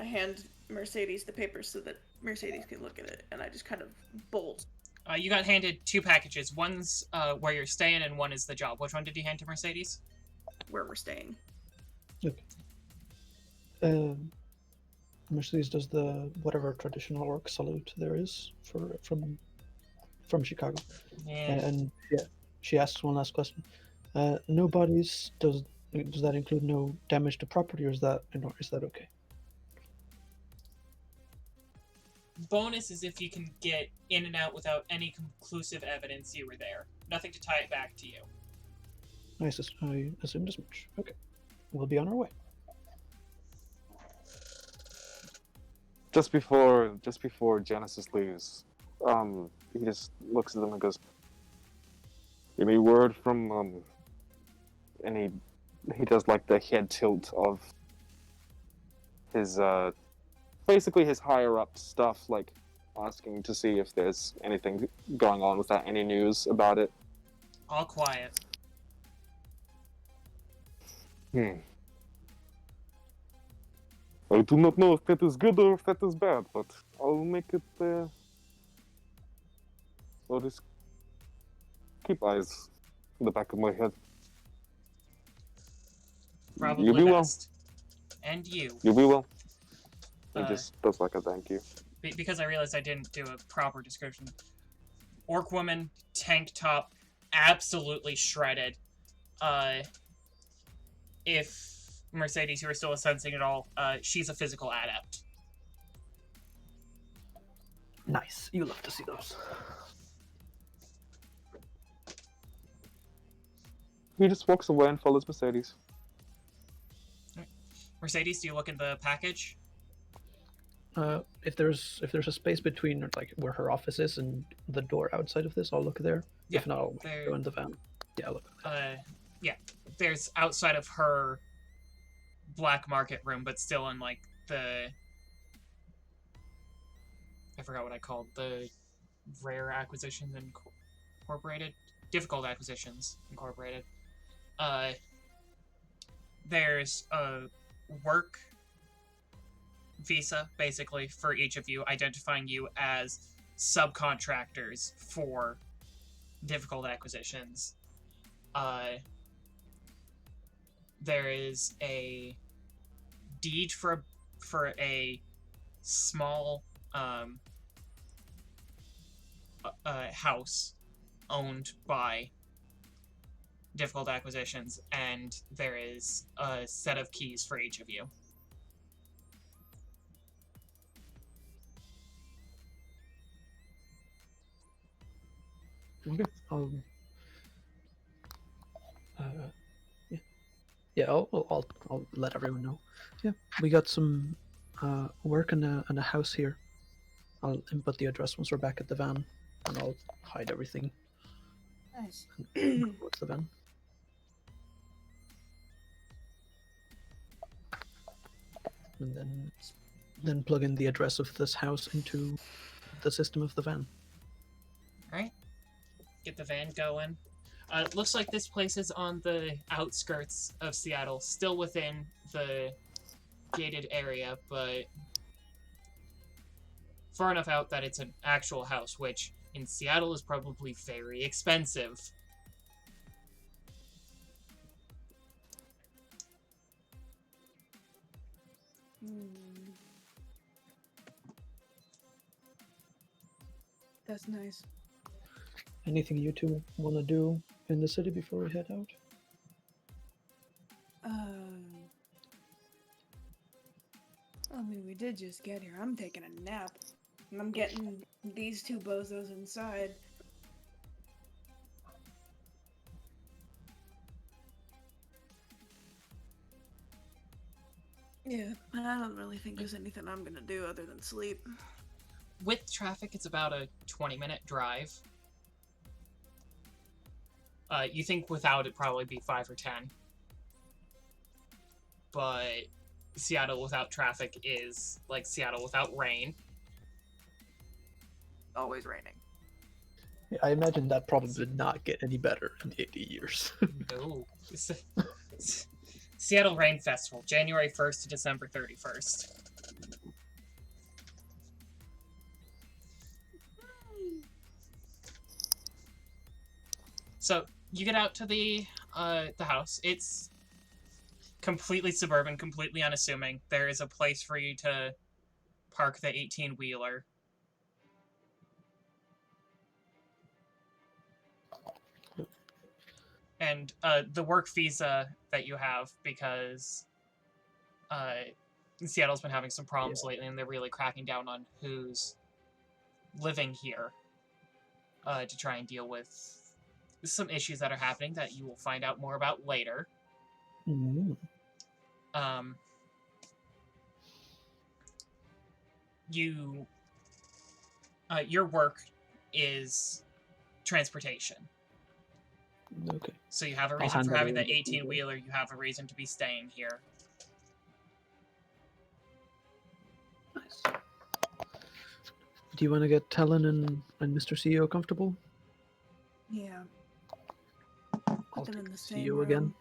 I hand Mercedes the paper so that Mercedes can look at it, and I just kind of bolt. You got handed two packages. One's where you're staying, and one is the job. Which one did you hand to Mercedes? Where we're staying. Okay. Mercedes does the whatever traditional orc salute there is from Chicago, Yeah. and yeah, she asks one last question. No bodies. Does that include no damage to property, or is that okay? Bonus is if you can get in and out without any conclusive evidence you were there. Nothing to tie it back to you. I assumed as much. Okay, we'll be on our way. Just before Genesis leaves, he just looks at them and goes, "Any word from any?" He does like the head tilt of his basically his higher up stuff, like asking to see if there's anything going on with that, any news about it. All quiet. I do not know if that is good or if that is bad, but I'll make it. I'll just keep eyes in the back of my head. Probably You be well. best. And you. You be well. He Uh, just does like a thank you. Because I realized I didn't do a proper description. Orc woman, tank top, absolutely shredded. If Mercedes, you are still sensing it all, she's a physical adept. Nice. You love to see those. He just walks away and follows Mercedes. Mercedes, do you look in the package? If there's a space between like where her office is and the door outside of this, I'll look there. Yeah, If not, I'll there- go in the van. Yeah, I'll look. Yeah. There's outside of her black market room, but still in like the I forgot what I called the rare acquisitions incorporated, difficult acquisitions incorporated. There's a work visa basically for each of you, identifying you as subcontractors for difficult acquisitions. There is a deed for a small house owned by difficult acquisitions, and there is a set of keys for each of you. Okay. Yeah, I'll let everyone know. Yeah, we got some work in a house here. I'll input the address once we're back at the van, and I'll hide everything. Nice. What's the van? And then plug in the address of this house into the system of the van. Alright. Get the van going. It looks like this place is on the outskirts of Seattle, still within the gated area, but far enough out that it's an actual house, which in Seattle is probably very expensive. That's nice. Anything you two want to do in the city before we head out? I mean, we did just get here. I'm taking a nap. And I'm getting these two bozos inside. Yeah, I don't really think there's anything I'm gonna do other than sleep. With traffic, it's about a 20-minute drive. You think without it'd probably be 5 or 10. But Seattle without traffic is like Seattle without rain. Always raining. Yeah, I imagine that probably did not get any better in the 80 years. No. Seattle Rain Festival, January 1st to December 31st. So you get out to the house. It's completely suburban, completely unassuming. There is a place for you to park the 18-wheeler. And the work visa that you have, because Seattle's been having some problems lately, and they're really cracking down on who's living here to try and deal with some issues that are happening that you will find out more about later. Mm. Your work is transportation. Okay. So you have a I'll reason for handle having the the 18-wheeler, you have a reason to be staying here. Nice. Do you want to get Talon and Mr. CEO comfortable? Yeah. I'll Put them take in the the same CEO room.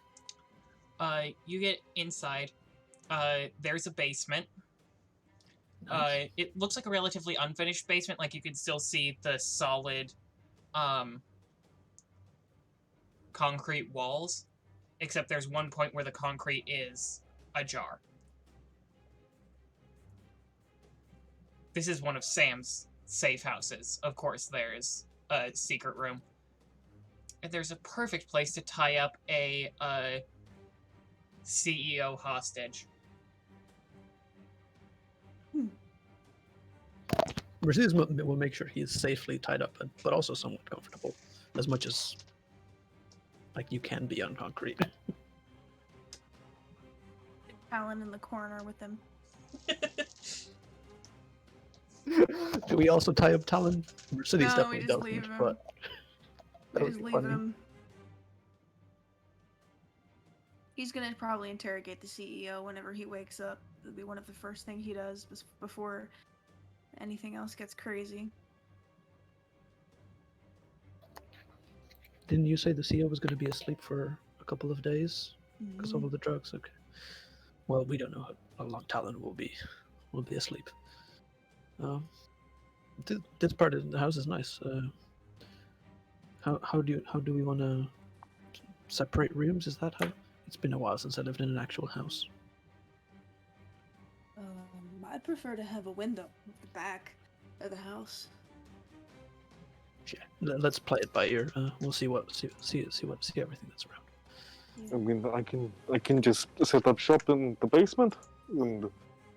again. You get inside. There's a basement. Nice. It looks like a relatively unfinished basement, like you can still see the solid concrete walls, except there's one point where the concrete is ajar. This is one of Sam's safe houses. Of course, there's a secret room. And there's a perfect place to tie up a CEO hostage. Mercedes will make sure he is safely tied up, but also somewhat comfortable, as much as Like you can be on concrete. Talon in the corner with him. Do we also tie up Talon? Mercedes No, we definitely just doesn't, leave him. but that We would just be leave funny. him. He's gonna probably interrogate the CEO whenever he wakes up. It'll be one of the first things he does before anything else gets crazy. Didn't you say the CEO was going to be asleep for a couple of days because of all the drugs? Okay. Well, we don't know how long Talon will be asleep. This part of the house is nice. How do we want to separate rooms? Is that how? It's been a while since I lived in an actual house. I prefer to have a window at the back of the house. Yeah, let's play it by ear. We'll see everything that's around. I mean, I can just set up shop in the basement and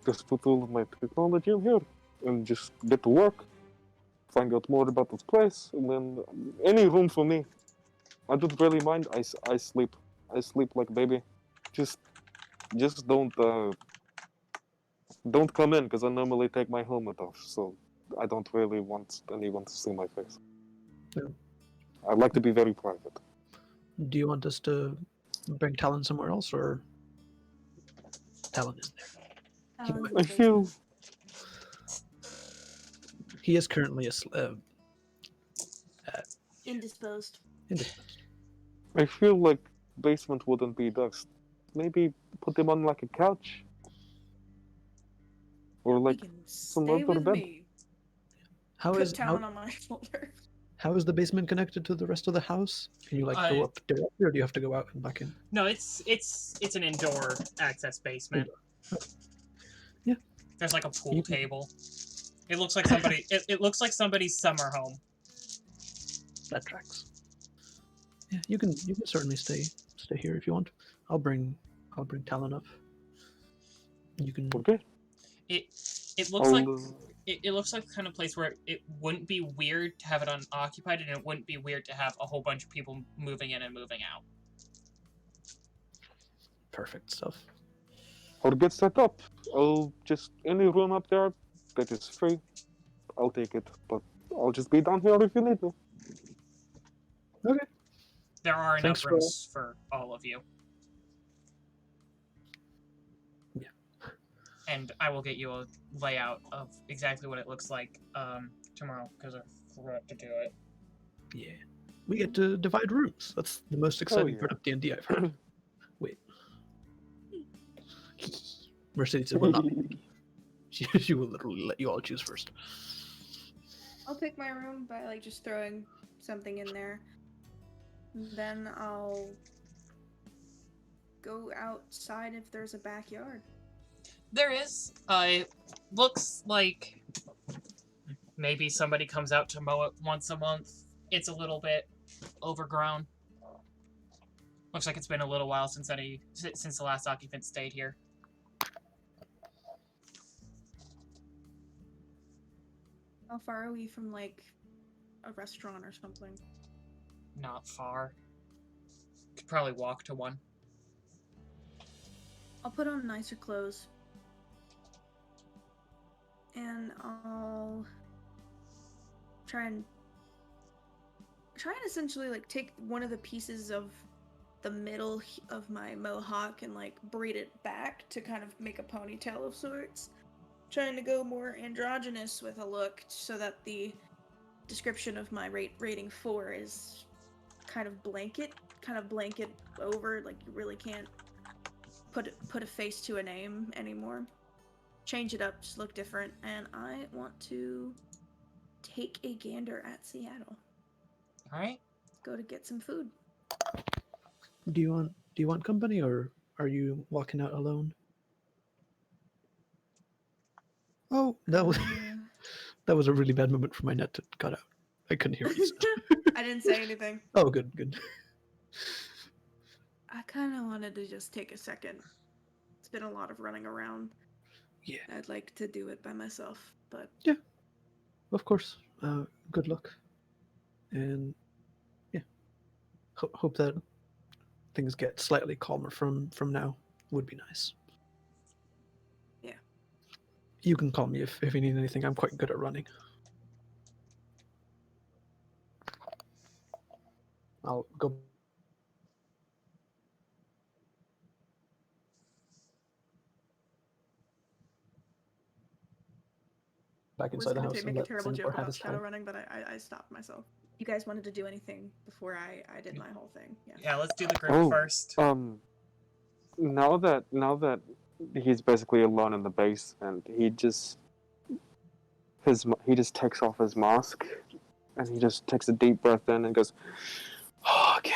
just put all of my technology in here and just get to work, find out more about this place, and then any room for me. I don't really mind. I sleep like a baby. Just don't come in because I normally take my helmet off, so I don't really want anyone to see my face. Yeah. I like to be very private. Do you want us to bring Talon somewhere else, or Talon is there? Talon's in I the feel basement. He is currently Indisposed. indisposed. I feel like basement wouldn't be best. Maybe put him on like a couch, or He like can some stay other with bed. me. How Put is Talon on my shoulder. how is the basement connected to the rest of the house? Can you like go up directly, or do you have to go out and back in? No, it's an indoor access basement. Yeah. There's like a pool You can- table. It looks like somebody. It looks like somebody's summer home. That tracks. Yeah, you can certainly stay here if you want. I'll bring Talon up. You can. Okay. It looks like it looks like the kind of place where it wouldn't be weird to have it unoccupied, and it wouldn't be weird to have a whole bunch of people moving in and moving out. Perfect stuff. I'll get set up. I'll just any room up there that is free, I'll take it. But I'll just be down here if you need me. Okay. There are enough Thanks for- rooms for all of you. Yeah. And I will get you a layout of exactly what it looks like tomorrow, because I forgot to do it. Yeah. We get to divide rooms. That's the most exciting yeah. part of D&D I've heard. Wait. Mercedes will not. She will literally let you all choose first. I'll pick my room by like just throwing something in there. Then I'll go outside if there's a backyard. There is. Looks like maybe somebody comes out to mow it once a month. It's a little bit overgrown. Looks like it's been a little while since the last occupant stayed here. How far are we from like a restaurant or something? Not far. Could probably walk to one. I'll put on nicer clothes. And I'll try and essentially like take one of the pieces of the middle of my mohawk and like braid it back to kind of make a ponytail of sorts. Trying to go more androgynous with a look so that the description of my rating 4 is kind of blanket over, like you really can't put a face to a name anymore. Change it up, just look different, and I want to take a gander at Seattle. All right. Go to get some food. Do you want company, or are you walking out alone? Oh, that was a really bad moment for my net to cut out. I couldn't hear what you said. I didn't say anything. Oh, good. I kind of wanted to just take a second. It's been a lot of running around. Yeah. I'd like to do it by myself, but... Yeah, of course. Good luck. And, yeah. Hope that things get slightly calmer from now would be nice. Yeah. You can call me if you need anything. I'm quite good at running. I'll go back I was inside the going house to and make a let terrible Singapore joke have about his shadow time. running, but I stopped myself. You guys wanted to do anything before I did my whole thing? Yeah. Yeah, let's do the group Oh, first. Now that he's basically alone in the base, and he just takes off his mask, and he just takes a deep breath in and goes, oh, "Okay,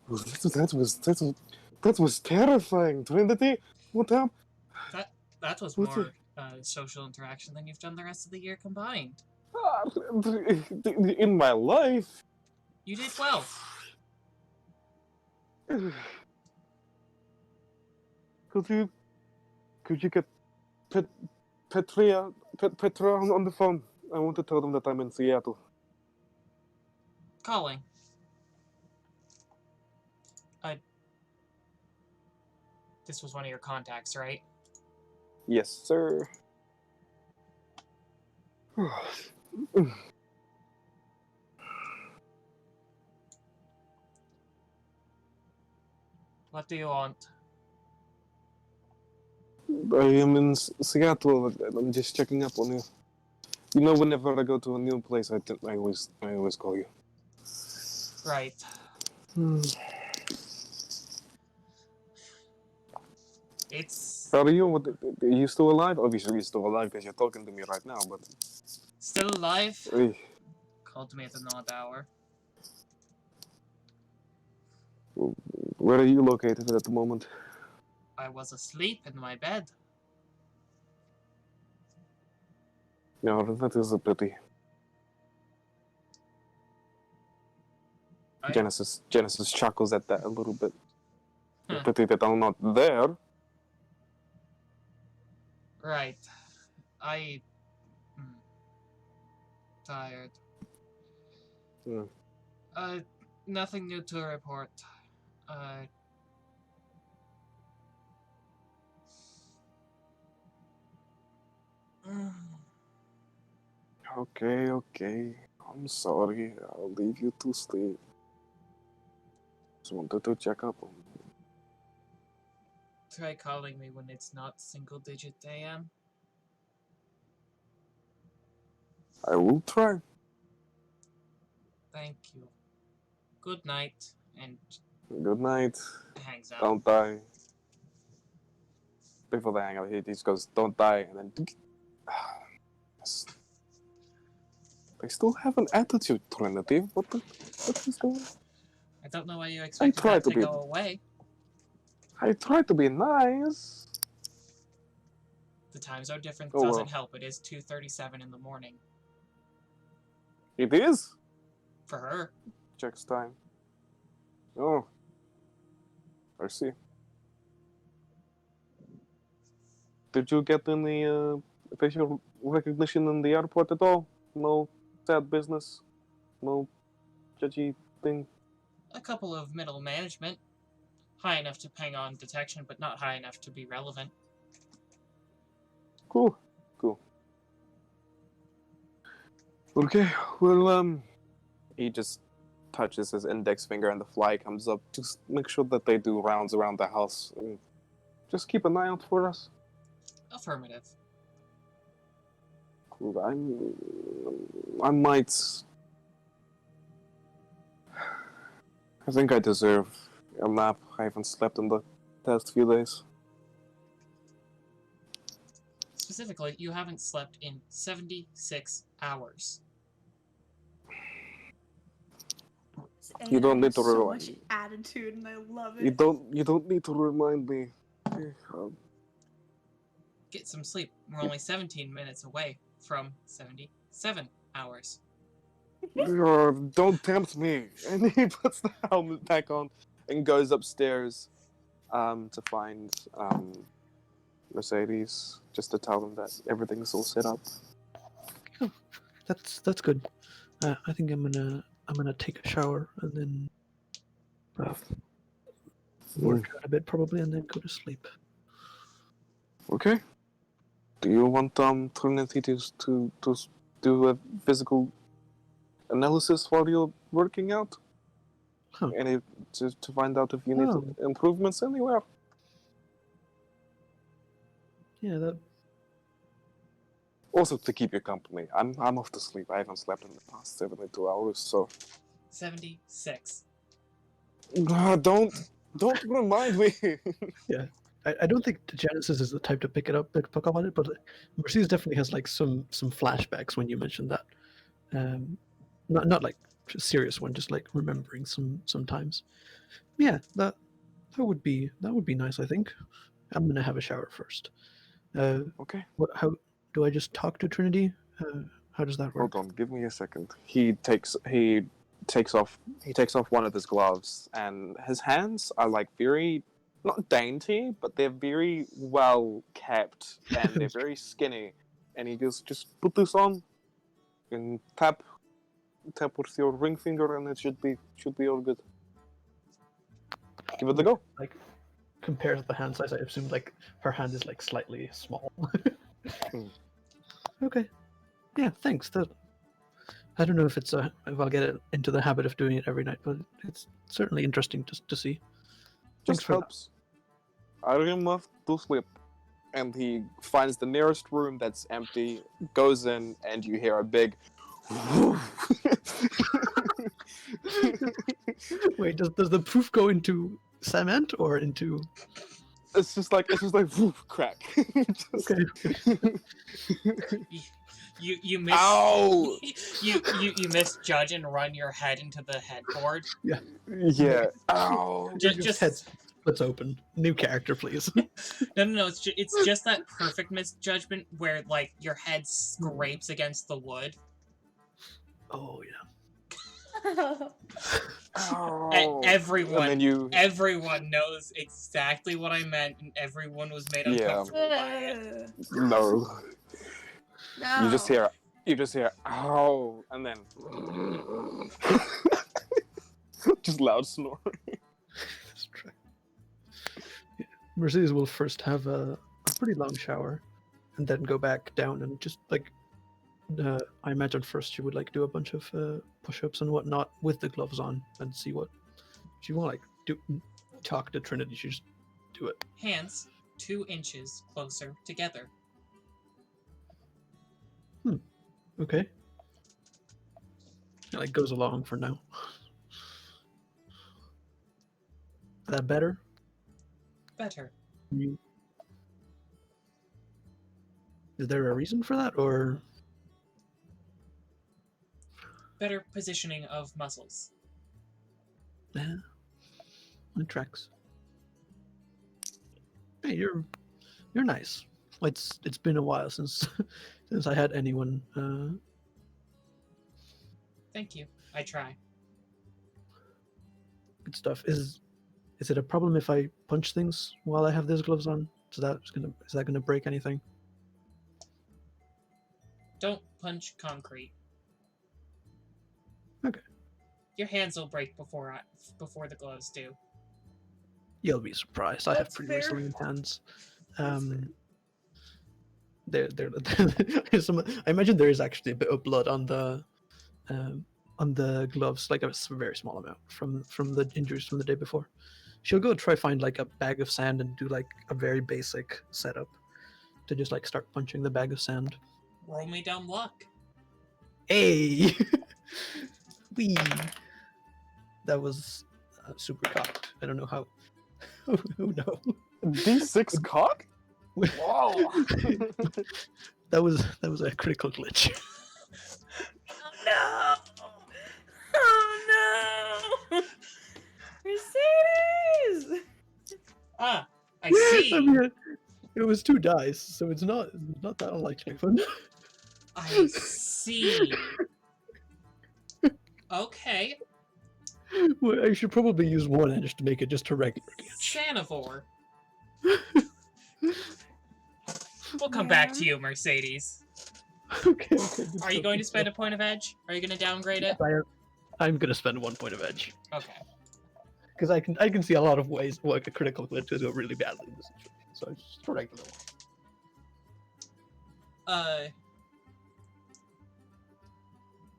that was terrifying, Trinity. What happened? That was What's more social interaction than you've done the rest of the year combined. In my life." You did well. Could you get Petra on the phone? I want to tell them that I'm in Seattle. Calling. This was one of your contacts, right? Yes, sir. What do you want? I am in Seattle. I'm just checking up on you. You know, whenever I go to a new place, I always call you. Right. It's How are you? Are you still alive? Obviously, you're still alive because you're talking to me right now. But still alive. eh, Called me at the odd hour. where are you located at the moment? I was asleep in my bed. No, that is a pity. Genesis chuckles at that a little bit. Huh. Pity that I'm not there. Right. Tired. Hmm. Nothing new to report. Okay. I'm sorry. I'll leave you to sleep. Just wanted to check up on you. Try calling me when it's not single-digit AM. I will try. Thank you. Good night, and Good night. hangs up. Don't die. Before the hangout, he just goes, "Don't die," and then they still have an attitude, Trinity. What is going on? I don't know why you expected that to go away. I try to be nice. The times are different. Oh, Doesn't well. help. It is 2:37 in the morning It is? for her. Checks time. Oh. I see. Did you get any facial recognition in the airport at all? No sad business? No judgy thing? A couple of middle management, high enough to ping on detection, but not high enough to be relevant. Cool. Okay, well, he just touches his index finger and the fly comes up. Just make sure that they do rounds around the house. And just keep an eye out for us. Affirmative. Cool. I might... I think I deserve a nap. I haven't slept in the past few days. Specifically, you haven't slept in 76 hours. You don't need to so remind much me. attitude, and I love it. You don't need to remind me. Get some sleep. We're only 17 minutes away from 77 hours. Don't tempt me. And he puts the helmet back on and goes upstairs to find Mercedes, just to tell them that everything's all set up. Oh, that's good. I think I'm gonna take a shower and then Work out a bit probably, and then go to sleep. Okay. Do you want Trinity to do a physical analysis while you're working out? Huh. And to find out if you need Oh. improvements anywhere? Yeah, that. Also to keep you company. I'm off to sleep. I haven't slept in the past 72 hours, so 76. don't remind me. I don't think Genesis is the type to pick up on it, but Mercedes definitely has like some flashbacks when you mentioned that. Not like a serious one, just like remembering sometimes. Yeah, that would be nice. I think I'm gonna have a shower first. Okay. How do I just talk to Trinity? How does that work? Hold on, give me a second. He takes off one of his gloves, and his hands are like very not dainty, but they're very well kept and they're very skinny. And he goes, just put this on and tap with your ring finger, and it should be all good. Give it a go. Like compared to the hand size, I assume like her hand is like slightly small. Okay. Yeah, thanks. I don't know if I'll get it into the habit of doing it every night, but it's certainly interesting to see. Thanks Just for that. helps. I am off to sleep. And he finds the nearest room that's empty, goes in, and you hear a big Wait, does the proof go into cement or into? It's just like woof, crack. Just- Okay. You miss. Ow! you misjudge and run your head into the headboard. Yeah. Ow! Just head splits open. New character, please. no. It's just that perfect misjudgment where like your head scrapes against the wood. Oh yeah. Ow. Everyone, And then you. everyone knows exactly what I meant, and everyone was made Yeah. uncomfortable by it. No. No. You just hear, ow, and then just loud snoring. Let's try. Yeah. Mercedes will first have a pretty long shower, and then go back down and just like. I imagine first she would like do a bunch of push-ups and whatnot with the gloves on and see what she won't like do. Talk to Trinity. She just do it. Hands 2 inches closer together. Okay. It like goes along for now. Is that better? Better. Is there a reason for that, or? Better positioning of muscles. Yeah, it tracks. Hey, you're nice. It's been a while since I had anyone. Thank you. I try. Good stuff. Is it a problem if I punch things while I have those gloves on? Is that gonna break anything? Don't punch concrete. Okay. Your hands will break before the gloves do. You'll be surprised. I have That's pretty fair. resilient hands. That's fair. There's some. I imagine there is actually a bit of blood on the gloves, like a very small amount from the injuries from the day before. She'll go try find like a bag of sand and do like a very basic setup to just like start punching the bag of sand. Roll me dumb luck. Hey, wee. That was super cocked. I don't know how. Oh no. D6 cock? Whoa! That was a critical glitch. No! Oh no! Mercedes! Ah, I see. I mean, it was 2 dice, so it's not that unlikely. But I see. Okay. well, I should probably use 1 edge to make it just a regular glitch. Sanivore. We'll come back to you, Mercedes. Okay. Are you going to spend a point of edge? Are you going to downgrade it? I'm gonna spend 1 point of edge. Okay. because I can see a lot of ways like a critical hit to go really badly in this situation. So it's just a regular one.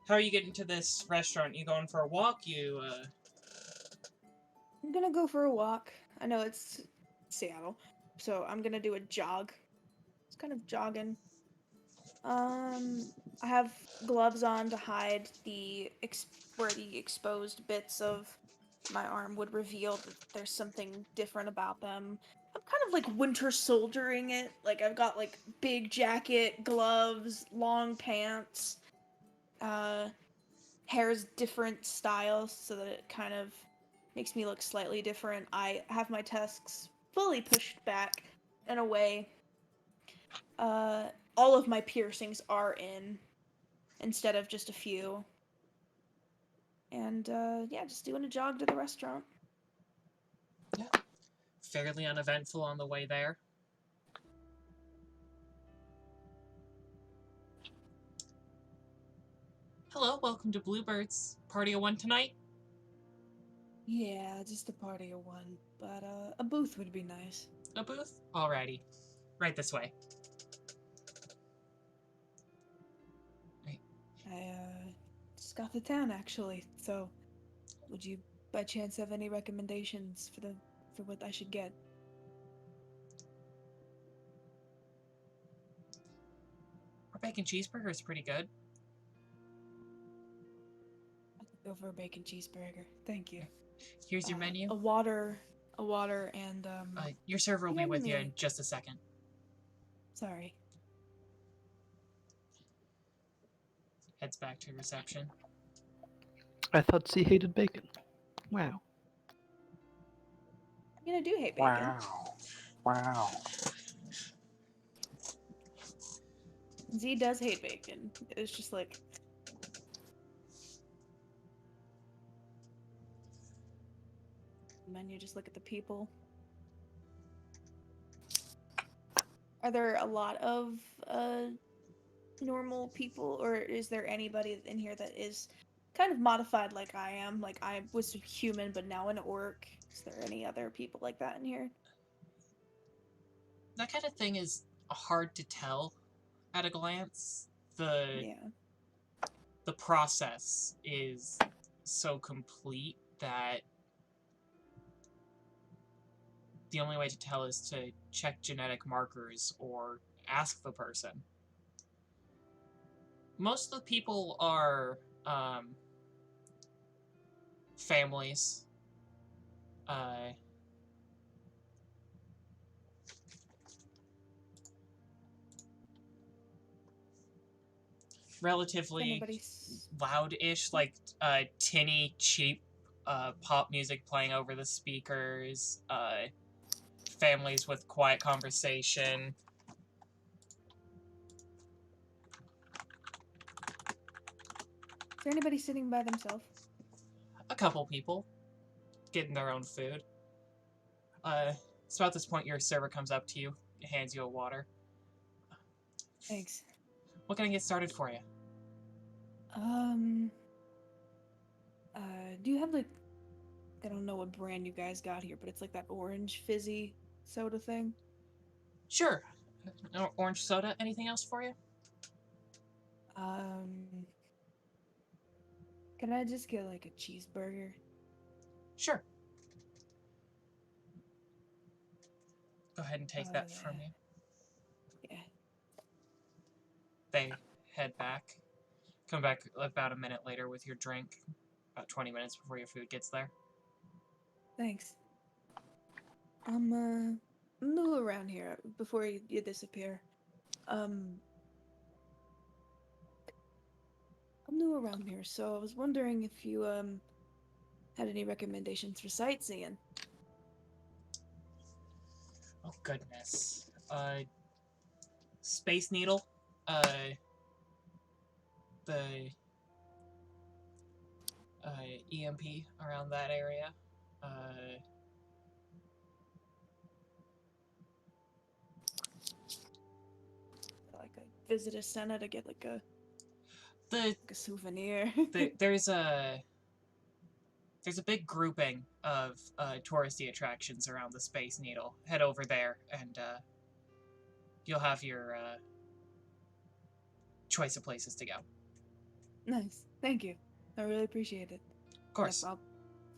How are you getting to this restaurant? You going for a walk? I'm gonna go for a walk. I know it's Seattle, so I'm gonna do a jog. It's kind of jogging. I have gloves on to hide where the exposed bits of my arm would reveal that there's something different about them. I'm kind of like winter soldiering it. Like I've got like big jacket, gloves, long pants. Hair's different styles so that it kind of makes me look slightly different. I have my tusks fully pushed back in a way. All of my piercings are in instead of just a few. And yeah, just doing a jog to the restaurant. Yeah. Fairly uneventful on the way there. Hello, welcome to Bluebirds. Party of one tonight? Yeah, just a party of one, but a booth would be nice. A booth? Alrighty. Right this way. I just got to town actually, so would you by chance have any recommendations for what I should get? Our bacon cheeseburger is pretty good. I could go for a bacon cheeseburger. Thank you. Here's your menu. A water, and Your server will be yeah, with you yeah. in just a second. Sorry. Heads back to reception. I thought C hated bacon. Wow. I mean, I do hate bacon. Wow. Z does hate bacon. It's just like menu. Just look at the people. Are there a lot of normal people, or is there anybody in here that is kind of modified like I am? Like I was human, but now an orc. Is there any other people like that in here? That kind of thing is hard to tell at a glance. The process is so complete that the only way to tell is to check genetic markers or ask the person. Most of the people are families. Relatively loud-ish, like tinny, cheap pop music playing over the speakers, families with quiet conversation. Is there anybody sitting by themselves? A couple people getting their own food. It's about this point your server comes up to you, hands you a water. Thanks. What can I get started for you? Do you have like, I don't know what brand you guys got here, but it's like that orange fizzy soda thing? Sure. Orange soda. Anything else for you? Can I just get like a cheeseburger? Sure. Go ahead and take that from you. Yeah. They head back. Come back about a minute later with your drink. About 20 minutes before your food gets there. Thanks. I'm new around here before you disappear. I'm new around here, so I was wondering if you had any recommendations for sightseeing. Oh goodness. Space Needle. The EMP around that area. Like I visit a center to get like a souvenir. There's a There's a big grouping of touristy attractions around the Space Needle. Head over there, and you'll have your choice of places to go. Nice. Thank you. I really appreciate it. Of course. Yep, I'll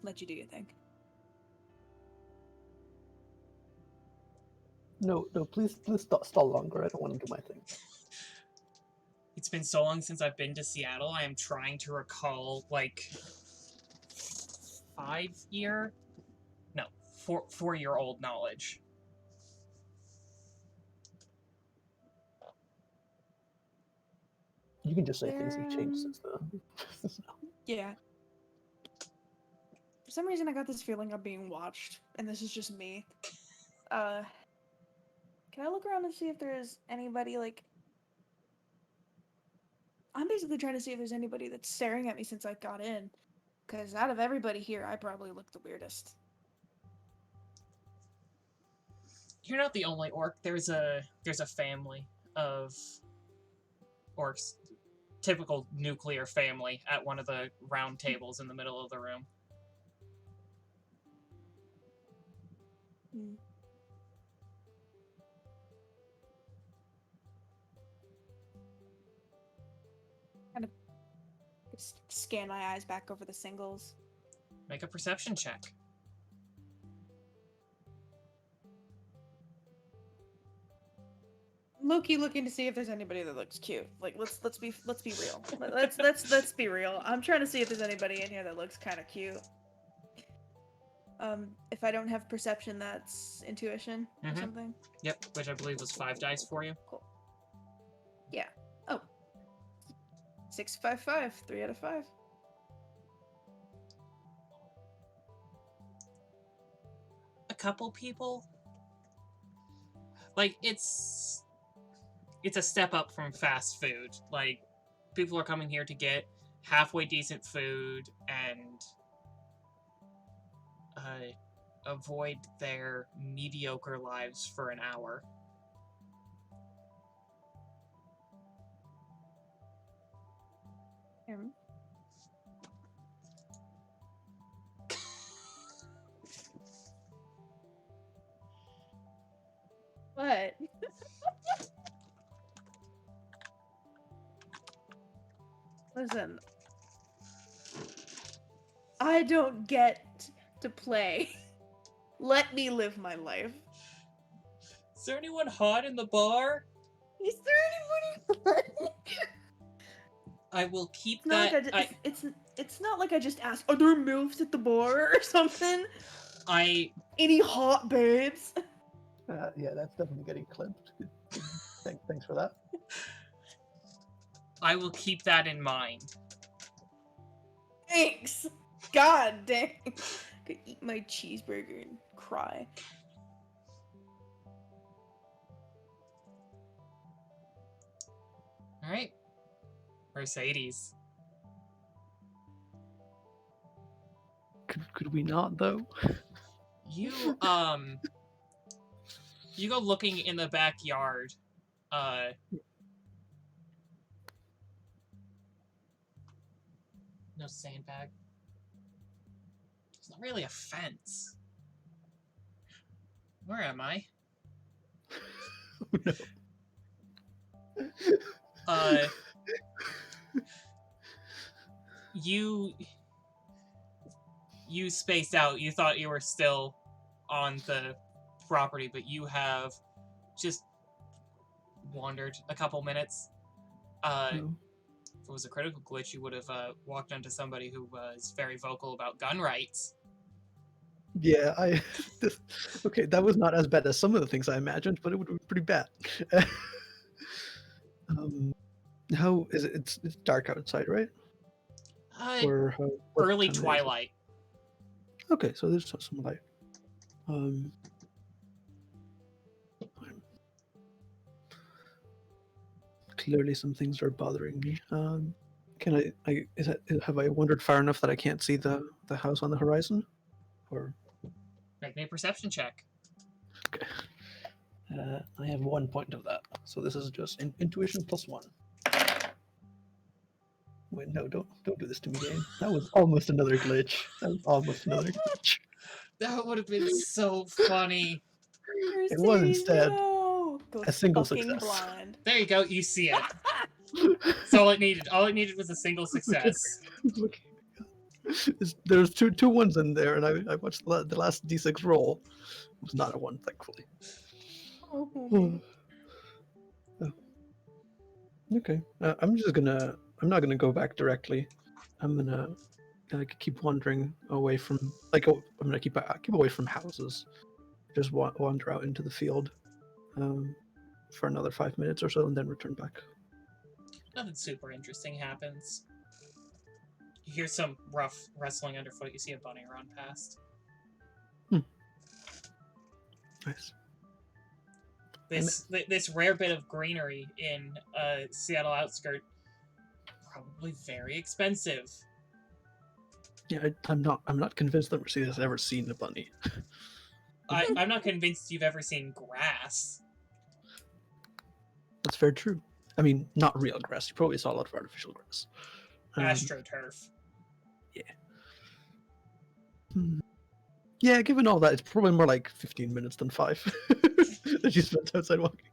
let you do your thing. No, please stall longer. I don't want to do my thing. It's been so long since I've been to Seattle. I am trying to recall, like, 4-year-old knowledge. You can just say things have changed since then. Yeah. For some reason, I got this feeling I'm being watched, and this is just me. Can I look around and see if there's anybody, like... I'm basically trying to see if there's anybody that's staring at me since I got in. Because out of everybody here, I probably look the weirdest. You're not the only orc. There's a family of orcs. Typical nuclear family at one of the round tables in the middle of the room. Hmm. Kind of scan my eyes back over the singles. Make a perception check. Low-key looking to see if there's anybody that looks cute. Like, let's be real. Let's be real. I'm trying to see if there's anybody in here that looks kind of cute. If I don't have perception, that's intuition or something. Yep, which I believe was 5 dice for you. Cool. Yeah. Oh. 6, 5, 5. 3 out of 5. A couple people. Like, it's a step up from fast food. Like, people are coming here to get halfway decent food and avoid their mediocre lives for an hour. What? Listen. I don't get to play. Let me live my life. Is there anyone hot in the bar? Is there anybody? I will keep It's not that. like it's not like I just asked, are there MILFs at the bar or something? Any hot babes? Yeah, that's definitely getting clipped. Thanks for that. I will keep that in mind. Thanks. God dang. I could eat my cheeseburger and cry. All right, Mercedes. Could we not though? You you go looking in the backyard. No sandbag. It's not really a fence. Where am I? You spaced out. You thought you were still on the property, but you have just wandered a couple minutes. If it was a critical glitch, you would have walked onto somebody who was very vocal about gun rights. Yeah, okay, that was not as bad as some of the things I imagined, but it would be pretty bad. How is it? It's dark outside, right? Or early twilight. Okay, so there's some light. Clearly, some things are bothering me. Can have I wandered far enough that I can't see the house on the horizon? Or make me a perception check. Okay. I have 1 point of that, so this is just intuition +1. Wait, no, don't do this to me, game. That was almost another glitch. That was almost another glitch. That would have been so funny. It was instead no! a single fucking success. blind. There you go. You see it. That's all it needed. All it needed was a single success. Look, there's two ones in there, and I watched the last d6 roll. It was not a one, thankfully. Oh, Oh. Okay, I'm not gonna go back directly. I'm gonna keep wandering away from I'm gonna keep away from houses. Just wander out into the field for another 5 minutes or so, and then return back. Nothing super interesting happens. You hear some rough rustling underfoot. You see a bunny run past. Nice. This rare bit of greenery in Seattle outskirt, probably very expensive. Yeah, I'm not convinced that Mercedes has ever seen a bunny. I'm not convinced you've ever seen grass. That's very true. I mean, not real grass. You probably saw a lot of artificial grass. AstroTurf. Yeah, given all that, it's probably more like 15 minutes than 5 that she spent outside walking.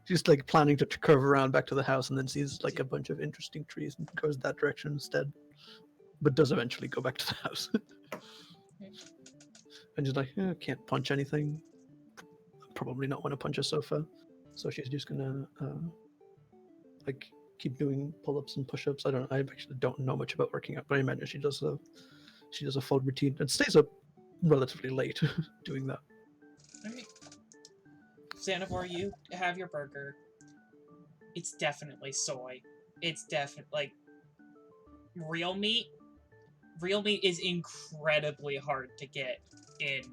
Just like planning to curve around back to the house, and then sees like a bunch of interesting trees and goes that direction instead. But does eventually go back to the house. And just like, can't punch anything. Probably not want to punch a sofa. So she's just gonna keep doing pull-ups and push-ups. I actually don't know much about working out, but I imagine she does a full routine and stays up relatively late doing that. Alright. Xanavar, you have your burger. It's definitely soy. It's definitely real meat. Real meat is incredibly hard to get in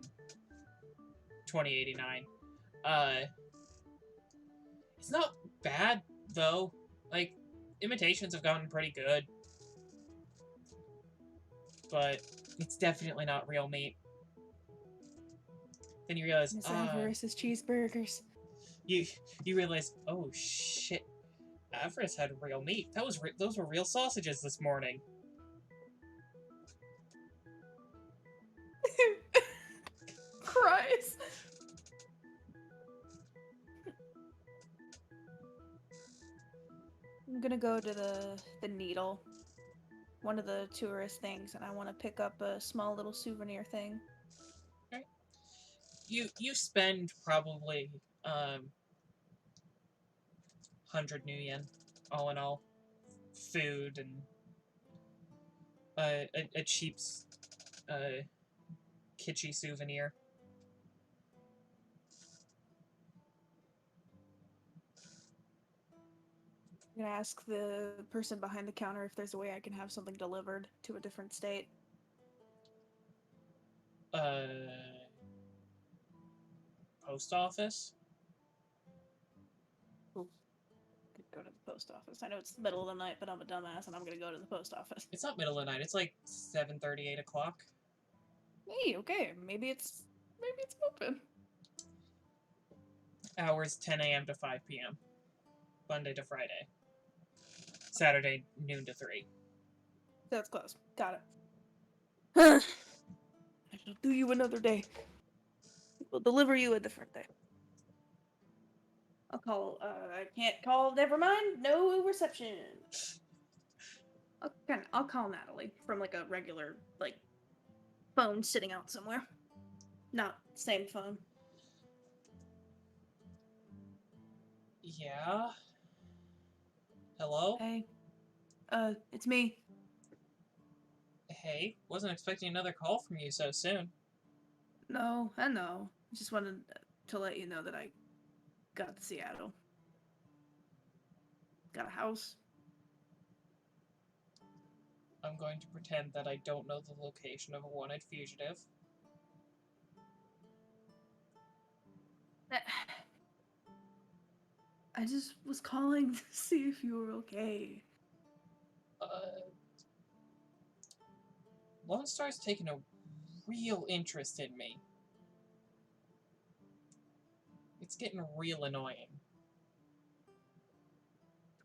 2089. It's not bad though. Like, imitations have gotten pretty good. But it's definitely not real meat. Then you realize, Avarice's cheeseburgers. You realize, oh shit, Avarice had real meat. Those were real sausages this morning. Christ. I'm gonna go to the needle, one of the tourist things, and I want to pick up a small little souvenir thing. Okay. You spend probably 100 new yen, all in all, food and a cheap kitschy souvenir. I'm gonna ask the person behind the counter if there's a way I can have something delivered to a different state. Post office? Could go to the post office. I know it's the middle of the night, but I'm a dumbass and I'm gonna go to the post office. It's not middle of the night. It's like 7:30, 8 o'clock. Hey, okay, maybe it's open. Hours 10 a.m. to 5 p.m. Monday to Friday. Saturday, noon to 3. That's close. Got it. I shall do you another day. We'll deliver you a different day. I'll call, I can't call, never mind, no reception. I'll call Natalie from, like, a regular, like, phone sitting out somewhere. Not same phone. Yeah? Hello? Hey. It's me. Hey, wasn't expecting another call from you so soon. No, I know. Just wanted to let you know that I got to Seattle. Got a house. I'm going to pretend that I don't know the location of a wanted fugitive. I just was calling to see if you were okay. Lone Star's taken a real interest in me. It's getting real annoying.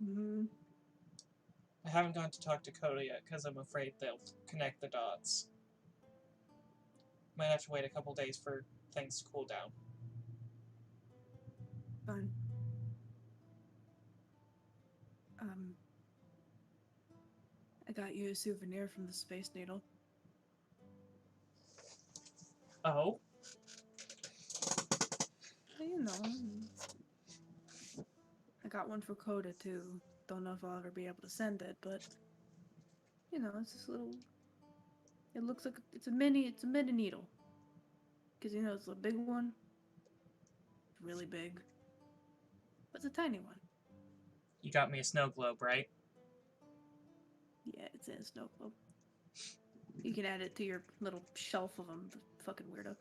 Mm-hmm. I haven't gone to talk to Coda yet because I'm afraid they'll connect the dots. Might have to wait a couple days for things to cool down. Fine. I got you a souvenir from the Space Needle. Oh? You know, I got one for Coda too. Don't know if I'll ever be able to send it, but you know, it's this little. It looks like it's a mini needle. Cause you know it's a big one. It's really big. But it's a tiny one. You got me a snow globe, right? Yeah, it's in a snow globe. You can add it to your little shelf of them. Fucking weirdo.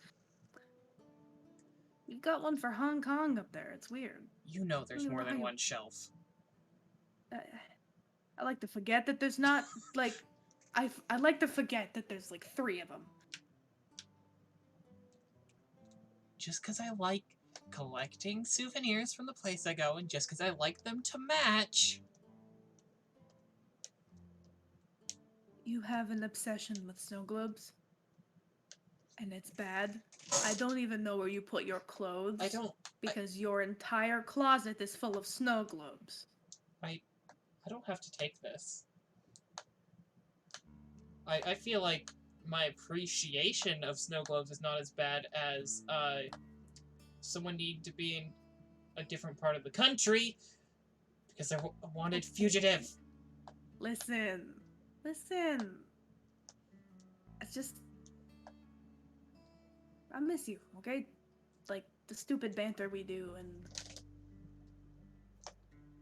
You got one for Hong Kong up there. It's weird. You know there's Really more than why- one shelf. I like to forget that there's not like I like to forget that there's like 3 of them. Just because I like collecting souvenirs from the place I go, and just because I like them to match. You have an obsession with snow globes. And it's bad. I don't even know where you put your clothes. I don't. Because your entire closet is full of snow globes. I don't have to take this. I feel like my appreciation of snow globes is not as bad as someone need to be in a different part of the country because they're a wanted fugitive. Listen. It's just... I miss you, okay? Like, the stupid banter we do, and...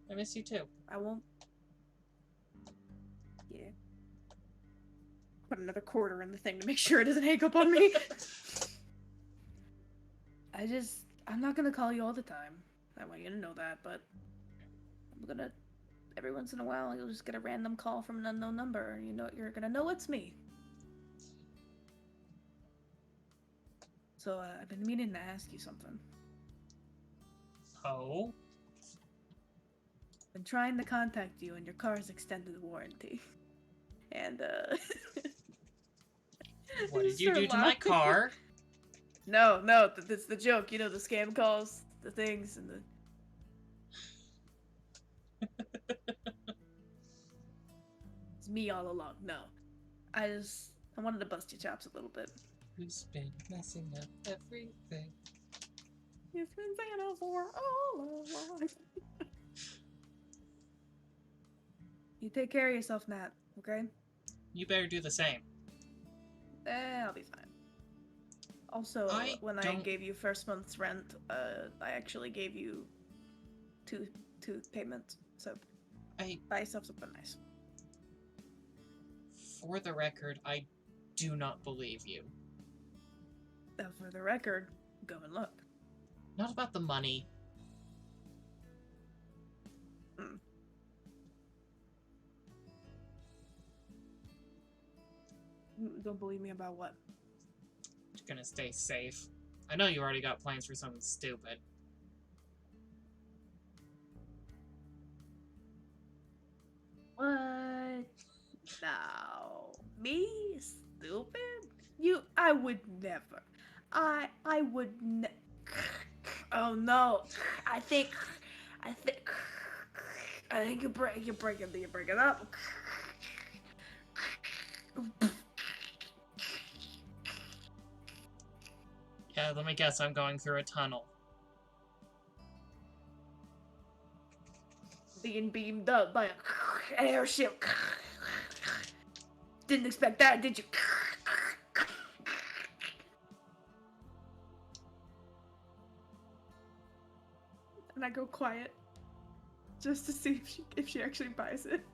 I miss you too. I won't... Yeah. Put another quarter in the thing to make sure it doesn't hang up on me. I'm not gonna call you all the time. I want you to know that, but... I'm gonna... Every once in a while, you'll just get a random call from an unknown number, and you're gonna know it's me. So, I've been meaning to ask you something. Oh? Been trying to contact you, and your car's extended warranty. And, What did you start do to my laughing. car? No, that's the joke. You know, the scam calls, the things, and the... It's me all along. No. I wanted to bust your chops a little bit. Who's been messing up everything? You've been saying it for all along. You take care of yourself, Nat, okay? You better do the same. I'll be fine. Also, when I gave you first month's rent, I actually gave you two payments, so buy yourself something nice. For the record, I do not believe you. Now, for the record, go and look. Not about the money. Don't believe me about what? You're gonna stay safe. I know you already got plans for something stupid. What? No. Me? Stupid? I would never. I would Oh no. I think you're breaking up. Yeah, let me guess, I'm going through a tunnel. Being beamed up by an airship. Didn't expect that, did you? And I go quiet, just to see if she actually buys it.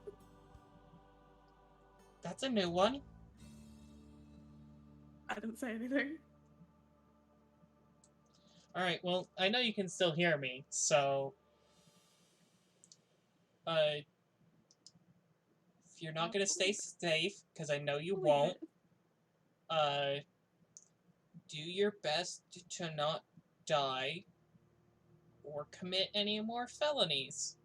That's a new one. I didn't say anything. Alright, well, I know you can still hear me, so... if you're not gonna stay safe, because I know you won't, do your best to not die or commit any more felonies.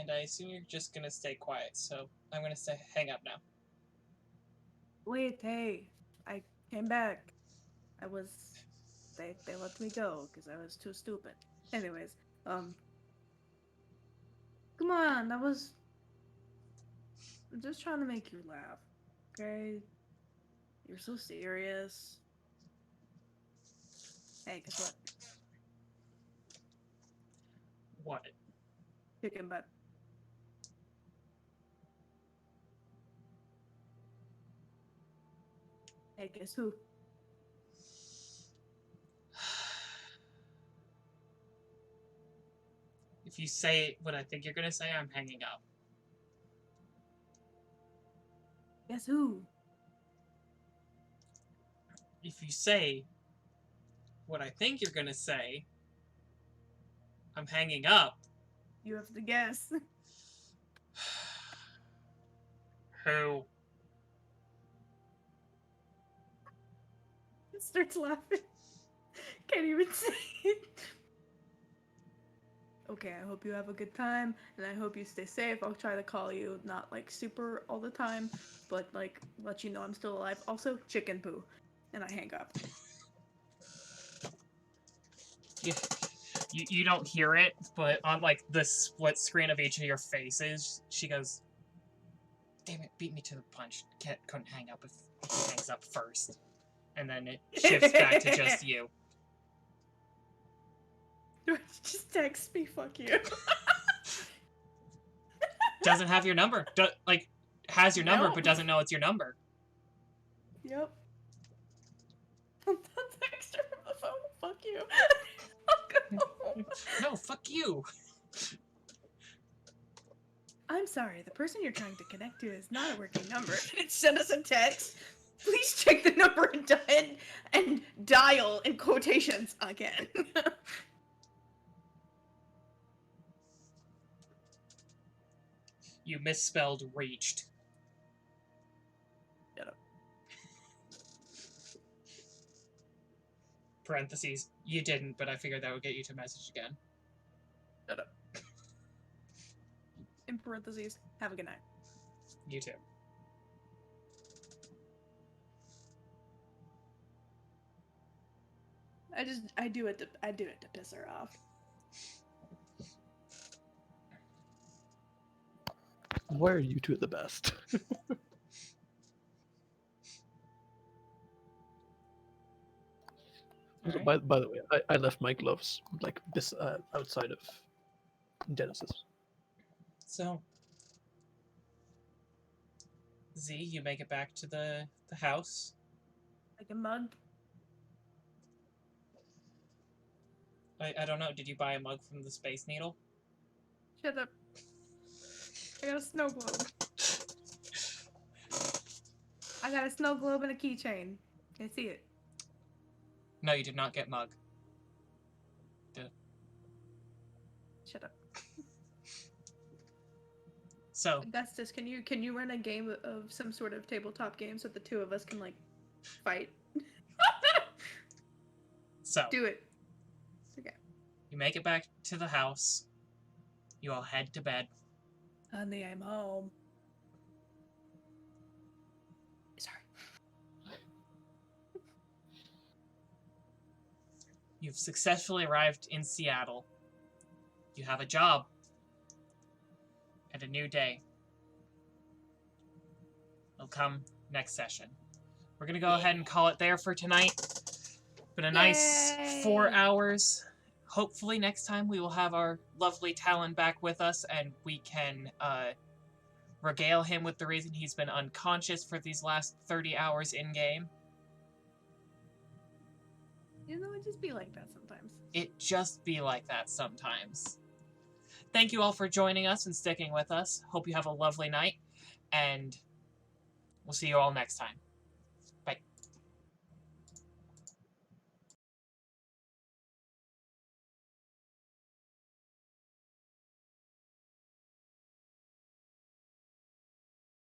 And I assume you're just gonna stay quiet, so I'm gonna say hang up now. Wait, hey, I came back. They let me go because I was too stupid. Anyways, come on, I'm just trying to make you laugh, okay? You're so serious. Hey, guess what? What? Chicken butt. Hey, guess who? If you say what I think you're gonna say, I'm hanging up. Guess who? If you say what I think you're gonna say, I'm hanging up. You have to guess. Who? Starts laughing. Can't even say it. Okay, I hope you have a good time, and I hope you stay safe. I'll try to call you, not like super all the time, but like let you know I'm still alive. Also, chicken poo. And I hang up. You don't hear it, but on like the split screen of each of your faces, she goes, "Damn it, beat me to the punch. Couldn't hang up if he hangs up first." And then it shifts back to just you. Just text me, fuck you. Doesn't have your number. Has your number, No. but doesn't know it's your number. Yep. Don't text her on the phone. Fuck you. No, fuck you. I'm sorry, the person you're trying to connect to is not a working number. And send us a text. Please check the number and dial in quotations again. You misspelled reached. Shut up. Parentheses, you didn't, but I figured that would get you to message again. Shut up. In parentheses, have a good night. You too. I do it to piss her off. Why are you two the best? Alright. By the way, I left my gloves like this outside of Genesis. So, Z, you make it back to the house. Like a mug. I don't know, did you buy a mug from the Space Needle? Shut up. I got a snow globe. I got a snow globe and a keychain. Can I see it? No, you did not get mug. Shut up. So, Augustus, can you run a game of some sort of tabletop game so the two of us can like fight? Do it. Okay. You make it back to the house. You all head to bed. Honey, I'm home. Sorry. You've successfully arrived in Seattle. You have a job. And a new day. It'll come next session. We're gonna go ahead and call it there for tonight. Been a nice 4 hours. Hopefully next time we will have our lovely Talon back with us and we can regale him with the reason he's been unconscious for these last 30 hours in-game. You know, it just be like that sometimes. It just be like that sometimes. Thank you all for joining us and sticking with us. Hope you have a lovely night, and we'll see you all next time.